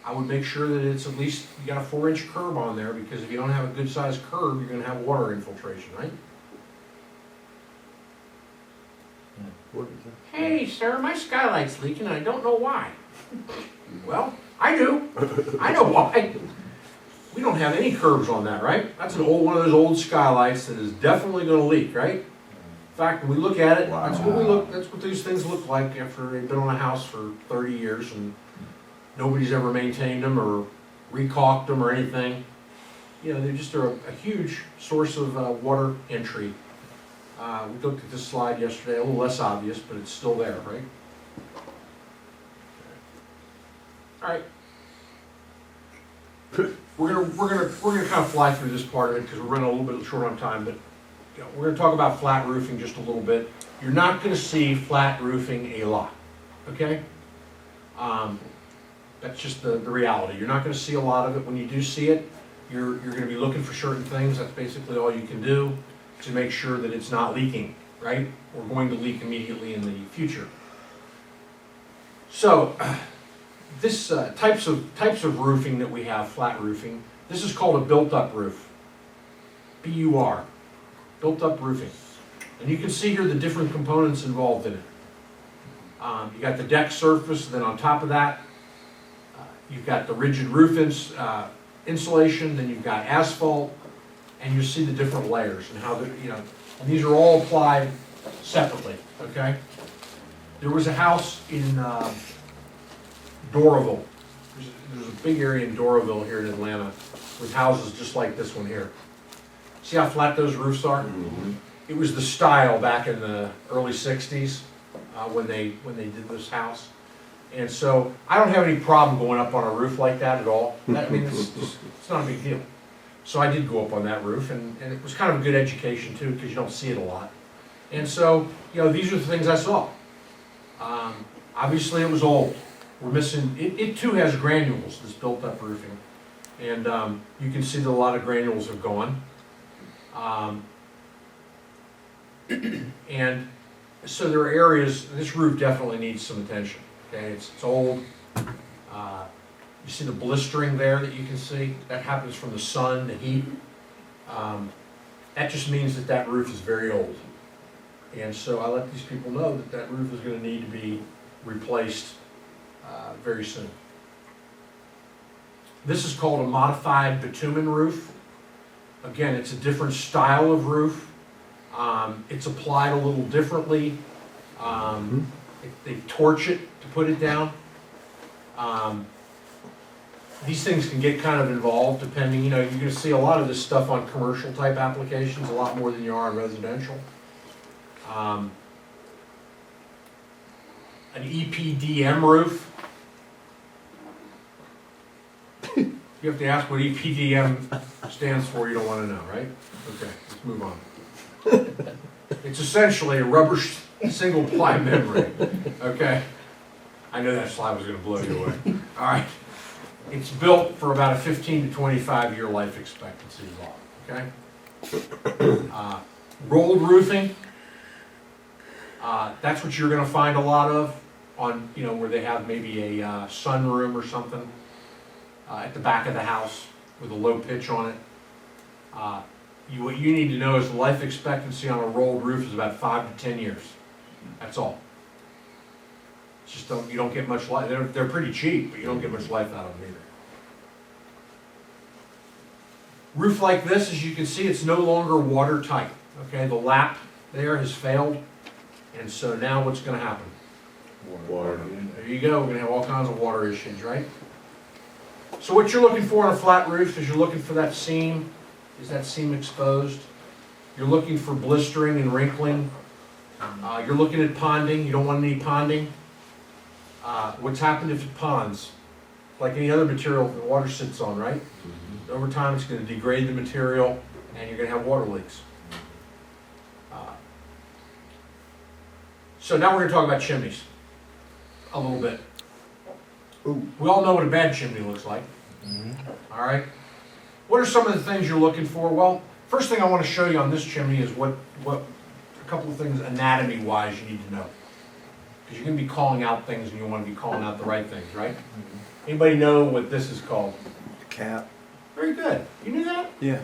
Speaker 1: I would make sure that it's at least, you got a 4-inch curb on there, because if you don't have a good sized curb, you're gonna have water infiltration, right? Hey, sir, my skylight's leaking, and I don't know why. Well, I do. I know why. We don't have any curbs on that, right? That's one of those old skylights that is definitely gonna leak, right? In fact, when we look at it, that's what these things look like after they've been on a house for 30 years and nobody's ever maintained them or recaulked them or anything. They just are a huge source of water entry. We looked at this slide yesterday, a little less obvious, but it's still there, right? All right. We're gonna kind of fly through this part of it because we're running a little bit short on time, but we're gonna talk about flat roofing just a little bit. You're not gonna see flat roofing a lot, okay? That's just the reality. You're not gonna see a lot of it. When you do see it, you're gonna be looking for certain things. That's basically all you can do to make sure that it's not leaking, right? Or going to leak immediately in the future. So, this types of roofing that we have, flat roofing, this is called a built-up roof. BUR, built-up roofing. And you can see here the different components involved in it. You got the deck surface, then on top of that, you've got the rigid roof insulation, then you've got asphalt, and you see the different layers and how they're, and these are all applied separately, okay? There was a house in Doraville. There's a big area in Doraville here in Atlanta with houses just like this one here. See how flat those roofs are? It was the style back in the early '60s when they did this house. And so I don't have any problem going up on a roof like that at all. I mean, it's not a big deal. So I did go up on that roof, and it was kind of a good education too, because you don't see it a lot. And so, these are the things I saw. Obviously, it was old. We're missing, it too has granules, this built-up roofing. And you can see that a lot of granules have gone. And so there are areas, this roof definitely needs some attention. Okay, it's old. You see the blistering there that you can see? That happens from the sun, the heat. That just means that that roof is very old. And so I let these people know that that roof is going to need to be replaced very soon. This is called a modified bitumen roof. Again, it's a different style of roof. It's applied a little differently. They torch it to put it down. These things can get kind of involved depending, you're going to see a lot of this stuff on commercial type applications, a lot more than you are on residential. An EPDM roof. You have to ask what EPDM stands for, you don't want to know, right? Okay, let's move on. It's essentially a rubber single ply membrane, okay? I know that slide was going to blow you away. All right. It's built for about a 15 to 25 year life expectancy law, okay? Rolled roofing, that's what you're going to find a lot of on, where they have maybe a sunroom or something at the back of the house with a low pitch on it. What you need to know is the life expectancy on a rolled roof is about 5 to 10 years. That's all. It's just you don't get much life. They're pretty cheap, but you don't get much life out of them either. Roof like this, as you can see, it's no longer watertight. Okay, the lap there has failed, and so now what's going to happen?
Speaker 3: Water.
Speaker 1: There you go. We're going to have all kinds of water issues, right? So what you're looking for on a flat roof is you're looking for that seam. Is that seam exposed? You're looking for blistering and wrinkling. You're looking at ponding. You don't want any ponding. What's happened if it ponds? Like any other material that water sits on, right? Over time, it's going to degrade the material, and you're going to have water leaks. So now we're going to talk about chimneys a little bit. We all know what a bad chimney looks like. All right. What are some of the things you're looking for? Well, first thing I want to show you on this chimney is what a couple of things anatomy-wise you need to know. Because you're going to be calling out things, and you want to be calling out the right things, right? Anybody know what this is called?
Speaker 5: Cap.
Speaker 1: Very good. You knew that?
Speaker 5: Yeah.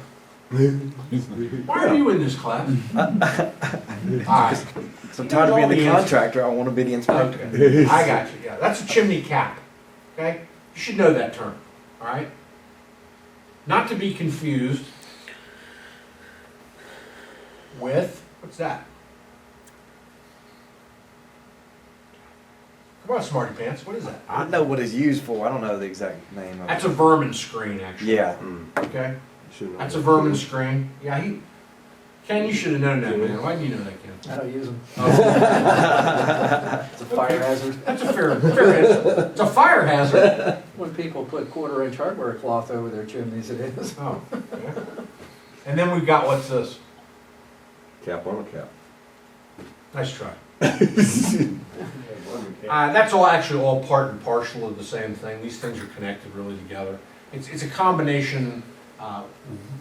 Speaker 1: Why are you in this class? All right.
Speaker 5: So I'm tired of being the contractor, I want to be the inspector.
Speaker 1: Okay. I got you. Yeah, that's a chimney cap. Okay? You should know that term. All right? Not to be confused with, what's that? Come on, smarty pants. What is that?
Speaker 5: I know what it's used for, I don't know the exact name of
Speaker 1: That's
Speaker 5: it.
Speaker 1: a vermin screen, actually.
Speaker 5: Yeah.
Speaker 1: Okay?
Speaker 3: Shouldn't
Speaker 1: That's a vermin screen. Yeah, Ken, you should have known that, man. Why didn't you know that, Ken?
Speaker 9: I don't use them.
Speaker 1: Oh.
Speaker 9: It's a fire hazard.
Speaker 1: That's a fair answer. It's a fire hazard.
Speaker 9: When people put 1/4-inch hardware cloth over their chimneys, it is.
Speaker 1: Oh, okay. And then we've got, what's this?
Speaker 3: Cap on a cap.
Speaker 1: Nice try. That's all part and parcel of the same thing. These things are connected really together. It's a combination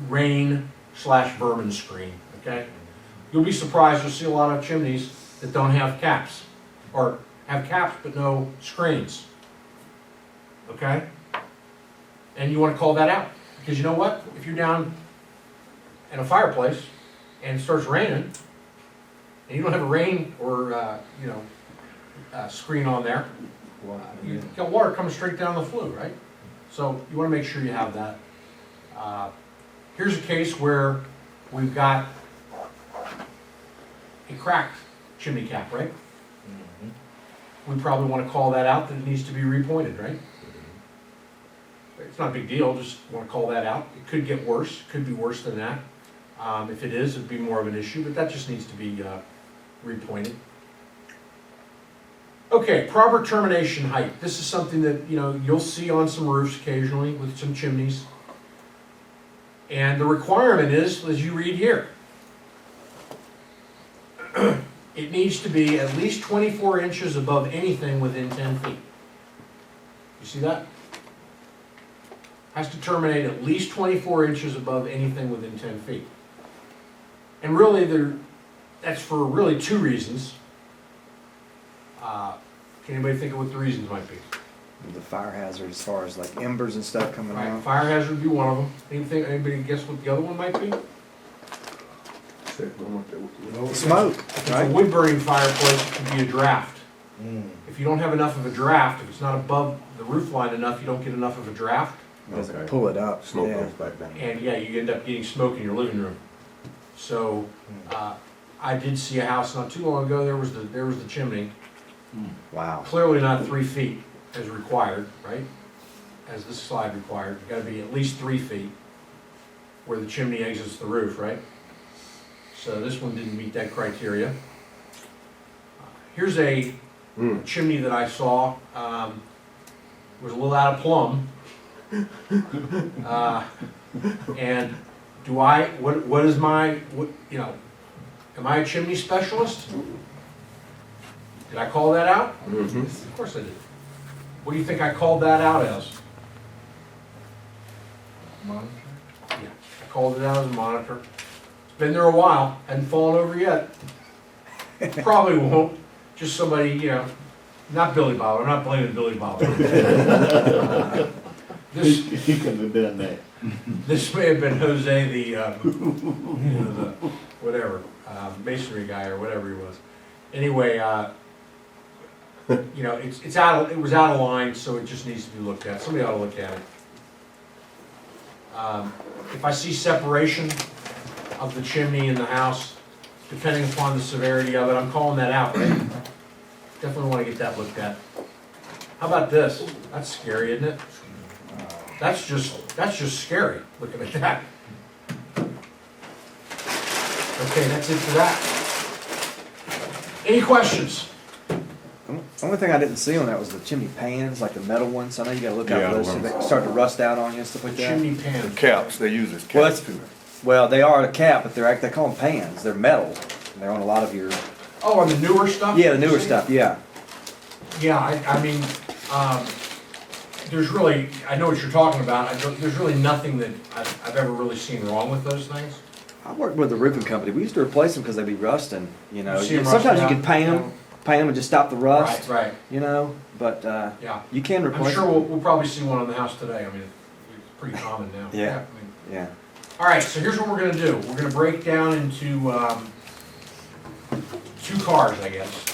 Speaker 1: rain/vermin screen, okay? You'll be surprised, you'll see a lot of chimneys that don't have caps, or have caps but no screens, okay? And you want to call that out, because you know what? If you're down in a fireplace and it starts raining, and you don't have a rain or, screen on there, you got water coming straight down the flue, right? So you wanna make sure you have that. Here's a case where we've got a cracked chimney cap, right? We probably wanna call that out, that it needs to be repointed, right? It's not a big deal, just wanna call that out. It could get worse, could be worse than that. If it is, it'd be more of an issue, but that just needs to be, repointed. Okay, proper termination height. This is something that, you'll see on some roofs occasionally with some chimneys. And the requirement is, as you read here, it needs to be at least 24 inches above anything within 10 feet. You see that? Has to terminate at least 24 inches above anything within 10 feet. And really, that's for really two reasons. Can anybody think of what the reasons might be?
Speaker 5: The fire hazard as far as like embers and stuff coming
Speaker 1: Right,
Speaker 5: out.
Speaker 1: fire hazard would be one of them. Anybody guess what the other one might be?
Speaker 5: Smoke,
Speaker 1: If it's a
Speaker 5: right?
Speaker 1: wood burning fireplace, it could be a draft. If you don't have enough of a draft, if it's not above the roof line enough, you don't get enough of a draft.
Speaker 5: Doesn't
Speaker 3: Okay.
Speaker 5: pull it up.
Speaker 3: Smoke
Speaker 5: Yeah.
Speaker 3: goes back down.
Speaker 1: And yeah, you end up getting smoke in your living room. So, I did see a house not too long ago, there was the chimney,
Speaker 5: Wow.
Speaker 1: clearly not 3 feet as required, right? As this slide required, you gotta be at least 3 feet where the chimney exits the roof, right? So this one didn't meet that criteria. Here's a chimney that I saw, was a little out of plumb. And what is my, am I a chimney specialist? Did I call that out? Of course I did. What do you think I called that out as?
Speaker 6: Monitor?
Speaker 1: Yeah, I called it out as a monitor. It's been there a while, hadn't fallen over yet. Probably won't, just somebody, not Billy Bob, I'm not blaming Billy Bob. This,
Speaker 4: He couldn't have done that.
Speaker 1: this may have been Jose, the whatever, masonry guy or whatever he was. Anyway, it was out of line, so it just needs to be looked at. Somebody ought to look at it. If I see separation of the chimney in the house, depending upon the severity of it, I'm calling that out, right? Definitely want to get that looked at. How about this? That's scary, isn't it? That's just scary, looking at that. Okay, that's it for that. Any questions?
Speaker 5: The only thing I didn't see on that was the chimney pans, like the metal ones. I know you gotta look out
Speaker 3: Yeah,
Speaker 5: for those, so
Speaker 3: the
Speaker 5: they
Speaker 3: ones.
Speaker 5: start to rust out on you and stuff like that.
Speaker 1: Chimney pan.
Speaker 3: Caps, they use as
Speaker 5: Well,
Speaker 3: caps
Speaker 5: that's-
Speaker 3: too.
Speaker 5: Well, they are a cap, but they call them pans. They're metal. They're on a lot of your,
Speaker 1: Oh, on the newer stuff?
Speaker 5: yeah, the newer stuff, yeah.
Speaker 1: Yeah, I mean, there's really, I know what you're talking about, there's really nothing that I've ever really seen wrong with those things.
Speaker 5: I worked with a roofing company. We used to replace them because they'd be rusting,
Speaker 1: You see 'em
Speaker 5: Sometimes you
Speaker 1: rusting
Speaker 5: can paint them and just stop the rust,
Speaker 1: Right,
Speaker 5: but,
Speaker 1: yeah.
Speaker 5: you can
Speaker 1: I'm
Speaker 5: replace
Speaker 1: sure
Speaker 5: them.
Speaker 1: we'll probably see one on the house today, I mean, it's pretty common now.
Speaker 5: Yeah.
Speaker 1: I mean,
Speaker 5: Yeah.
Speaker 1: all right, so here's what we're gonna do, we're gonna break down into, two cars, I guess.